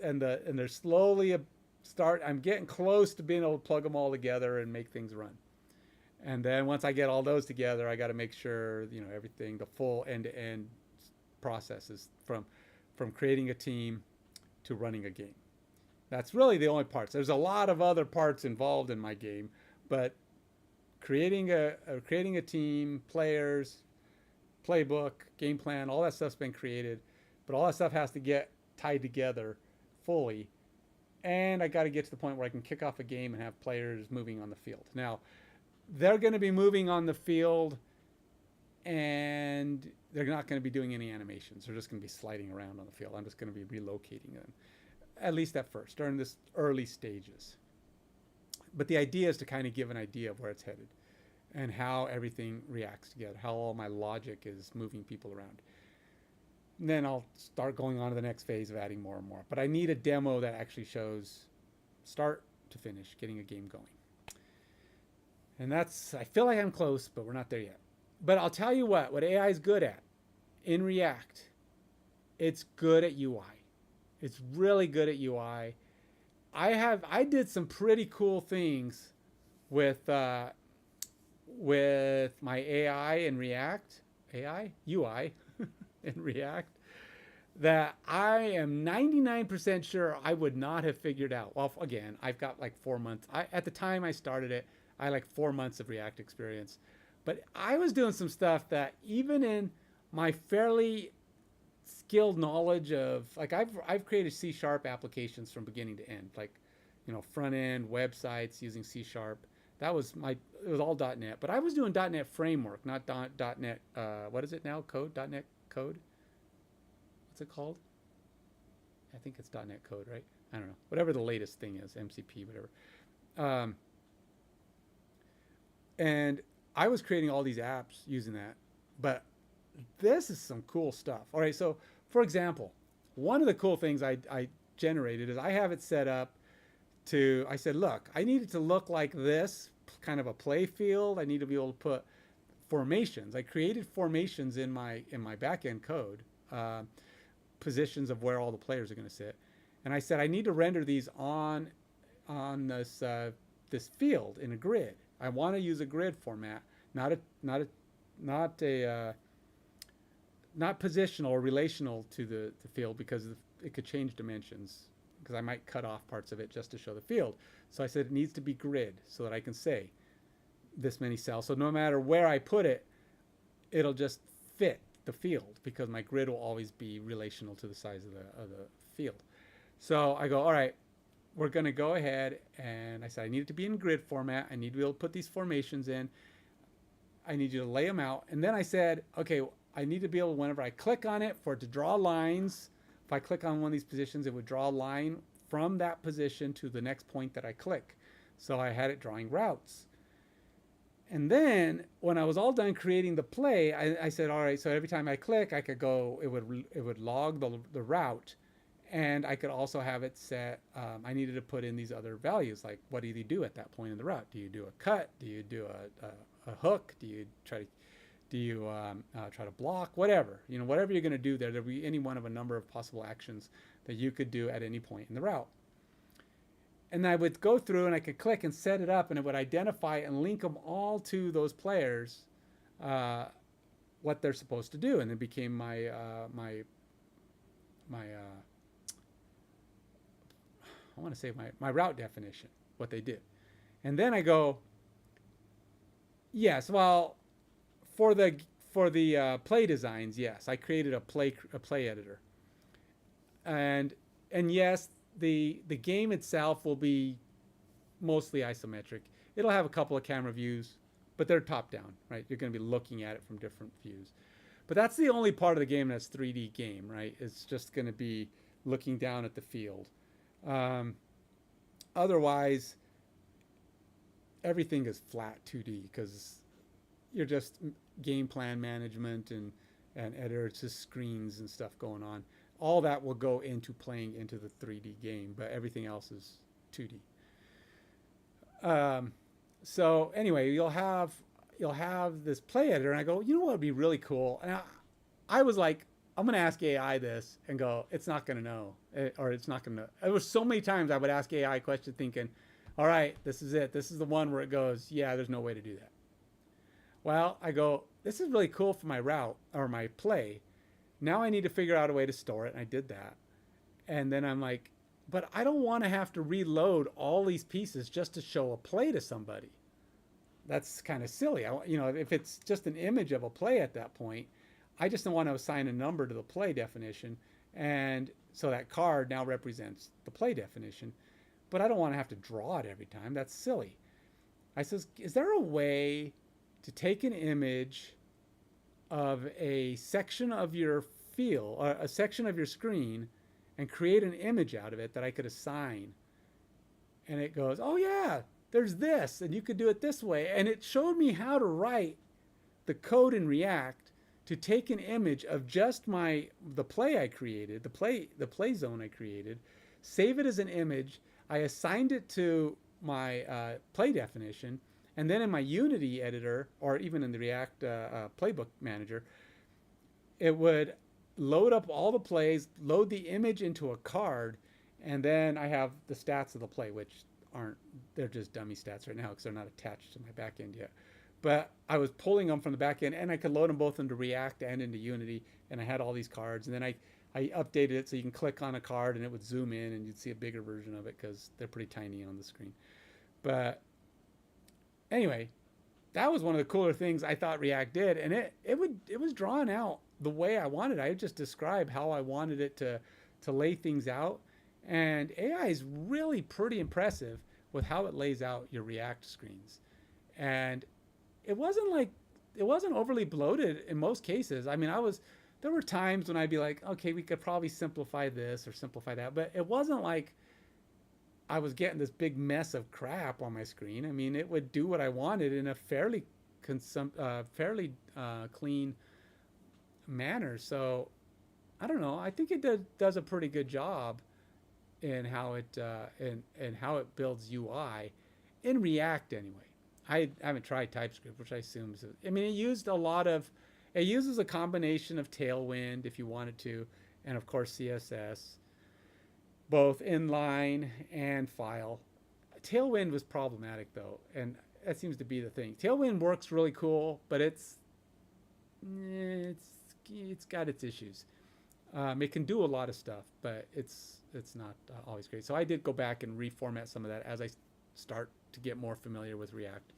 they're slowly I'm getting close to being able to plug them all together and make things run. And then once I get all those together, I got to make sure, everything, the full end-to-end process is from creating a team to running a game. That's really the only parts. There's a lot of other parts involved in my game, but creating a team, players, playbook, game plan, all that stuff's been created, but all that stuff has to get tied together fully. And I got to get to the point where I can kick off a game and have players moving on the field. Now, they're going to be moving on the field and they're not going to be doing any animations. They're just going to be sliding around on the field. I'm just going to be relocating them, at least at first, during this early stages. But the idea is to kind of give an idea of where it's headed and how everything reacts together, how all my logic is moving people around. And then I'll start going on to the next phase of adding more and more. But I need a demo that actually shows start to finish, getting a game going. And I feel like I'm close, but we're not there yet. But I'll tell you what AI is good at in React it's good at UI. It's really good at UI. I did some pretty cool things with my AI in React, AI UI in React, that I am 99% sure I would not have figured out. Well, again, I've got like 4 months. At the time I started it, I had like 4 months of React experience, but I was doing some stuff that even in my fairly skilled knowledge of, like, I've created C# applications from beginning to end, like, front end websites using C#. That was it was all .NET, but I was doing .NET Framework, not .NET. What is it now? Code, .NET Code. What's it called? I think it's .NET Code, right? I don't know. Whatever the latest thing is, MCP, whatever. And I was creating all these apps using that, but this is some cool stuff. All right, so for example, one of the cool things I generated is I have it set up to, I said, look, I need it to look like this, kind of a play field. I need to be able to put formations. I created formations in my backend code, positions of where all the players are going to sit. And I said, I need to render these on this field in a grid. I want to use a grid format, not positional or relational to the field, because it could change dimensions, because I might cut off parts of it just to show the field. So I said it needs to be grid so that I can say this many cells. So no matter where I put it, it'll just fit the field, because my grid will always be relational to the size of the field. So I go, all right, we're going to go ahead, and I said I need it to be in grid format. I need to be able to put these formations in. I need you to lay them out. And then I said, okay, I need to be able, whenever I click on it, for it to draw lines. If I click on one of these positions, it would draw a line from that position to the next point that I click. So I had it drawing routes. And then when I was all done creating the play, I said, all right, so every time I click, I could go, it would log the route. And I could also have it set, I needed to put in these other values, like what do you do at that point in the route? Do you do a cut? Do you do a hook? Do you try to block? Whatever, whatever you're going to do there, there'll be any one of a number of possible actions that you could do at any point in the route. And I would go through and I could click and set it up, and it would identify and link them all to those players, what they're supposed to do. And it became my I want to say my route definition, what they did. And then I go, yes, well, for the play designs, yes, I created a play editor. And yes, the game itself will be mostly isometric. It'll have a couple of camera views, but they're top down, right? You're going to be looking at it from different views. But that's the only part of the game that's 3D game, right? It's just going to be looking down at the field. Otherwise, everything is flat 2D, because you're just game plan management and editor, it's just screens and stuff going on. All that will go into playing into the 3D game, but everything else is 2D. So anyway, you'll have this play editor, and I go, what would be really cool? And I was like, I'm going to ask AI this, and go, it's not going to know, or it's not going to know. There was so many times I would ask AI a question thinking, all right, this is it. This is the one where it goes, yeah, there's no way to do that. Well, I go, this is really cool for my route or my play. Now I need to figure out a way to store it, and I did that. And then I'm like, but I don't want to have to reload all these pieces just to show a play to somebody. That's kind of silly. If it's just an image of a play at that point, I just don't want to assign a number to the play definition, and so that card now represents the play definition. But I don't want to have to draw it every time. That's silly. I says, is there a way to take an image of a section of your field, or a section of your screen, and create an image out of it that I could assign? And it goes, oh yeah, there's this, and you could do it this way. And it showed me how to write the code in React to take an image of just the play I created, the play zone I created, save it as an image. I assigned it to my play definition, and then in my Unity editor, or even in the React playbook manager, it would load up all the plays, load the image into a card, and then I have the stats of the play, which aren't, they're just dummy stats right now because they're not attached to my back end yet. But I was pulling them from the back end, and I could load them both into React and into Unity, and I had all these cards, and then I updated it so you can click on a card and it would zoom in and you'd see a bigger version of it because they're pretty tiny on the screen. But anyway, that was one of the cooler things I thought React did, and it was drawn out the way I wanted. I just described how I wanted it to lay things out, and AI is really pretty impressive with how it lays out your React screens. And it wasn't overly bloated in most cases. I mean, there were times when I'd be like, okay, we could probably simplify this or simplify that, but it wasn't like I was getting this big mess of crap on my screen. I mean, it would do what I wanted in a fairly clean manner. So I don't know. I think it does a pretty good job in how it builds UI in React anyway. I haven't tried TypeScript, which I assume is. I mean, it uses a combination of Tailwind if you wanted to, and of course CSS, both inline and file. Tailwind was problematic though, and that seems to be the thing. Tailwind works really cool, but it's got its issues. It can do a lot of stuff, but it's not always great. So I did go back and reformat some of that as I start to get more familiar with React.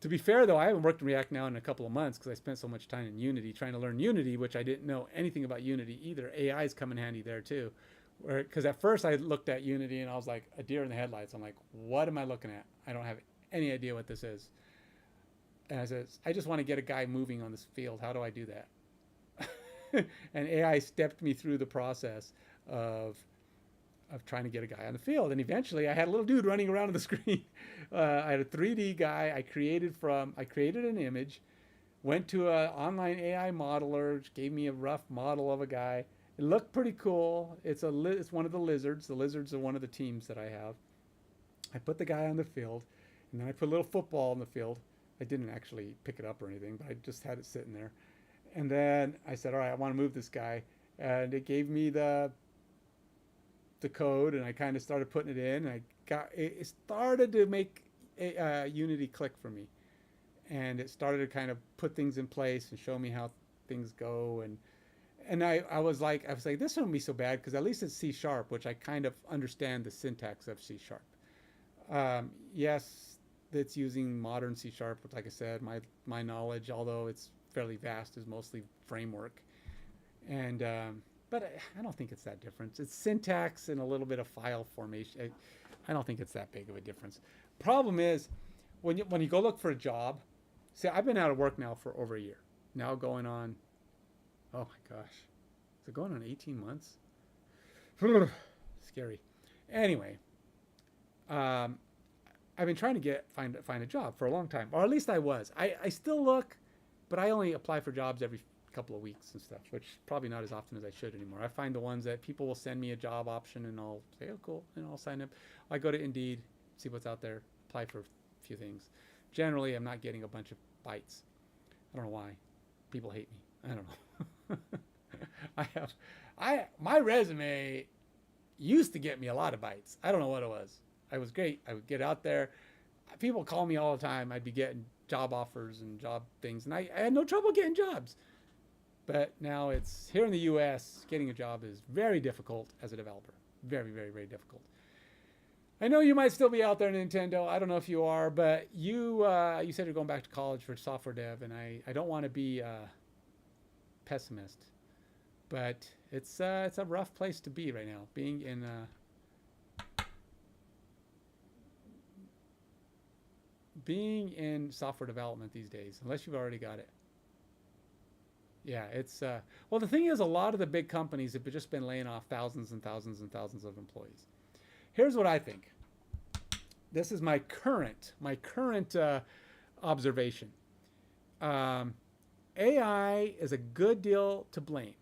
To be fair though, I haven't worked in React now in a couple of months because I spent so much time in Unity trying to learn Unity, which I didn't know anything about Unity either. AI's come in handy there too. Because at first I looked at Unity and I was like a deer in the headlights. I'm like, what am I looking at? I don't have any idea what this is. And I said, I just want to get a guy moving on this field. How do I do that? And AI stepped me through the process of trying to get a guy on the field. And eventually I had a little dude running around on the screen. I had a 3D guy I created an image, went to an online AI modeler, gave me a rough model of a guy. It looked pretty cool. It's one of the lizards. The lizards are one of the teams that I have. I put the guy on the field, and then I put a little football on the field. I didn't actually pick it up or anything, but I just had it sitting there. And then I said, all right, I want to move this guy. And it gave me the code, and I kind of started putting it in. And it started to make Unity click for me. And it started to kind of put things in place and show me how things go. And I was like, this won't be so bad because at least it's C#, which I kind of understand the syntax of C#. Yes, it's using modern C#, but like I said, my knowledge, although it's fairly vast, is mostly framework. And but I don't think it's that different. It's syntax and a little bit of file formation. I don't think it's that big of a difference. Problem is, when you go look for a job, see, I've been out of work now for over a year. Now going on, oh my gosh, is it going on 18 months? Scary. Anyway, I've been trying to find a job for a long time, or at least I was. I still look, but I only apply for jobs every couple of weeks and stuff, which probably not as often as I should anymore. I find the ones that people will send me a job option and I'll say, oh cool, and I'll sign up. I go to Indeed, see what's out there, apply for a few things. Generally, I'm not getting a bunch of bites. I don't know why. People hate me. I don't know. My resume used to get me a lot of bites. I don't know what it was. I was great. I would get out there. People call me all the time. I'd be getting job offers and job things, and I had no trouble getting jobs. But now it's here in the U.S., getting a job is very difficult as a developer. Very, very, very difficult. I know you might still be out there, Nintendo. I don't know if you are, but you said you're going back to college for software dev, and I don't want to be a pessimist, but it's a rough place to be right now, being in software development these days, unless you've already got it. Yeah, it's well, the thing is, a lot of the big companies have just been laying off thousands and thousands and thousands of employees. Here's what I think. This is my current observation. AI is a good deal to blame.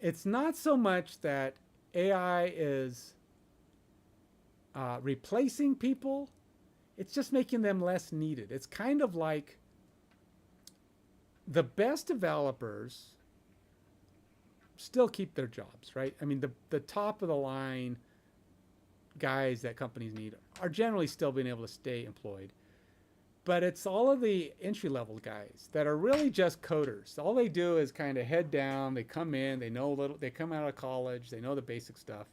It's not so much that AI is replacing people. It's just making them less needed. It's kind of like the best developers still keep their jobs, right? I mean, the top of the line guys that companies need are generally still being able to stay employed. But it's all of the entry level guys that are really just coders. All they do is kind of head down, they come in, they know a little, they come out of college, they know the basic stuff,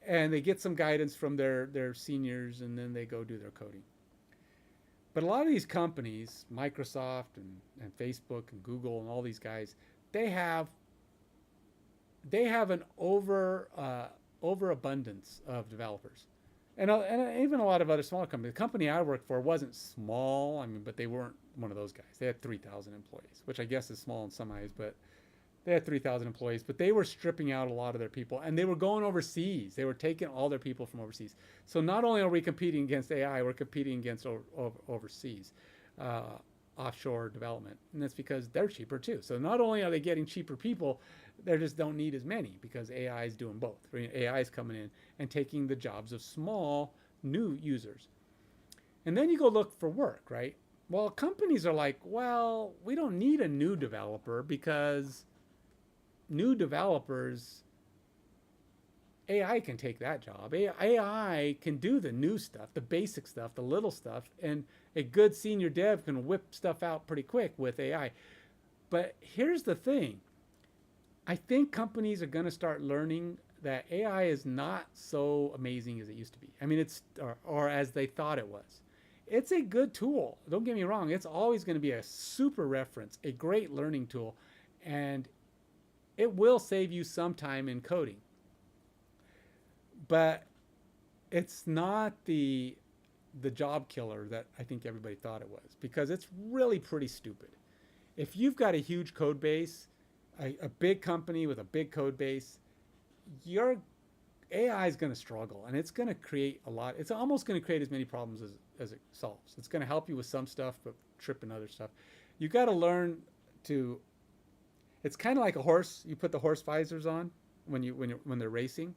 and they get some guidance from their seniors, and then they go do their coding. But a lot of these companies, Microsoft and Facebook and Google and all these guys, they have an overabundance of developers, and even a lot of other smaller companies. The company I worked for wasn't small, I mean, but they weren't one of those guys. They had 3,000 employees, which I guess is small in some eyes, but they had 3,000 employees. But they were stripping out a lot of their people, and they were going overseas. They were taking all their people from overseas. So not only are we competing against AI, we're competing against overseas. Offshore development, and that's because they're cheaper too. So not only are they getting cheaper people, they just don't need as many because AI is doing both. AI is coming in and taking the jobs of small new users. And then you go look for work, right? Well, companies are like, well, we don't need a new developer because new developers, AI can take that job. AI can do the new stuff, the basic stuff, the little stuff, and a good senior dev can whip stuff out pretty quick with AI. But here's the thing. I think companies are going to start learning that AI is not so amazing as it used to be. I mean, or as they thought it was. It's a good tool. Don't get me wrong. It's always going to be a super reference, a great learning tool, and it will save you some time in coding. But it's not the job killer that I think everybody thought it was, because it's really pretty stupid. If you've got a huge code base, a big company with a big code base, your AI is going to struggle, and it's going to create a lot. It's almost going to create as many problems as it solves. It's going to help you with some stuff, but trip in other stuff. You got to learn to. It's kind of like a horse. You put the horse visors on when they're racing.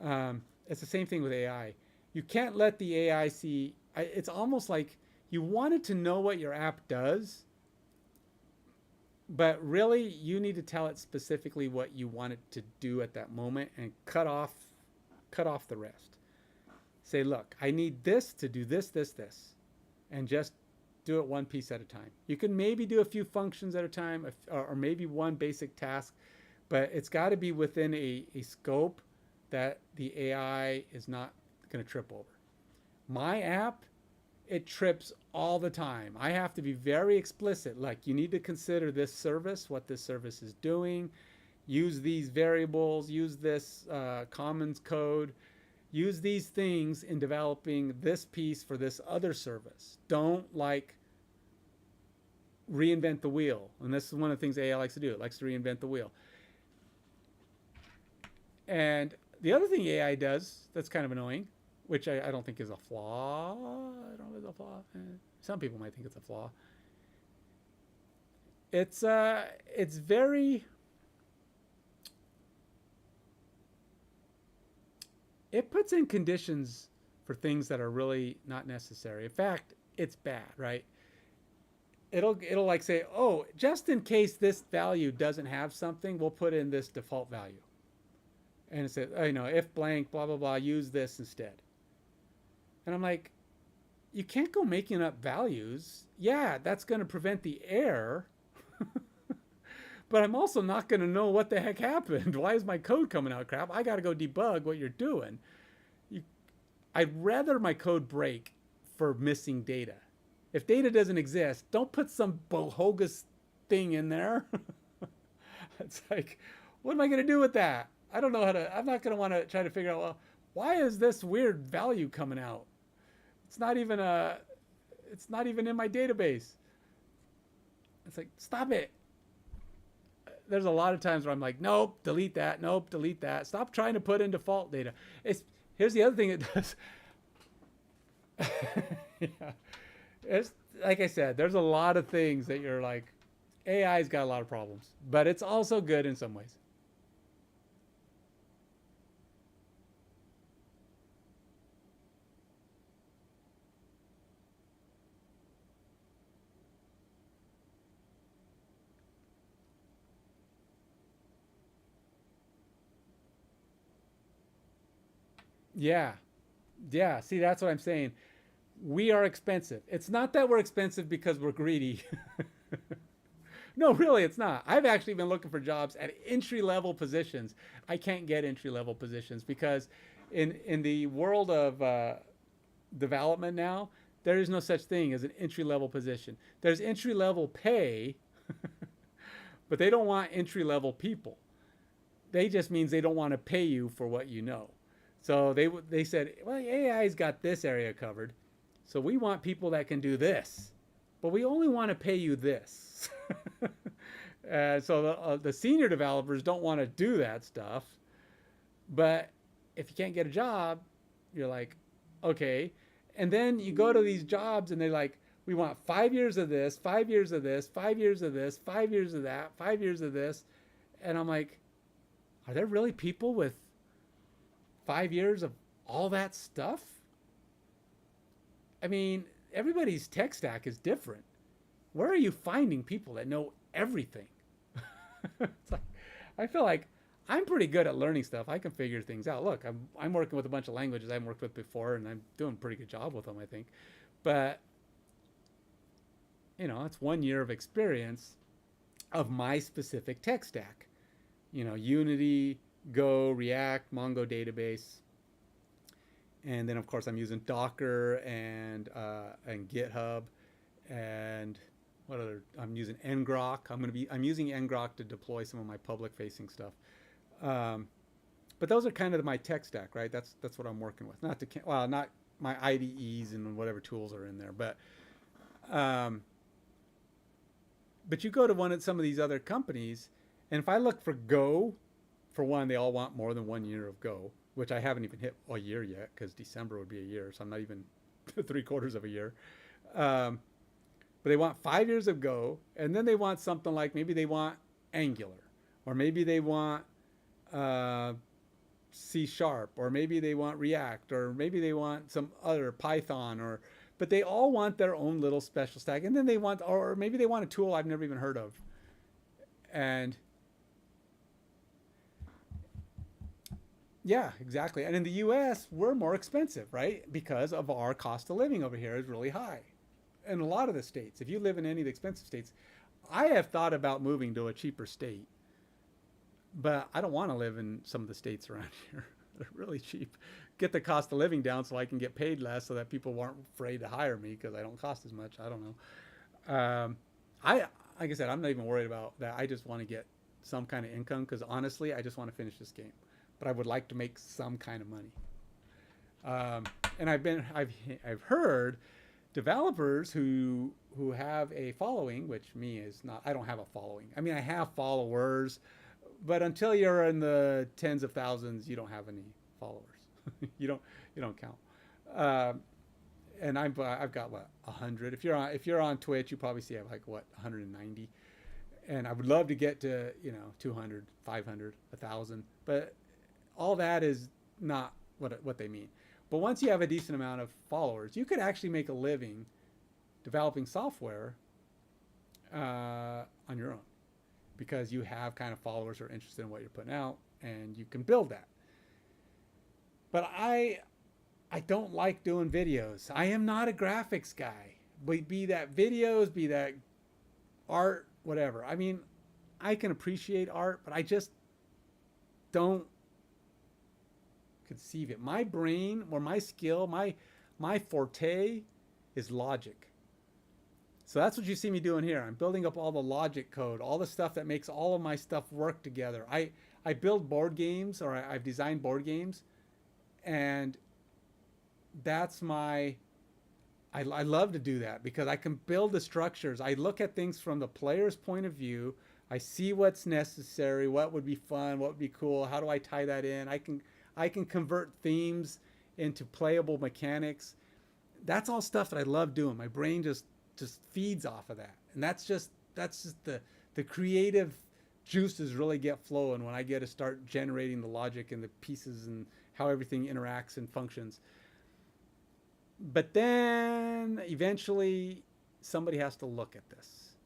It's the same thing with AI. You can't let the AI see. It's almost like you want it to know what your app does, but really you need to tell it specifically what you want it to do at that moment and cut off the rest. Say, look, I need this to do this, and just do it one piece at a time. You can maybe do a few functions at a time, or maybe one basic task, but it's got to be within a scope that the AI is not going to trip over. My app, it trips all the time. I have to be very explicit. Like, you need to consider this service, what this service is doing, use these variables, use this commons code, use these things in developing this piece for this other service. Don't reinvent the wheel. And this is one of the things AI likes to do. It likes to reinvent the wheel. And the other thing AI does that's kind of annoying, which I don't think is a flaw. I don't know if it's a flaw. Some people might think it's a flaw. It's very. It puts in conditions for things that are really not necessary. In fact, it's bad, right? It'll like say, oh, just in case this value doesn't have something, we'll put in this default value. And it says, if blank, blah, blah, blah, use this instead. And I'm like, you can't go making up values. Yeah, that's going to prevent the error. But I'm also not going to know what the heck happened. Why is my code coming out crap? I got to go debug what you're doing. I'd rather my code break for missing data. If data doesn't exist, don't put some bogus thing in there. It's like, what am I going to do with that? I don't know how to. I'm not going to want to try to figure out, well, why is this weird value coming out? It's not even in my database. It's like, stop it. There's a lot of times where I'm like, nope, delete that. Nope, delete that. Stop trying to put in default data. Here's the other thing it does. Yeah. It's like I said, there's a lot of things that you're like, AI's got a lot of problems, but it's also good in some ways. Yeah. Yeah. See, that's what I'm saying. We are expensive. It's not that we're expensive because we're greedy. No, really, it's not. I've actually been looking for jobs at entry level positions. I can't get entry level positions because in the world of development now, there is no such thing as an entry level position. There's entry level pay, but they don't want entry level people. They just means they don't want to pay you for what you know. So they said, well, AI's got this area covered, so we want people that can do this, but we only want to pay you this. So the senior developers don't want to do that stuff, but if you can't get a job, you're like, okay. And then you go to these jobs and they're like, we want 5 years of this, 5 years of this, 5 years of this, 5 years of that, 5 years of this. And I'm like, are there really people with 5 years of all that stuff? I mean, everybody's tech stack is different. Where are you finding people that know everything? It's like, I feel like I'm pretty good at learning stuff. I can figure things out. Look, I'm working with a bunch of languages I haven't worked with before, and I'm doing a pretty good job with them, I think. But, it's 1 year of experience of my specific tech stack. Unity, Go, React, Mongo database. And then, of course, I'm using Docker and GitHub. And what other? I'm using ngrok. I'm using ngrok to deploy some of my public-facing stuff. But those are kind of my tech stack, right? That's what I'm working with. Not my IDEs and whatever tools are in there, but you go to some of these other companies, and if I look for Go, for one, they all want more than 1 year of Go, which I haven't even hit a year yet because December would be a year, so I'm not even 3/4 of a year. But they want 5 years of Go, and then they want something like maybe they want Angular, or maybe they want C#, or maybe they want React, or maybe they want some other Python, but they all want their own little special stack, and then they want, or maybe they want a tool I've never even heard of, and yeah, exactly. And in the U.S., we're more expensive, right? Because of our cost of living over here is really high. In a lot of the states, if you live in any of the expensive states, I have thought about moving to a cheaper state, but I don't want to live in some of the states around here. They're really cheap. Get the cost of living down so I can get paid less, so that people aren't afraid to hire me because I don't cost as much. I don't know. Like I said, I'm not even worried about that. I just want to get some kind of income because honestly, I just want to finish this game. But I would like to make some kind of money. And I've heard developers who have a following, which me is not. I don't have a following. I mean, I have followers, but until you're in the tens of thousands, you don't have any followers. you don't count. And I've got what, 100. If you're on Twitch, you probably see I have like what, 190. And I would love to get to 200, 500, 1,000, but all that is not what they mean. But once you have a decent amount of followers, you could actually make a living developing software on your own, because you have kind of followers who are interested in what you're putting out, and you can build that. But I don't like doing videos. I am not a graphics guy. Be that videos, be that art, whatever. I mean, I can appreciate art, but I just don't conceive it. My brain, or my skill, my forte is logic. So that's what you see me doing here. I'm building up all the logic code, all the stuff that makes all of my stuff work together. I build board games, or I've designed board games, and that's I love to do that because I can build the structures. I look at things from the player's point of view. I see what's necessary, what would be fun, what would be cool, how do I tie that in? I can convert themes into playable mechanics. That's all stuff that I love doing. My brain just feeds off of that. And that's just the creative juices really get flowing when I get to start generating the logic and the pieces and how everything interacts and functions. But then eventually somebody has to look at this,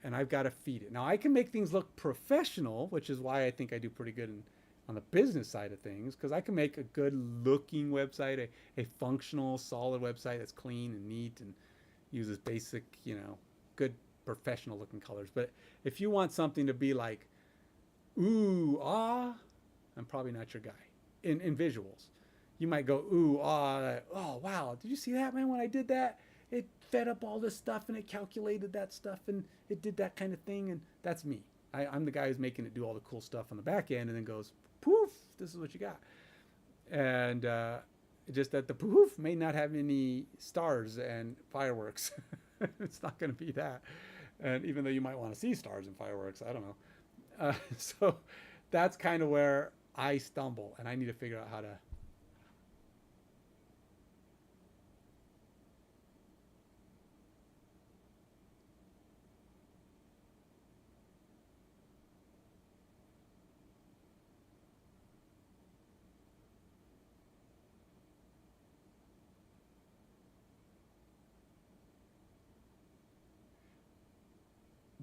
and I've got to feed it. Now I can make things look professional, which is why I think I do pretty good in on the business side of things, because I can make a good looking website, a functional, solid website that's clean and neat and uses basic, good professional looking colors. But if you want something to be like, ooh, ah, I'm probably not your guy in visuals. You might go, ooh, ah, oh, wow, did you see that, man, when I did that? It fed up all this stuff and it calculated that stuff and it did that kind of thing. And that's me. I'm the guy who's making it do all the cool stuff on the back end and then goes, poof, this is what you got. And just that the poof may not have any stars and fireworks. It's not going to be that. And even though you might want to see stars and fireworks, I don't know. So that's kind of where I stumble, and I need to figure out how to.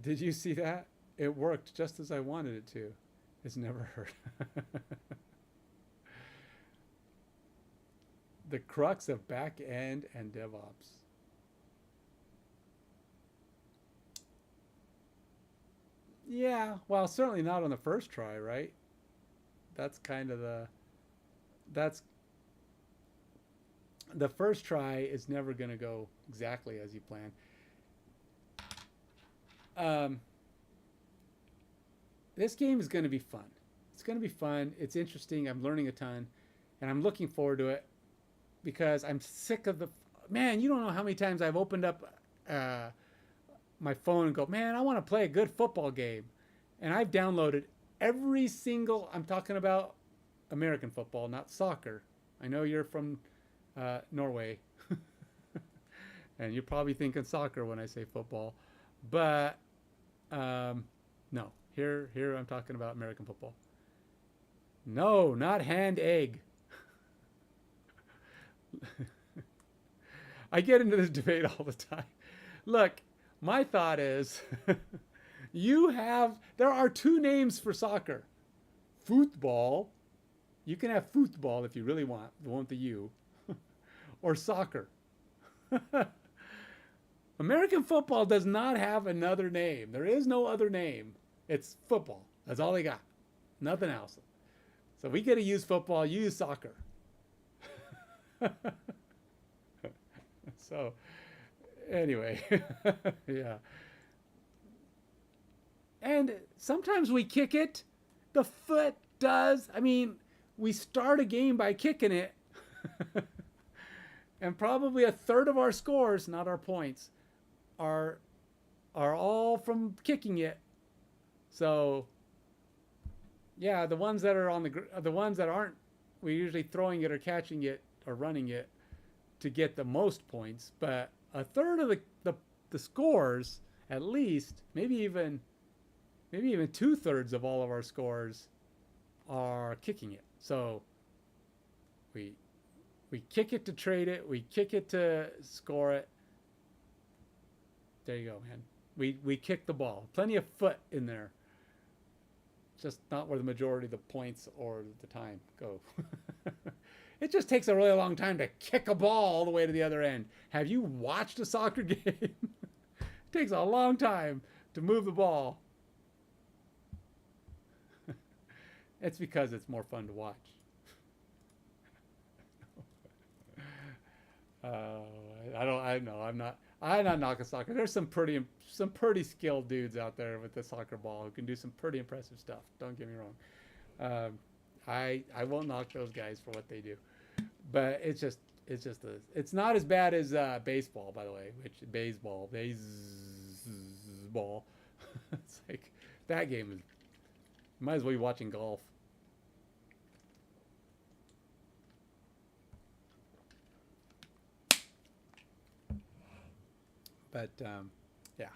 Did you see that? It worked just as I wanted it to. It's never hurt. The crux of back end and DevOps. Yeah, well, certainly not on the first try, right? That's kind of that's the first try is never going to go exactly as you plan. This game is going to be fun. It's going to be fun. It's interesting. I'm learning a ton, and I'm looking forward to it because I'm sick of the man. You don't know how many times I've opened up my phone and go, man, I want to play a good football game, and I've downloaded every single. I'm talking about American football, not soccer. I know you're from Norway, and you're probably thinking soccer when I say football, but no. Here I'm talking about American football. No, not hand egg. I get into this debate all the time. Look, my thought is there are two names for soccer. Football. You can have football if you really want, the one with the U. Or soccer. American football does not have another name. There is no other name. It's football. That's all they got. Nothing else. So we get to use football, use soccer. So, anyway, yeah. And sometimes we kick it. The foot does. I mean, we start a game by kicking it. And probably a third of our scores, not our points, are all from kicking it. So, yeah, the ones that are the ones that aren't, we're usually throwing it or catching it or running it to get the most points. But a third of the scores, at least, maybe even 2/3 of all of our scores are kicking it. So we kick it to trade it, we kick it to score it. There you go, man. We kick the ball. Plenty of foot in there. Just not where the majority of the points or the time go. It just takes a really long time to kick a ball all the way to the other end. Have you watched a soccer game? It takes a long time to move the ball. It's because it's more fun to watch. I'm not knocking soccer. There's some pretty skilled dudes out there with the soccer ball who can do some pretty impressive stuff. Don't get me wrong. I won't knock those guys for what they do, but it's not as bad as baseball, by the way. Baseball. It's like that game is. Might as well be watching golf. But yeah,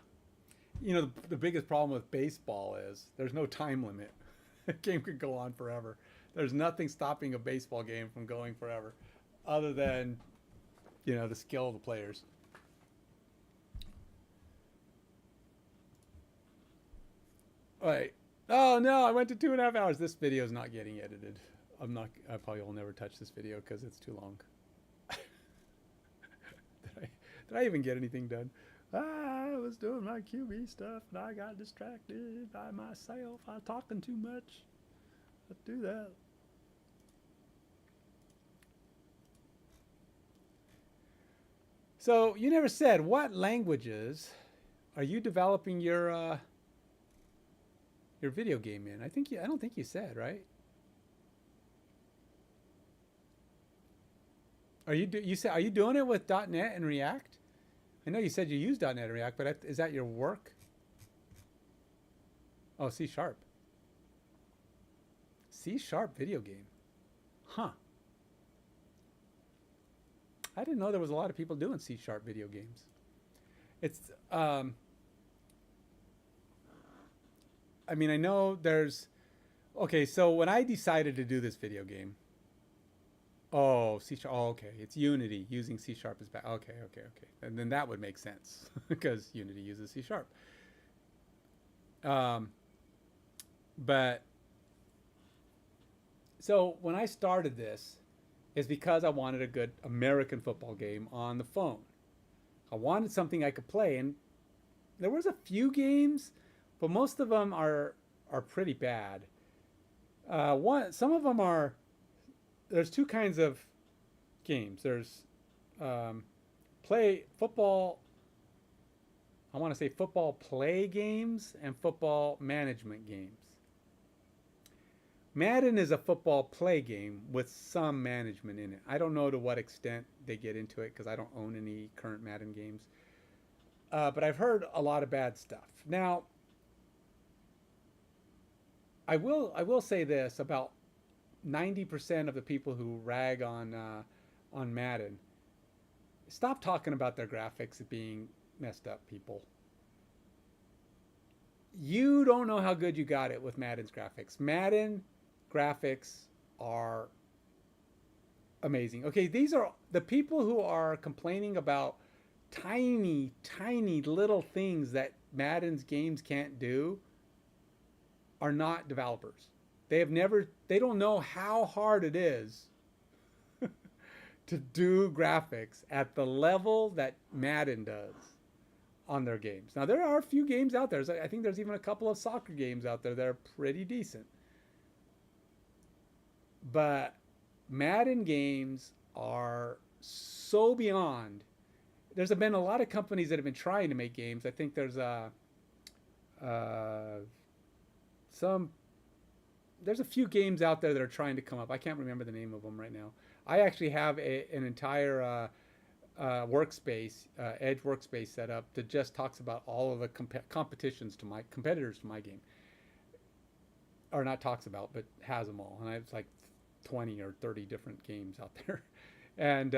the biggest problem with baseball is there's no time limit. The game could go on forever. There's nothing stopping a baseball game from going forever, other than the skill of the players. All right, Oh no, I went to 2.5 hours. This video is not getting edited. I probably will never touch this video because it's too long. Did I even get anything done? I was doing my QB stuff and I got distracted by myself. I was talking too much. Let's do that. So you never said what languages are you developing your video game in? I don't think you said, right? Are you doing it with .NET and React? I know you said you use .NET and React, but is that your work? Oh, C Sharp. C Sharp video game. Huh. I didn't know there was a lot of people doing C Sharp video games. It's I mean, I know there's okay, so when I decided to do this video game, oh, C Sharp. Oh, okay. It's Unity using C Sharp as back. Okay, okay, okay. And then that would make sense because Unity uses C Sharp. But so when I started this, is because I wanted a good American football game on the phone. I wanted something I could play, and there was a few games, but most of them are pretty bad. Some of them are. There's two kinds of games. There's play football. I want to say football play games and football management games. Madden is a football play game with some management in it. I don't know to what extent they get into it because I don't own any current Madden games. But I've heard a lot of bad stuff. Now, I will say this about 90% of the people who rag on Madden. Stop talking about their graphics being messed up, people. You don't know how good you got it with Madden's graphics. Madden graphics are amazing. Okay, these are the people who are complaining about tiny, tiny little things that Madden's games can't do are not developers. They don't know how hard it is to do graphics at the level that Madden does on their games. Now, there are a few games out there. I think there's even a couple of soccer games out there that are pretty decent. But Madden games are so beyond. There's been a lot of companies that have been trying to make games. I think there's there's a few games out there that are trying to come up. I can't remember the name of them right now. I actually have an entire workspace, Edge workspace set up that just talks about all of the competitors to my game, or not talks about, but has them all. And it's like 20 or 30 different games out there. And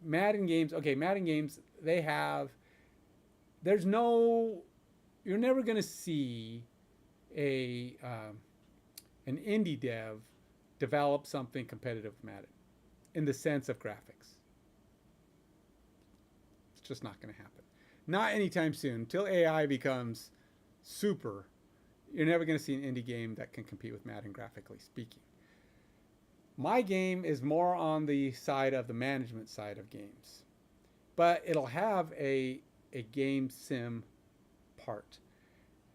Madden games, you're never going to see an indie dev develop something competitive with Madden in the sense of graphics. It's just not going to happen. Not anytime soon. Until AI becomes super, you're never going to see an indie game that can compete with Madden graphically speaking. My game is more on the side of the management side of games, but it'll have a game sim part.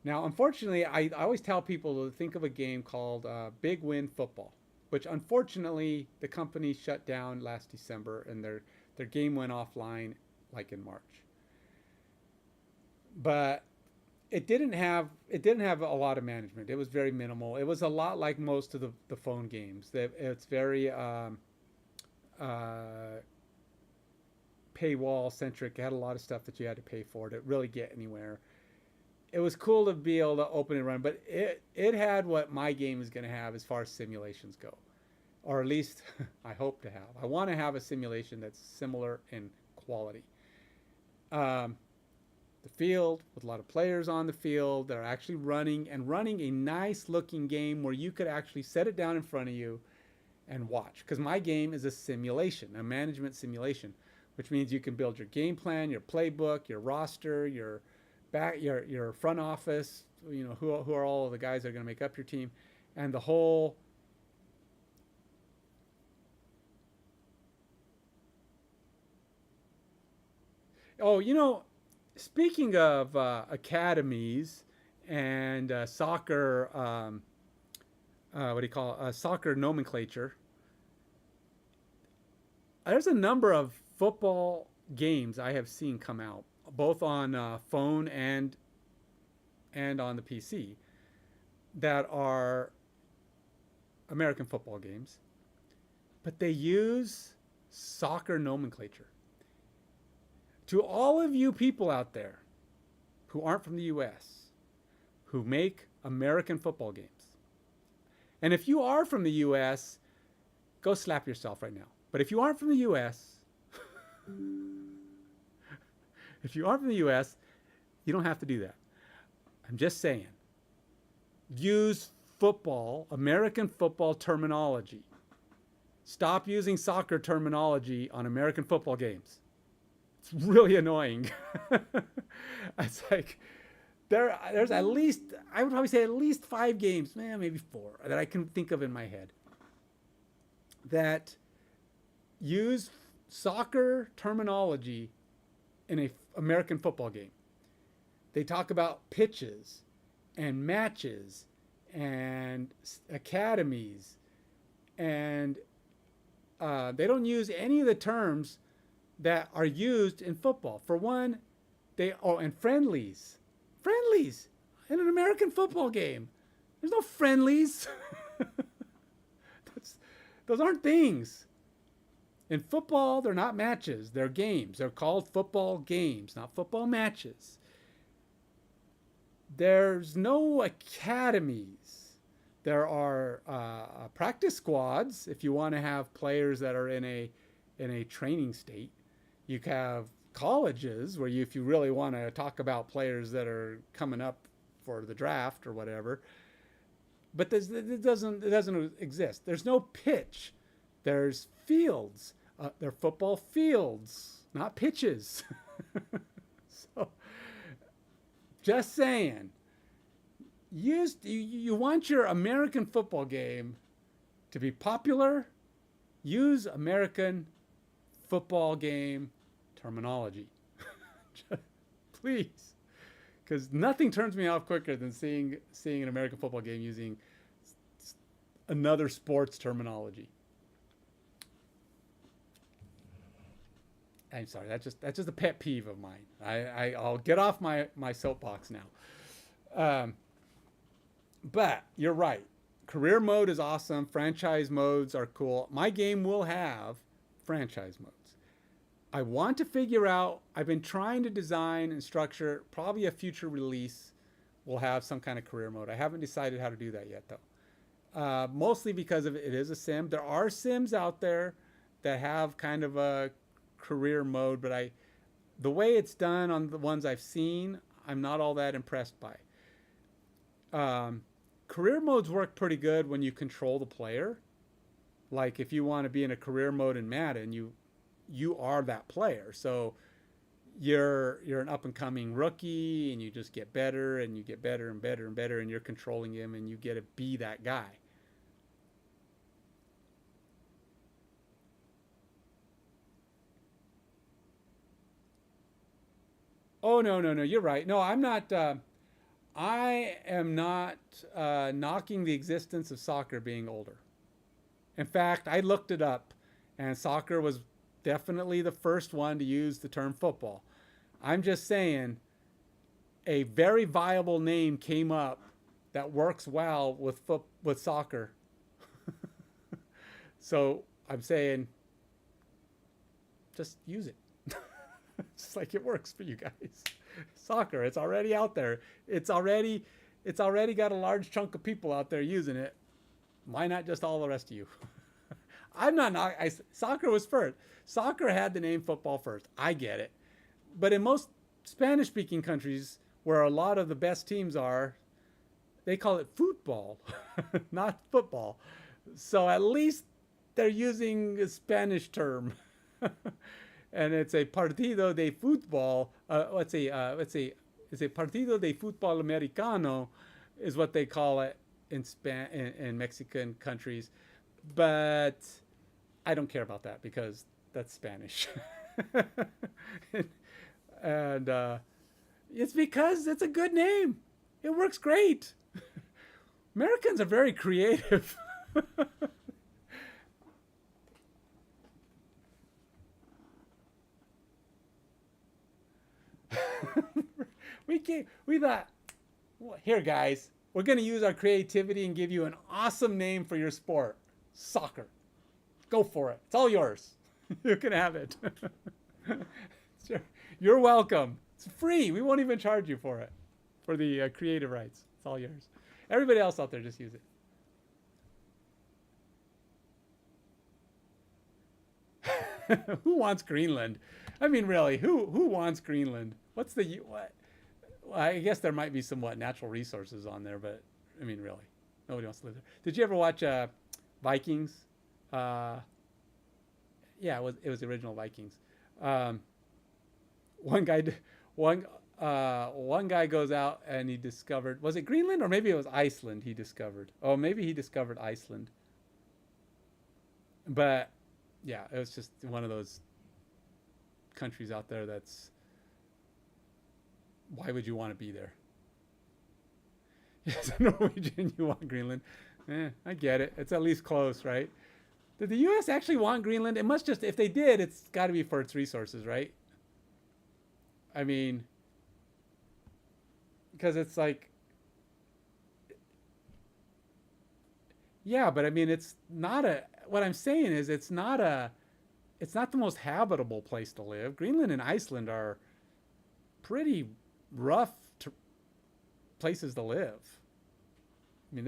Now, unfortunately, I always tell people to think of a game called Big Win Football, which unfortunately the company shut down last December and their game went offline like in March. But it didn't have a lot of management. It was very minimal. It was a lot like most of the phone games. It's very paywall centric. It had a lot of stuff that you had to pay for to really get anywhere. It was cool to be able to open and run, but it had what my game is going to have as far as simulations go, or at least I hope to have. I want to have a simulation that's similar in quality. The field with a lot of players on the field that are actually running a nice looking game where you could actually set it down in front of you and watch. Because my game is a simulation, a management simulation, which means you can build your game plan, your playbook, your roster, your front office, who are all of the guys that are going to make up your team, and the whole. Oh, speaking of academies and soccer, what do you call it? Soccer nomenclature. There's a number of football games I have seen come out, both on phone and on the PC, that are American football games, but they use soccer nomenclature. To all of you people out there who aren't from the US, who make American football games, and if you are from the US, go slap yourself right now. But if you aren't from the US, if you aren't from the US, you don't have to do that. I'm just saying, use football, American football terminology. Stop using soccer terminology on American football games. It's really annoying. It's like there's at least, I would probably say at least 5 games, maybe 4, that I can think of in my head that use soccer terminology in a American football game. They talk about pitches and matches and academies, and they don't use any of the terms that are used in football. For one, and friendlies in an American football game. There's no friendlies. Those aren't things. In football, they're not matches. They're games. They're called football games, not football matches. There's no academies. There are practice squads if you want to have players that are in a training state. You have colleges where if you really want to talk about players that are coming up for the draft or whatever. But it doesn't exist. There's no pitch. There's fields. They're football fields, not pitches. So, just saying. You want your American football game to be popular? Use American football game terminology. Please. Because nothing turns me off quicker than seeing an American football game using another sport's terminology. I'm sorry, that's just a pet peeve of mine. I'll get off my soapbox now. But you're right. Career mode is awesome. Franchise modes are cool. My game will have franchise modes. I want to figure out, I've been trying to design and structure, probably a future release will have some kind of career mode. I haven't decided how to do that yet, though. Mostly because it is a sim. There are sims out there that have kind of a career mode, but the way it's done on the ones I've seen, I'm not all that impressed by. Career modes work pretty good when you control the player. Like if you want to be in a career mode in Madden, you are that player. So you're an up and coming rookie, and you just get better and you get better and better and better, and you're controlling him, and you get to be that guy. Oh, no, you're right. No, I'm not. I am not knocking the existence of soccer being older. In fact, I looked it up, and soccer was definitely the first one to use the term football. I'm just saying a very viable name came up that works well with soccer. So I'm saying just use it. Just like it works for you guys. Soccer, it's already out there. It's already got a large chunk of people out there using it. Why not just all the rest of you? Soccer was first. Soccer had the name football first. I get it. But in most Spanish-speaking countries, where a lot of the best teams are, they call it football, not football. So at least they're using a Spanish term. And it's a partido de fútbol. Let's see. is a Partido de Fútbol Americano, is what they call it in Mexican countries. But I don't care about that because that's Spanish. And it's because it's a good name. It works great. Americans are very creative. We thought, well, here guys, we're going to use our creativity and give you an awesome name for your sport. Soccer. Go for it. It's all yours. You can have it. Sure. You're welcome. It's free. We won't even charge you for it, for the creative rights. It's all yours. Everybody else out there, just use it. Who wants Greenland? I mean, really, who wants Greenland? What's the what? Well, I guess there might be some natural resources on there, but I mean, really, nobody wants to live there. Did you ever watch Vikings? Yeah, it was the original Vikings. One guy goes out and he discovered, was it Greenland or maybe it was Iceland he discovered? Oh, maybe he discovered Iceland. But yeah, it was just one of those countries out there that's, why would you want to be there? Yes, a Norwegian, you want Greenland. I get it. It's at least close, right? Did the U.S. actually want Greenland? It must just, if they did, it's got to be for its resources, right? I mean, because it's like, yeah, but I mean, it's not what I'm saying is it's not the most habitable place to live. Greenland and Iceland are pretty rough places to live. I mean,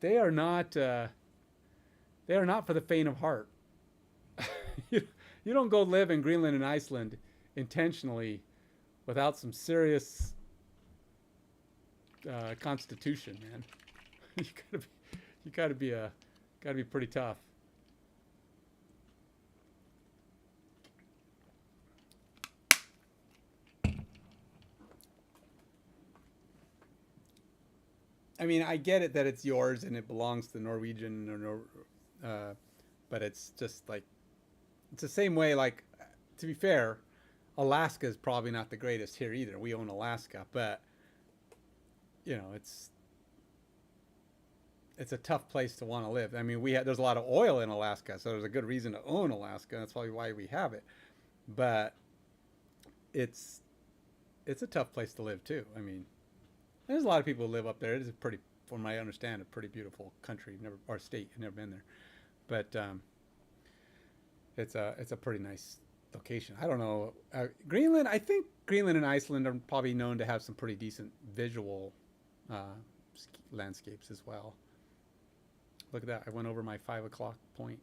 they are not for the faint of heart. You don't go live in Greenland and Iceland intentionally without some serious constitution, man. you gotta be pretty tough. I mean, I get it that it's yours and it belongs to Norwegian but it's just like, it's the same way, like, to be fair, Alaska is probably not the greatest here either. We own Alaska, but you know, it's a tough place to want to live. I mean, there's a lot of oil in Alaska, so there's a good reason to own Alaska. That's probably why we have it. But it's a tough place to live too. I mean, there's a lot of people who live up there. It is from what I understand, a pretty beautiful country, or state. I've never been there, but it's a pretty nice location. I don't know. Greenland, I think Greenland and Iceland are probably known to have some pretty decent visual landscapes as well. Look at that. I went over my 5 o'clock point.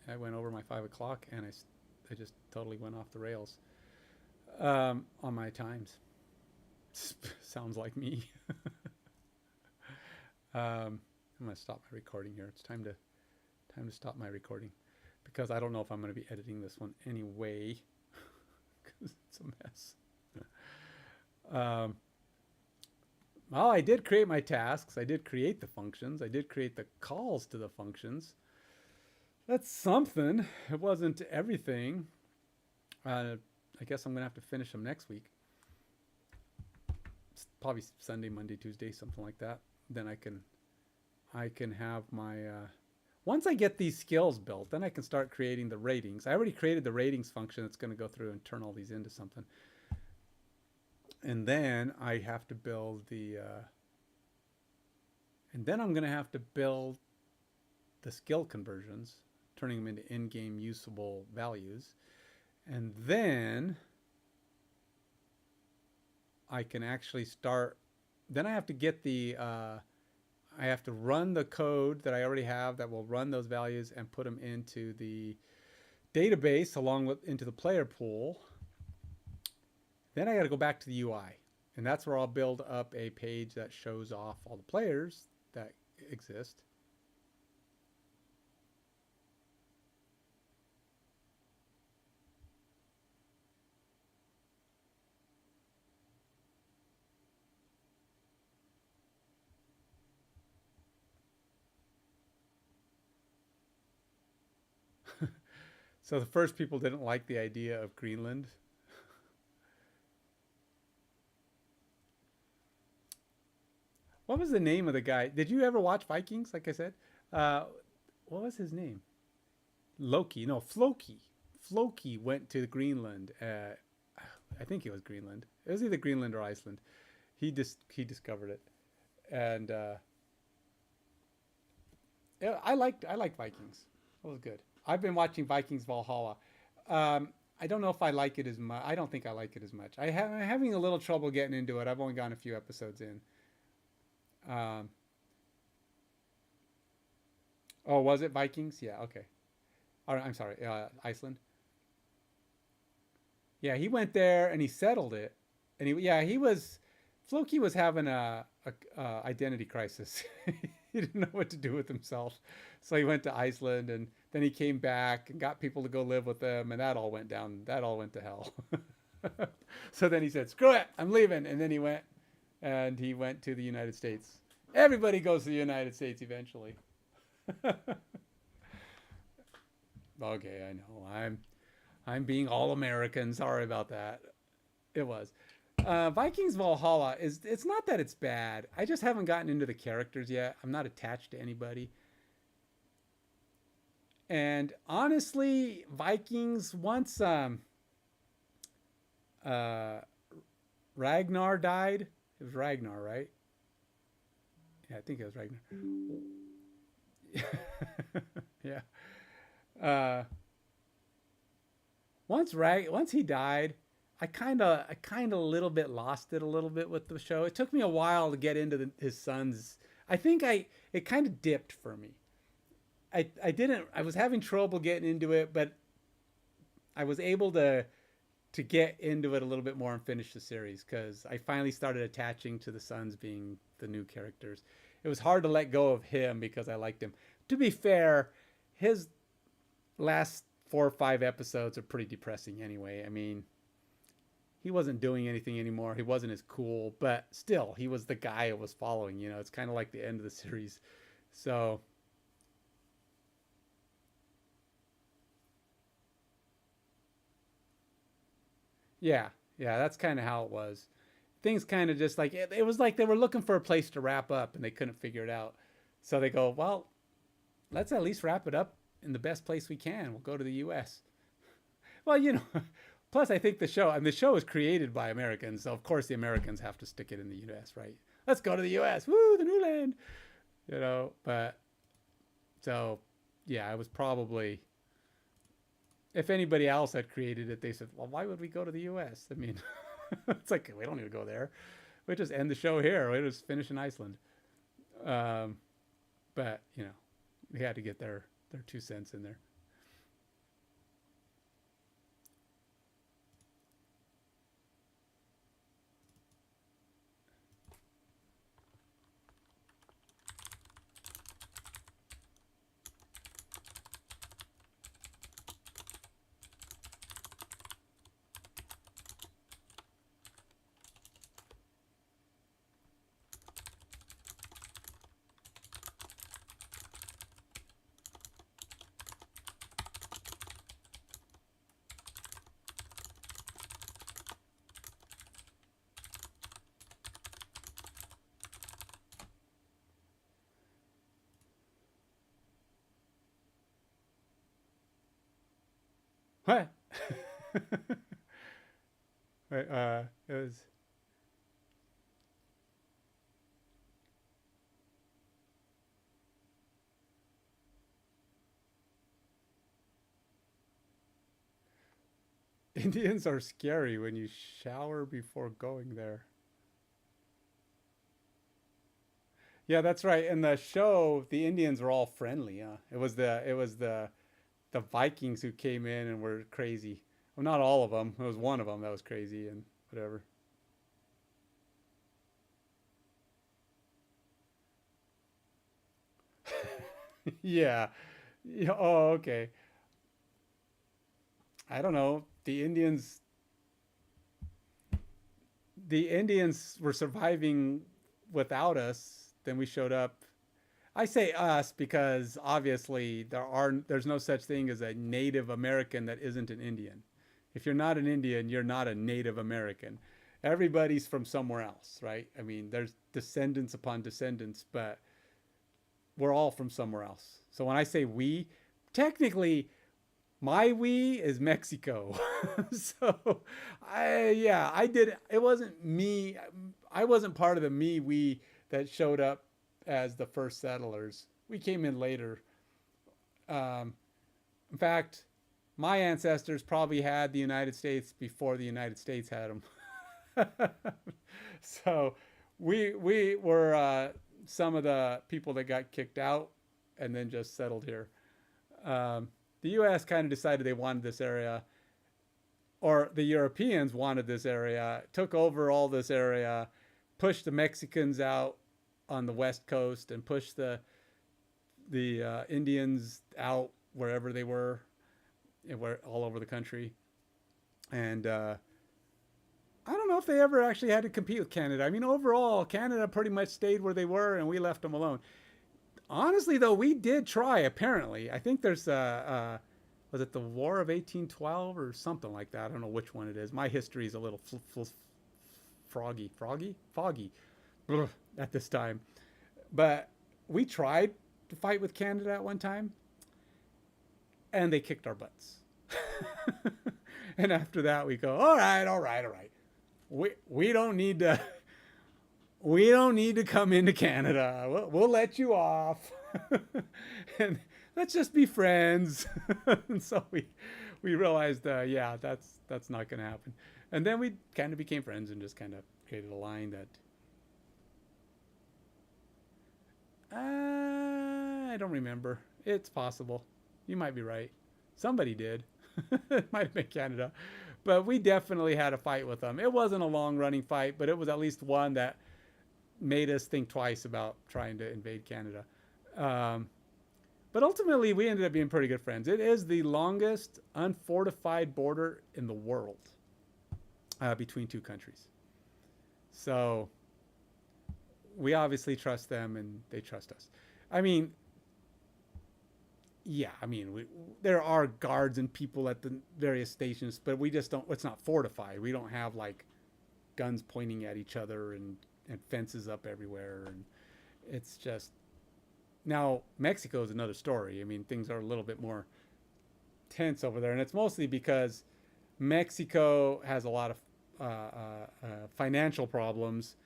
I went over my 5 o'clock and I just totally went off the rails on my times. Sounds like me. I'm going to stop my recording here. It's time to stop my recording, because I don't know if I'm going to be editing this one anyway, because it's a mess. Well, I did create my tasks. I did create the functions. I did create the calls to the functions. That's something. It wasn't everything. I guess I'm going to have to finish them next week. It's probably Sunday, Monday, Tuesday, something like that. Then I can have my... once I get these skills built, then I can start creating the ratings. I already created the ratings function that's going to go through and turn all these into something. And then I have to build and then I'm going to have to build the skill conversions, turning them into in-game usable values. And then I can actually start, then I have to get I have to run the code that I already have that will run those values and put them into the database into the player pool. Then I got to go back to the UI, and that's where I'll build up a page that shows off all the players that exist. So the first people didn't like the idea of Greenland. What was the name of the guy? Did you ever watch Vikings? Like I said, uh, what was his name? Loki. No, Floki. Floki went to Greenland. I think it was Greenland. It was either Greenland or Iceland. He discovered it, and yeah, I liked Vikings. It was good. I've been watching Vikings Valhalla. I don't know if I like it as much. I don't think I like it as much. I'm having a little trouble getting into it. I've only gone a few episodes in. Um, oh, was it Vikings? Yeah. Okay. Or, I'm sorry. Iceland. Yeah, he went there and he settled it, and he was Floki was having a identity crisis. He didn't know what to do with himself, so he went to Iceland, and then he came back and got people to go live with him, and that all went down. That all went to hell. So then he said, "Screw it, I'm leaving," and then he went to the United States. Everybody goes to the United States eventually. Okay, I know. I'm being all American. Sorry about that. It was. Vikings Valhalla it's not that it's bad. I just haven't gotten into the characters yet. I'm not attached to anybody. And honestly, Vikings once Ragnar died. It was Ragnar, right? Yeah, I think it was Ragnar. Yeah. Once he died, I kind of a little bit lost it a little bit with the show. It took me a while to get into his sons. I think it kind of dipped for me. I was having trouble getting into it, but I was able to get into it a little bit more and finish the series because I finally started attaching to the sons being the new characters. It was hard to let go of him because I liked him. To be fair, his last 4 or 5 episodes are pretty depressing anyway. I mean, he wasn't doing anything anymore. He wasn't as cool, but still, he was the guy I was following. You know, it's kind of like the end of the series. So, yeah, that's kind of how it was. Things kind of just like it was like they were looking for a place to wrap up and they couldn't figure it out. So they go, well, let's at least wrap it up in the best place we can. We'll go to the U.S. Well, plus I think the show is created by Americans, so of course the Americans have to stick it in the U.S., right? Let's go to the U.S. Woo, the new land. But so yeah, I was probably, if anybody else had created it, they said, well, why would we go to the U.S.? I mean, it's like, we don't need to go there. We just end the show here. We just finish in Iceland. But we had to get their 2 cents in there. What? Right, it was Indians are scary when you shower before going there. Yeah, that's right. In the show, the Indians were all friendly. Yeah, it was the Vikings who came in and were crazy. Well, not all of them. It was one of them that was crazy and whatever. Yeah. Yeah. Oh, okay. I don't know. The Indians were surviving without us. Then we showed up. I say us because obviously there's no such thing as a Native American that isn't an Indian. If you're not an Indian, you're not a Native American. Everybody's from somewhere else, right? I mean, there's descendants upon descendants, but we're all from somewhere else. So when I say we, technically my we is Mexico. So I did. It wasn't me. I wasn't part of the me we that showed up as the first settlers. We came in later. In fact, my ancestors probably had the United States before the United States had them. So we were some of the people that got kicked out and then just settled here. The U.S. kind of decided they wanted this area, or the Europeans wanted this area, took over all this area, pushed the Mexicans out on the West Coast, and pushed the Indians out wherever they were, all over the country. And I don't know if they ever actually had to compete with Canada. I mean, overall, Canada pretty much stayed where they were, and we left them alone. Honestly, though, we did try, apparently. I think there's was it the War of 1812 or something like that? I don't know which one it is. My history is a little foggy at this time. But we tried to fight with Canada at one time, and they kicked our butts. And after that, we go, all right. We don't need to. We don't need to come into Canada. We'll let you off, and let's just be friends. And so we realized, yeah, that's not going to happen. And then we kind of became friends and just kind of created a line that I don't remember. It's possible. You might be right. Somebody did. It might have been Canada, but we definitely had a fight with them. It wasn't a long-running fight, but it was at least one that made us think twice about trying to invade Canada. But ultimately, we ended up being pretty good friends. It is the longest unfortified border in the world between two countries. So we obviously trust them, and they trust us. I mean, yeah, I mean, there are guards and people at the various stations, but we just don't, it's not fortified. We don't have like guns pointing at each other and fences up everywhere. And it's just, now Mexico is another story. I mean, things are a little bit more tense over there. And it's mostly because Mexico has a lot of financial problems,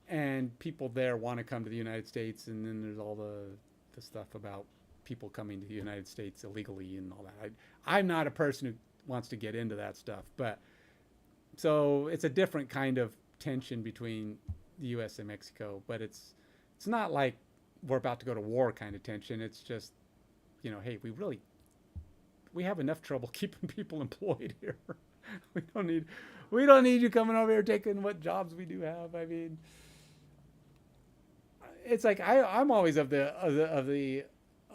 and people there want to come to the United States. And then there's all the stuff about people coming to the United States illegally and all that. I'm not a person who wants to get into that stuff, but so it's a different kind of tension between the U.S. and Mexico, but it's not like we're about to go to war kind of tension. It's just, you know, hey, we have enough trouble keeping people employed here. we don't need you coming over here taking what jobs we do have. I mean, it's like I'm always of the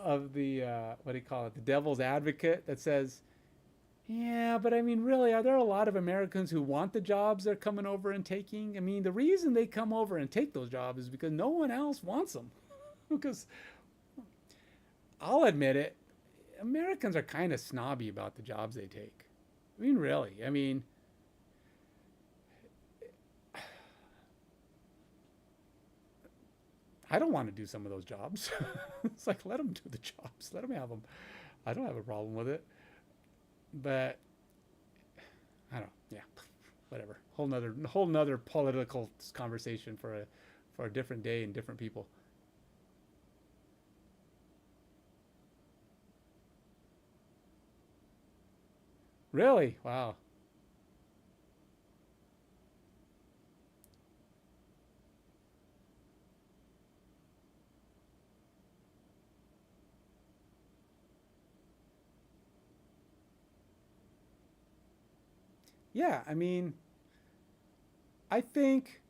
what do you call it, the devil's advocate that says, yeah, but I mean, really, are there a lot of Americans who want the jobs they're coming over and taking? I mean, the reason they come over and take those jobs is because no one else wants them. Because I'll admit it, Americans are kind of snobby about the jobs they take. I mean, really, I mean, I don't want to do some of those jobs. It's like, let them do the jobs. Let them have them. I don't have a problem with it. But I don't know. Yeah, whatever. Whole nother political conversation for a different day and different people. Really? Wow. Yeah, I mean, I think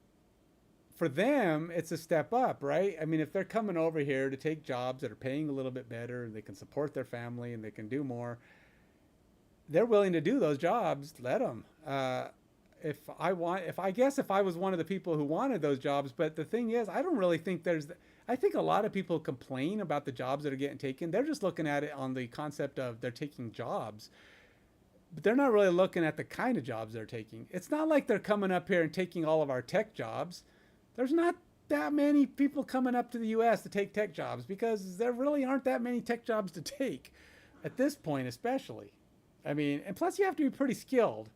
for them, it's a step up, right? I mean, if they're coming over here to take jobs that are paying a little bit better and they can support their family and they can do more, they're willing to do those jobs. Let them. If I guess if I was one of the people who wanted those jobs, but the thing is, I don't really think I think a lot of people complain about the jobs that are getting taken. They're just looking at it on the concept of they're taking jobs, but they're not really looking at the kind of jobs they're taking. It's not like they're coming up here and taking all of our tech jobs. There's not that many people coming up to the US to take tech jobs because there really aren't that many tech jobs to take at this point, especially. I mean, and plus you have to be pretty skilled.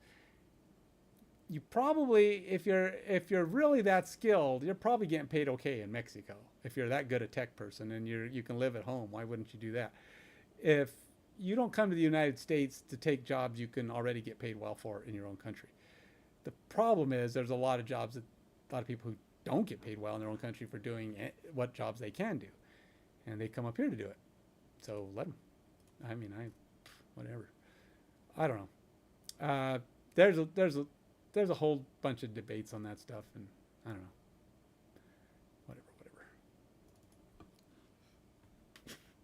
You probably, if you're really that skilled, you're probably getting paid okay in Mexico. If you're that good a tech person and you can live at home, why wouldn't you do that? If you don't come to the United States to take jobs you can already get paid well for in your own country. The problem is there's a lot of jobs that a lot of people who don't get paid well in their own country for doing what jobs they can do, and they come up here to do it. So let them. I mean, whatever. I don't know. There's a whole bunch of debates on that stuff, and I don't know. Whatever.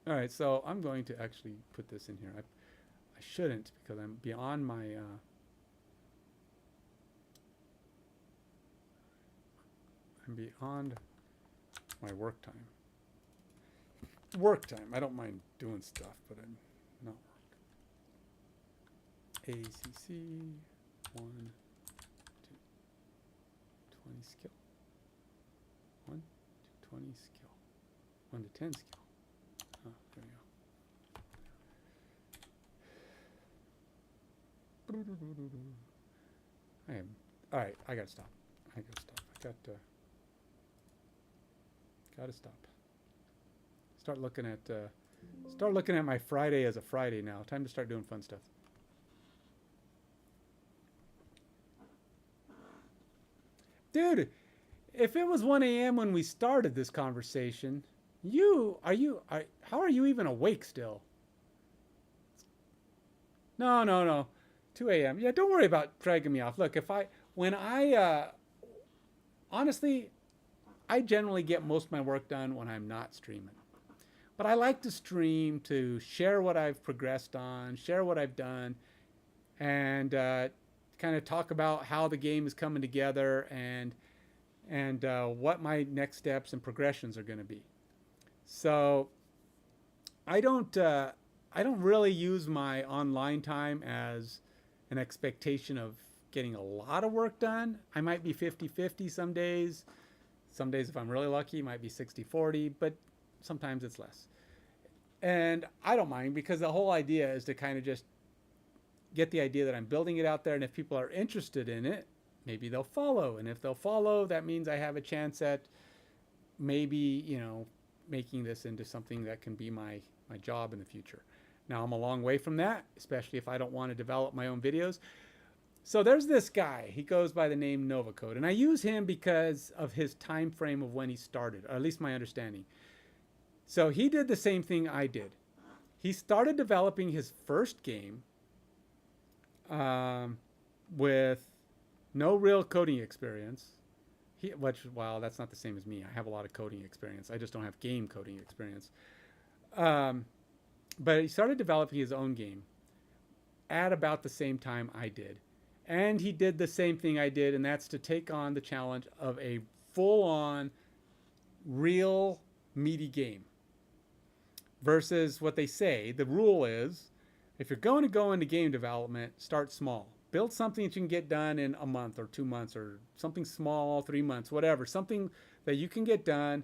All right, so I'm going to actually put this in here. I shouldn't because I'm beyond my work time. Work time. I don't mind doing stuff, but I'm not work. ACC 1 to 20 skill. 1 to 20 skill. 1 to 10 skill. Oh, there we go. All right, I gotta stop. Gotta stop. Start looking at my Friday as a Friday now. Time to start doing fun stuff. Dude, if it was 1 a.m. when we started this conversation, how are you even awake still? No. 2 a.m. Yeah, don't worry about dragging me off. Look, honestly, I generally get most of my work done when I'm not streaming. But I like to stream to share what I've progressed on, share what I've done, and kind of talk about how the game is coming together and what my next steps and progressions are going to be. So I don't really use my online time as an expectation of getting a lot of work done. I might be 50-50 some days. Some days, if I'm really lucky, it might be 60-40, but sometimes it's less. And I don't mind because the whole idea is to kind of just get the idea that I'm building it out there, and if people are interested in it, maybe they'll follow. And if they'll follow, that means I have a chance at maybe, making this into something that can be my job in the future. Now, I'm a long way from that, especially if I don't want to develop my own videos. So there's this guy. He goes by the name Novacode, and I use him because of his time frame of when he started, or at least my understanding. So he did the same thing I did. He started developing his first game with no real coding experience. That's not the same as me. I have a lot of coding experience. I just don't have game coding experience. But he started developing his own game at about the same time I did. And he did the same thing I did, and that's to take on the challenge of a full-on, real, meaty game. Versus what they say, the rule is, if you're going to go into game development, start small. Build something that you can get done in a month or 2 months or something small, 3 months, whatever. Something that you can get done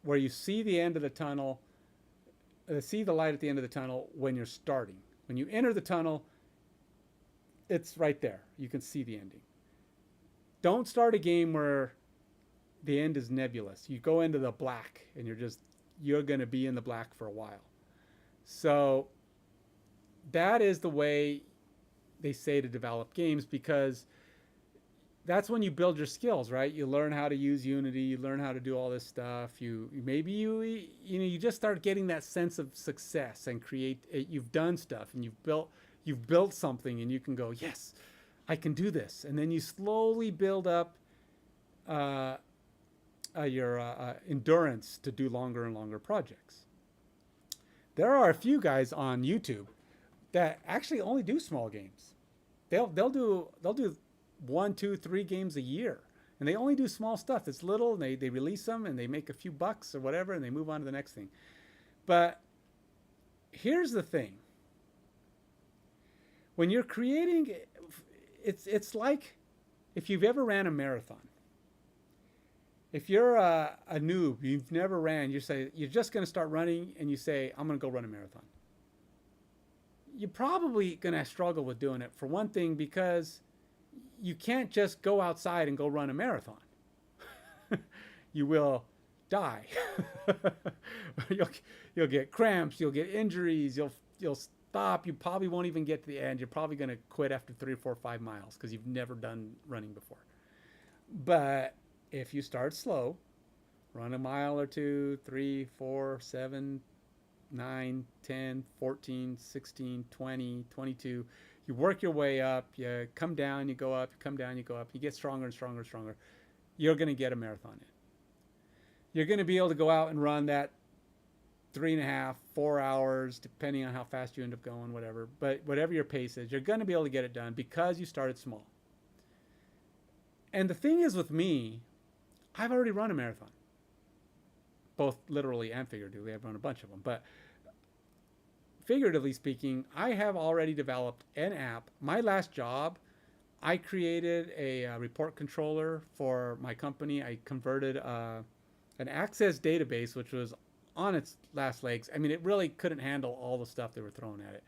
where you see the end of the tunnel, see the light at the end of the tunnel when you're starting. When you enter the tunnel, it's right there. You can see the ending. Don't start a game where the end is nebulous. You go into the black and you're going to be in the black for a while. So that is the way they say to develop games, because that's when you build your skills, right? You learn how to use Unity, you learn how to do all this stuff. You just start getting that sense of success and you've done stuff and you've built something, and you can go, yes, I can do this. And then you slowly build up your endurance to do longer and longer projects. There are a few guys on YouTube that actually only do small games. They'll do 1, 2, 3 games a year, And they only do small stuff. It's little, and they release them, and they make a few bucks or whatever, and they move on to the next thing. But here's the thing. When you're creating, it's like if you've ever ran a marathon. If you're a noob, you've never ran, you're just going to start running, and you say, I'm going to go run a marathon. You're probably going to struggle with doing it, for one thing, because you can't just go outside and go run a marathon. You will die. You'll get cramps, you'll get injuries, you'll stop, you probably won't even get to the end. You're probably going to quit after 3 or 4 or 5 miles because you've never done running before. But if you start slow, run a mile or 2, 3, 4, 7, 9, 10, 14, 16, 20, 22. You work your way up, you come down, you go up, you come down, you go up, you get stronger and stronger and stronger. You're going to get a marathon in. You're going to be able to go out and run that 3.5, 4 hours, depending on how fast you end up going, whatever. But whatever your pace is, you're going to be able to get it done because you started small. And the thing is with me, I've already run a marathon. Both literally and figuratively. I've run a bunch of them. But figuratively speaking, I have already developed an app. My last job, I created a report controller for my company. I converted an Access database, which was on its last legs. I mean, it really couldn't handle all the stuff they were throwing at it.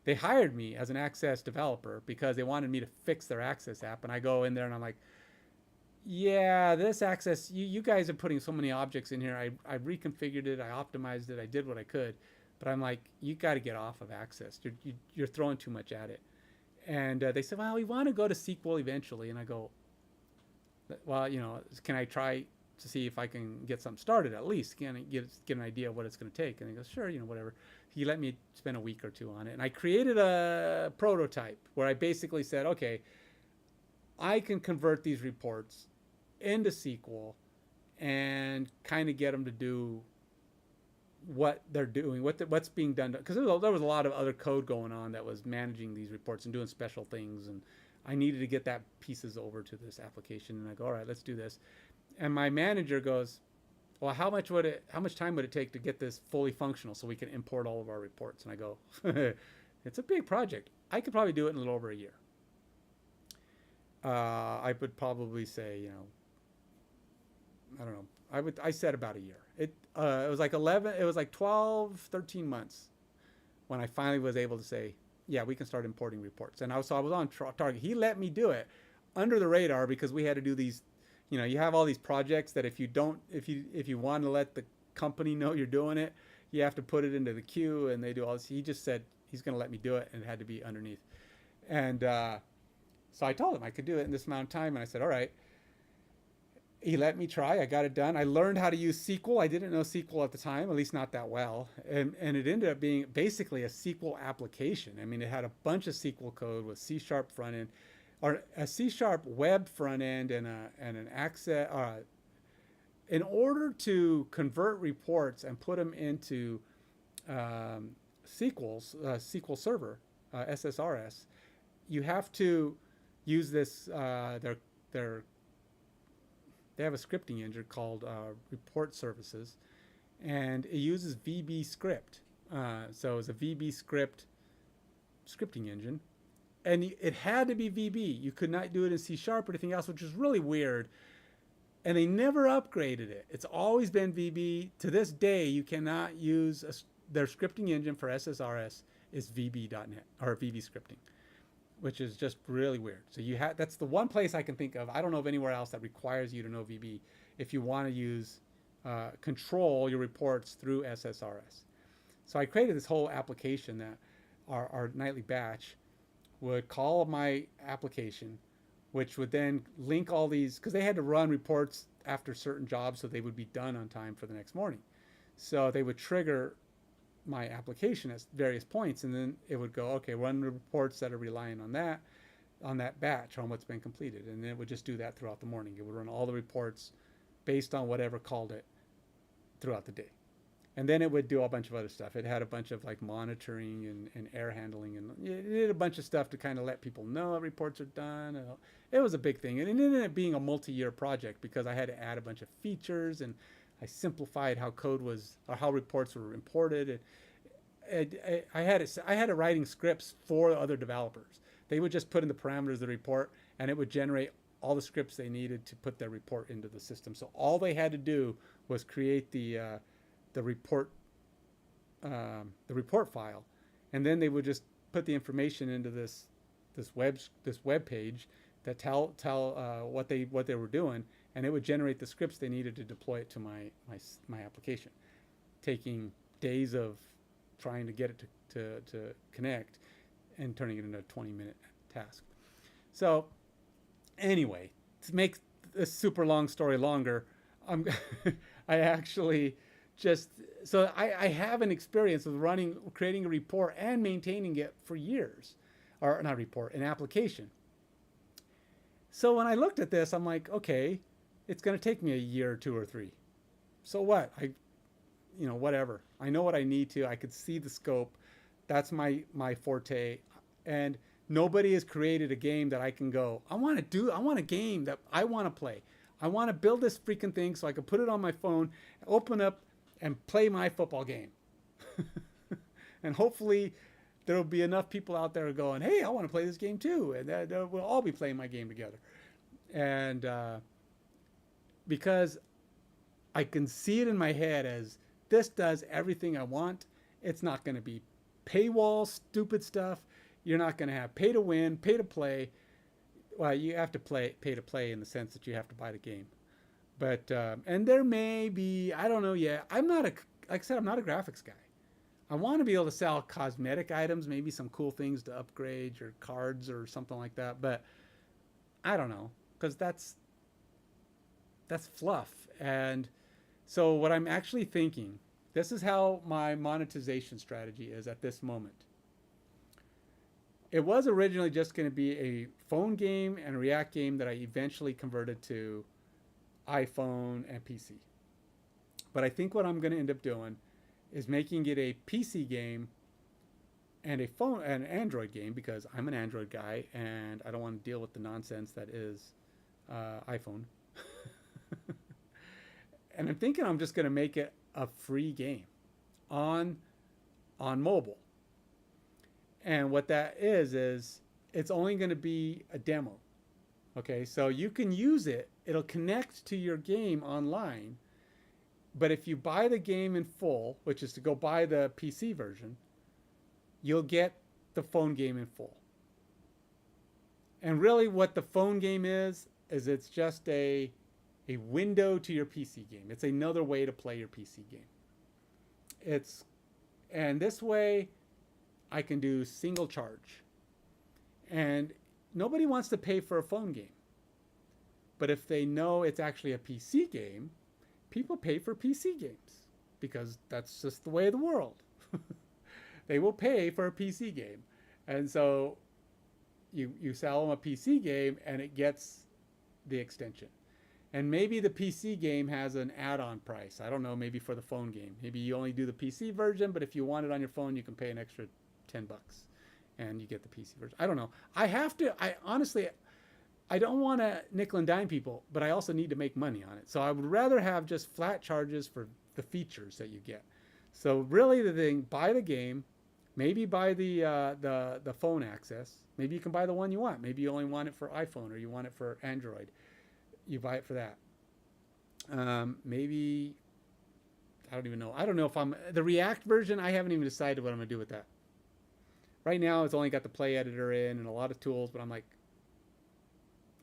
They hired me as an Access developer because they wanted me to fix their Access app. And I go in there and I'm like, yeah, this Access, you guys are putting so many objects in here. I reconfigured it. I optimized it. I did what I could. But I'm like, you got to get off of Access. You're throwing too much at it. And they said, well, we want to go to SQL eventually. And I go, well, can I try to see if I can get something started at least? Can I get an idea of what it's going to take? And he goes, sure, whatever. He let me spend a week or two on it. And I created a prototype where I basically said, okay, I can convert these reports into SQL and kind of get them to do what they're doing, what's being done. Because there was a lot of other code going on that was managing these reports and doing special things. And I needed to get that pieces over to this application. And I go, all right, let's do this. And my manager goes, well, how much time would it take to get this fully functional so we can import all of our reports? And I go, it's a big project. I could probably do it in a little over a year. I would probably say, I don't know. I said about a year. It was like 12, 13 months when I finally was able to say, yeah, we can start importing reports. And I was on target. He let me do it under the radar because we had to do these, you have all these projects that if you want to let the company know you're doing it, you have to put it into the queue and they do all this. He just said he's going to let me do it and it had to be underneath. And so I told him I could do it in this amount of time. And I said, all right. He let me try. I got it done. I learned how to use SQL. I didn't know SQL at the time, at least not that well. And it ended up being basically a SQL application. I mean, it had a bunch of SQL code with C# front end, or a C# web front end, and an access. In order to convert reports and put them into SQL Server, SSRS, you have to use this. They have a scripting engine called Report Services, and it uses VB Script. So it's a VB Script scripting engine, and it had to be VB. You could not do it in C# or anything else, which is really weird. And they never upgraded it. It's always been VB. To this day, you cannot use their scripting engine for SSRS is VB.net or VB scripting, which is just really weird. So that's the one place I can think of. I don't know of anywhere else that requires you to know VB if you want to use control your reports through SSRS. So I created this whole application that our nightly batch would call my application, which would then link all these, because they had to run reports after certain jobs so they would be done on time for the next morning. So they would trigger my application at various points, and then it would go, okay, run the reports that are relying on that batch, on what's been completed. And then it would just do that throughout the morning. It would run all the reports based on whatever called it throughout the day. And then it would do a bunch of other stuff. It had a bunch of like monitoring and air handling, and it did a bunch of stuff to kind of let people know that reports are done. And it was a big thing. And it ended up being a multi-year project because I had to add a bunch of features, and I simplified how code was, or how reports were imported. And I had it writing scripts for other developers. They would just put in the parameters of the report, and it would generate all the scripts they needed to put their report into the system. So all they had to do was create the report file, and then they would just put the information into this web page that tell what they were doing, and it would generate the scripts they needed to deploy it to my application, taking days of trying to get it to connect and turning it into a 20-minute task. So anyway, to make this super long story longer, I actually just, so I have an experience with creating a report and maintaining it for years, or not report, an application. So when I looked at this, I'm like, okay, it's going to take me a year or 2 or 3. So what? Whatever. I know what I need to. I could see the scope. That's my forte. And nobody has created a game that I can go, I want a game that I want to play. I want to build this freaking thing so I can put it on my phone, open up, and play my football game. And hopefully there will be enough people out there going, hey, I want to play this game too. And we'll all be playing my game together. And because I can see it in my head as this does everything I want. It's not going to be paywall, stupid stuff. You're not going to have pay to win, pay to play. Well, you have to pay to play in the sense that you have to buy the game. But, and there may be, I don't know yet. Like I said, I'm not a graphics guy. I want to be able to sell cosmetic items, maybe some cool things to upgrade your cards or something like that. But I don't know, because that's fluff. And so what I'm actually thinking, this is how my monetization strategy is at this moment. It was originally just going to be a phone game and a React game that I eventually converted to iPhone and PC. But I think what I'm going to end up doing is making it a PC game and an Android game, because I'm an Android guy and I don't want to deal with the nonsense that is iPhone. And I'm thinking I'm just going to make it a free game on mobile. And what that is it's only going to be a demo. Okay, so you can use it. It'll connect to your game online. But if you buy the game in full, which is to go buy the PC version, you'll get the phone game in full. And really what the phone game is it's just a window to your PC game. It's another way to play your PC game. And this way I can do single charge. And nobody wants to pay for a phone game. But if they know it's actually a PC game, people pay for PC games because that's just the way of the world. They will pay for a PC game. And so you sell them a PC game and it gets the extension. And maybe the PC game has an add-on price. I don't know, maybe for the phone game. Maybe you only do the PC version, but if you want it on your phone, you can pay an extra $10 and you get the PC version. I don't know. Honestly, I don't want to nickel and dime people, but I also need to make money on it. So I would rather have just flat charges for the features that you get. So really the thing, buy the game, maybe buy the phone access. Maybe you can buy the one you want. Maybe you only want it for iPhone or you want it for Android. You buy it for that. Maybe, I don't even know. I don't know if the React version, I haven't even decided what I'm going to do with that. Right now, it's only got the play editor in and a lot of tools, but I'm like,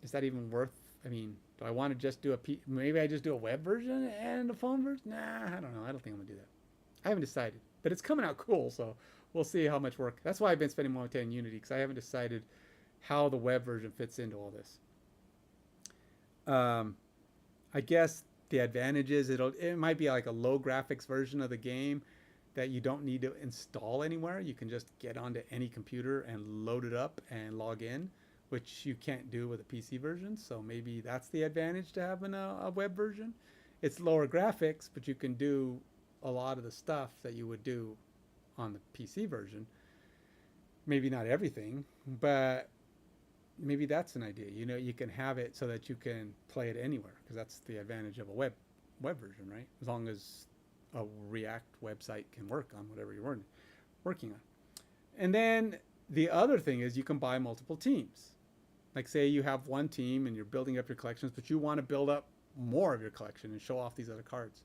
is that even worth, do I want to just do maybe I just do a web version and a phone version? Nah, I don't know. I don't think I'm going to do that. I haven't decided, but it's coming out cool, so we'll see how much work. That's why I've been spending more time in Unity, because I haven't decided how the web version fits into all this. I guess the advantage is it might be like a low graphics version of the game that you don't need to install anywhere. You can just get onto any computer and load it up and log in, which you can't do with a PC version. So maybe that's the advantage to having a web version. It's lower graphics, but you can do a lot of the stuff that you would do on the PC version. Maybe not everything, but maybe that's an idea. You know, you can have it so that you can play it anywhere, because that's the advantage of a web version, right? As long as a React website can work on whatever you're working on. And then the other thing is you can buy multiple teams. Like say you have one team and you're building up your collections, but you want to build up more of your collection and show off these other cards.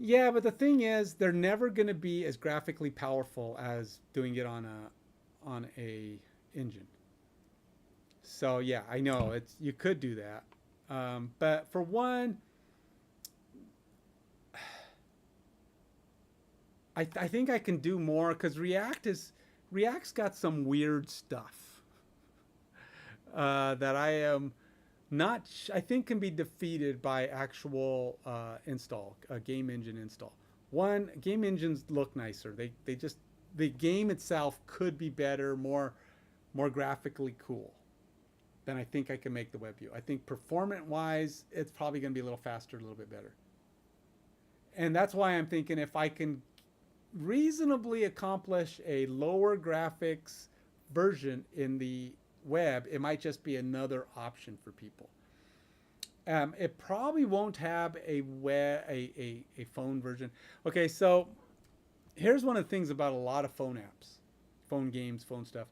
Yeah, but the thing is, they're never going to be as graphically powerful as doing it on a engine. So yeah, I know you could do that, but for one, I think I can do more because React's got some weird stuff that I am not I think can be defeated by actual install, game engine install. One, game engines look nicer. They just, the game itself could be better, more graphically cool than I think I can make the web view. I think performance wise, it's probably going to be a little faster, a little bit better. And that's why I'm thinking if I can reasonably accomplish a lower graphics version in the web, it might just be another option for people. It probably won't have a phone version. Okay, so here's one of the things about a lot of phone apps, phone games, phone stuff.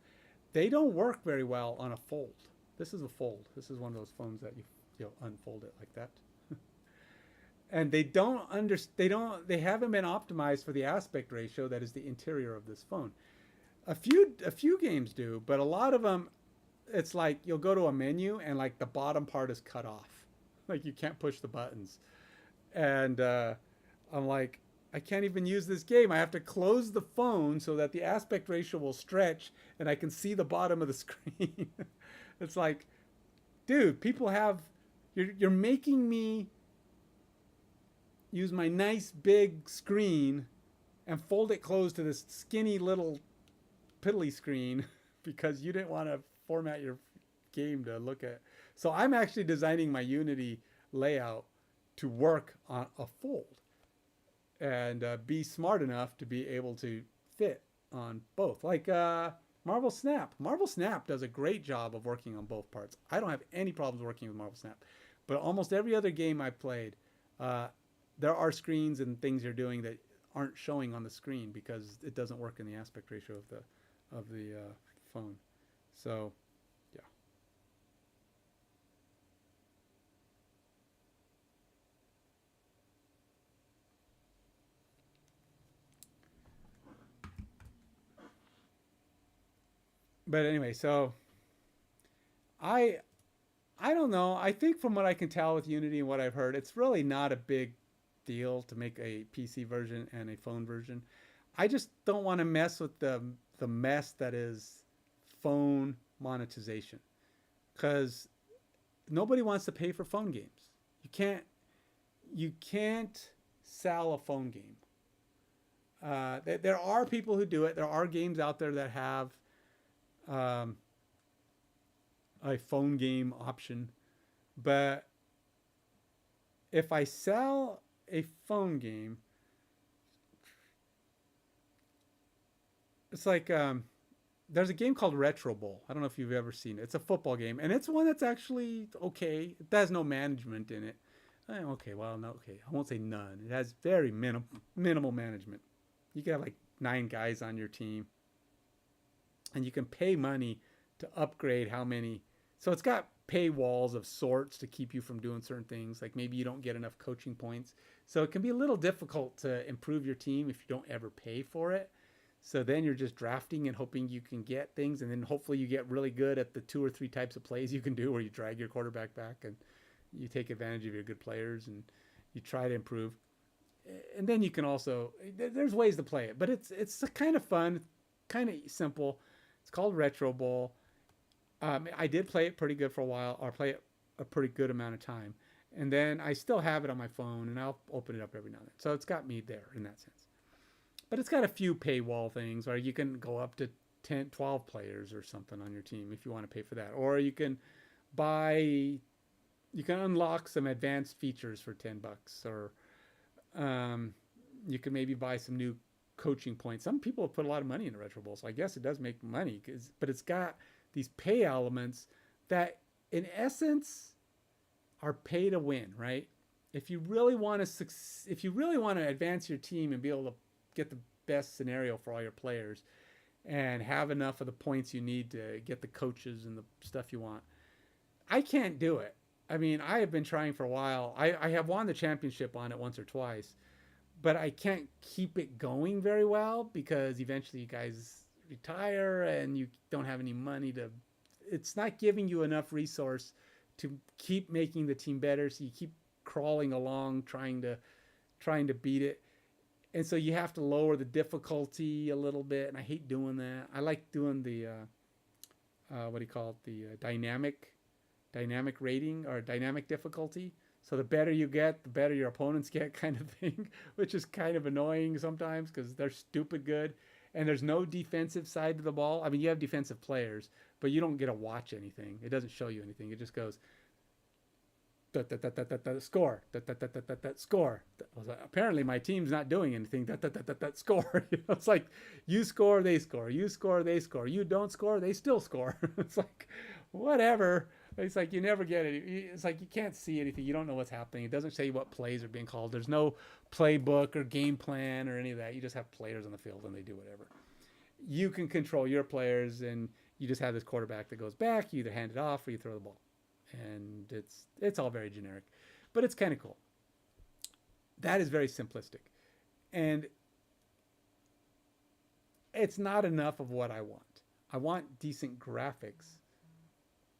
They don't work very well on a fold. This is a fold. This is one of those phones that you unfold it like that. And they haven't been optimized for the aspect ratio that is the interior of this phone. A few games do, but a lot of them, it's like you'll go to a menu and like the bottom part is cut off. Like you can't push the buttons. And I'm like, I can't even use this game. I have to close the phone so that the aspect ratio will stretch and I can see the bottom of the screen. It's like, dude, you're making me use my nice big screen and fold it closed to this skinny little piddly screen because you didn't want to format your game to look at. So I'm actually designing my Unity layout to work on a fold and be smart enough to be able to fit on both. Like Marvel Snap. Marvel Snap does a great job of working on both parts. I don't have any problems working with Marvel Snap. But almost every other game I played, there are screens and things you're doing that aren't showing on the screen because it doesn't work in the aspect ratio of the phone. So, yeah. But anyway, so I don't know. I think from what I can tell with Unity and what I've heard, it's really not a big deal to make a PC version and a phone version. I just don't want to mess with the mess that is phone monetization, because nobody wants to pay for phone games. You can't sell a phone game. There are people who do it. There are games out there that have a phone game option, but if I sell a phone game, it's like there's a game called Retro Bowl. I don't know if you've ever seen it. It's a football game, and it's one that's actually okay. It has no management in it. Okay, well, no, okay, I won't say none. It has very minimal management. You can have like 9 guys on your team, and you can pay money to upgrade how many. So it's got paywalls of sorts to keep you from doing certain things. Like maybe you don't get enough coaching points. So it can be a little difficult to improve your team if you don't ever pay for it. So then you're just drafting and hoping you can get things. And then hopefully you get really good at the 2 or 3 types of plays you can do where you drag your quarterback back and you take advantage of your good players and you try to improve. And then you can also, there's ways to play it, but it's kind of fun, kind of simple. It's called Retro Bowl. I did play it pretty good for a while, or play it a pretty good amount of time. And then I still have it on my phone, and I'll open it up every now and then. So it's got me there in that sense. But it's got a few paywall things where you can go up to 10, 12 players or something on your team if you want to pay for that. Or you can buy, you can unlock some advanced features for $10, or you can maybe buy some new coaching points. Some people have put a lot of money into Retro Bowl, so I guess it does make money. But it's got these pay elements that, in essence, are pay to win, right? If you really want to advance your team and be able to get the best scenario for all your players, and have enough of the points you need to get the coaches and the stuff you want, I can't do it. I mean, I have been trying for a while. I have won the championship on it once or twice, but I can't keep it going very well because eventually you guys retire and you don't have any money to. It's not giving you enough resource to keep making the team better. So you keep crawling along trying to beat it. And so you have to lower the difficulty a little bit, and I hate doing that. I like doing the what do you call it? The dynamic rating or dynamic difficulty. So the better you get, the better your opponents get, kind of thing, which is kind of annoying sometimes because they're stupid good. And there's no defensive side to the ball. I mean, you have defensive players, but you don't get to watch anything. It doesn't show you anything. It just goes score, score. Apparently my team's not doing anything. Score. It's like you score, they score. You score, they score. You don't score, they still score. It's like whatever. It's like you never get it. It's like you can't see anything. You don't know what's happening. It doesn't say what plays are being called. There's no playbook or game plan or any of that. You just have players on the field and they do whatever. You can control your players, and you just have this quarterback that goes back. You either hand it off or you throw the ball. And it's all very generic, but it's kind of cool. That is very simplistic, and it's not enough of what I want. I want decent graphics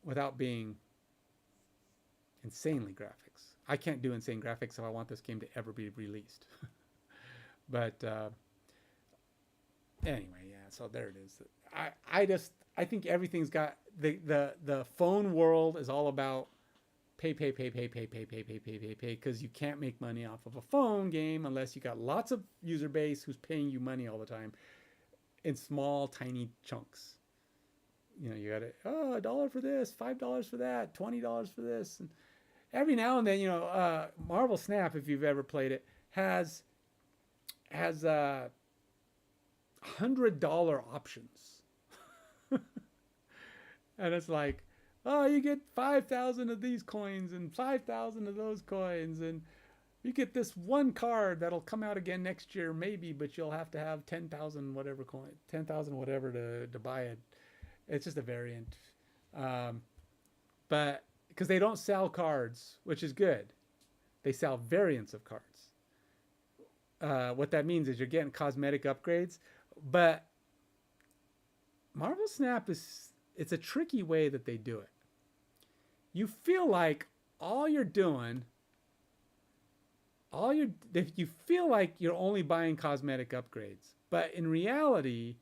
without being insanely graphics. I can't do insane graphics if I want this game to ever be released. But anyway, yeah. So there it is. I think everything's got the phone world is all about pay because you can't make money off of a phone game unless you got lots of user base who's paying you money all the time in small tiny chunks. You know, you got $1 for this, $5 for that, $20 for this, and every now and then, you know, Marvel Snap, if you've ever played it, has $100 options. And it's like, oh, you get 5,000 of these coins and 5,000 of those coins, and you get this one card that'll come out again next year, maybe, but you'll have to have 10,000 whatever coin, 10,000 whatever to buy it. It's just a variant, but because they don't sell cards, which is good, they sell variants of cards. What that means is you're getting cosmetic upgrades, but Marvel Snap it's a tricky way that they do it. You feel like you feel like you're only buying cosmetic upgrades, but in reality,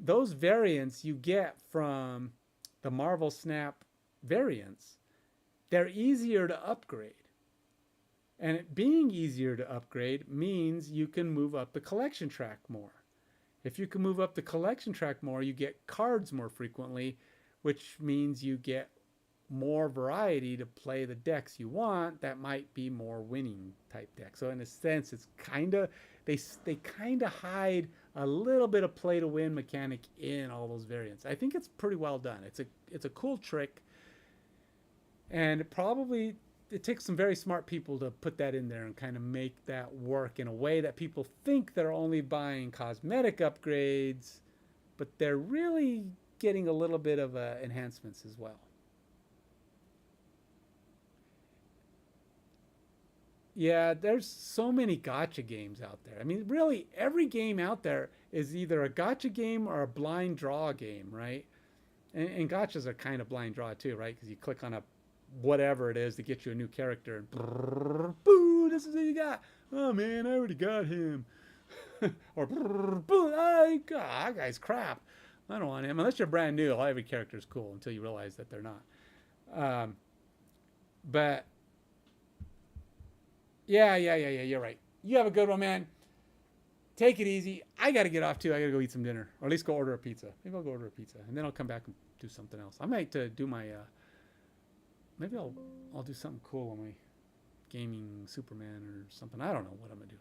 those variants you get from the Marvel Snap variants, they're easier to upgrade. And it being easier to upgrade means you can move up the collection track more. If you can move up the collection track more, you get cards more frequently, which means you get more variety to play the decks you want that might be more winning type decks. So in a sense, it's they kind of hide a little bit of play to win mechanic in all those variants. I think it's pretty well done. It's a cool trick, and it takes some very smart people to put that in there and kind of make that work in a way that people think they're only buying cosmetic upgrades, but they're really getting a little bit of enhancements as well. Yeah, there's so many gacha games out there. I mean, really, every game out there is either a gacha game or a blind draw game, right? And gachas are kind of blind draw too, right? Because you click on a whatever it is to get you a new character, and brrr, boo, this is who you got. Oh man, I already got him. Or brrr, boo, that guy's crap. I don't want him. Unless you're brand new, every character is cool until you realize that they're not. But yeah, you're right. You have a good one, man. Take it easy. I got to get off too. I got to go eat some dinner, or at least go order a pizza. Maybe I'll go order a pizza, and then I'll come back and do something else. I might do my maybe I'll do something cool on my gaming Superman or something. I don't know what I'm gonna do.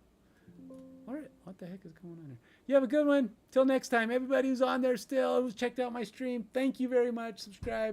All right, what the heck is going on here? You have a good one. Till next time, everybody who's on there still, who's checked out my stream, thank you very much. Subscribe.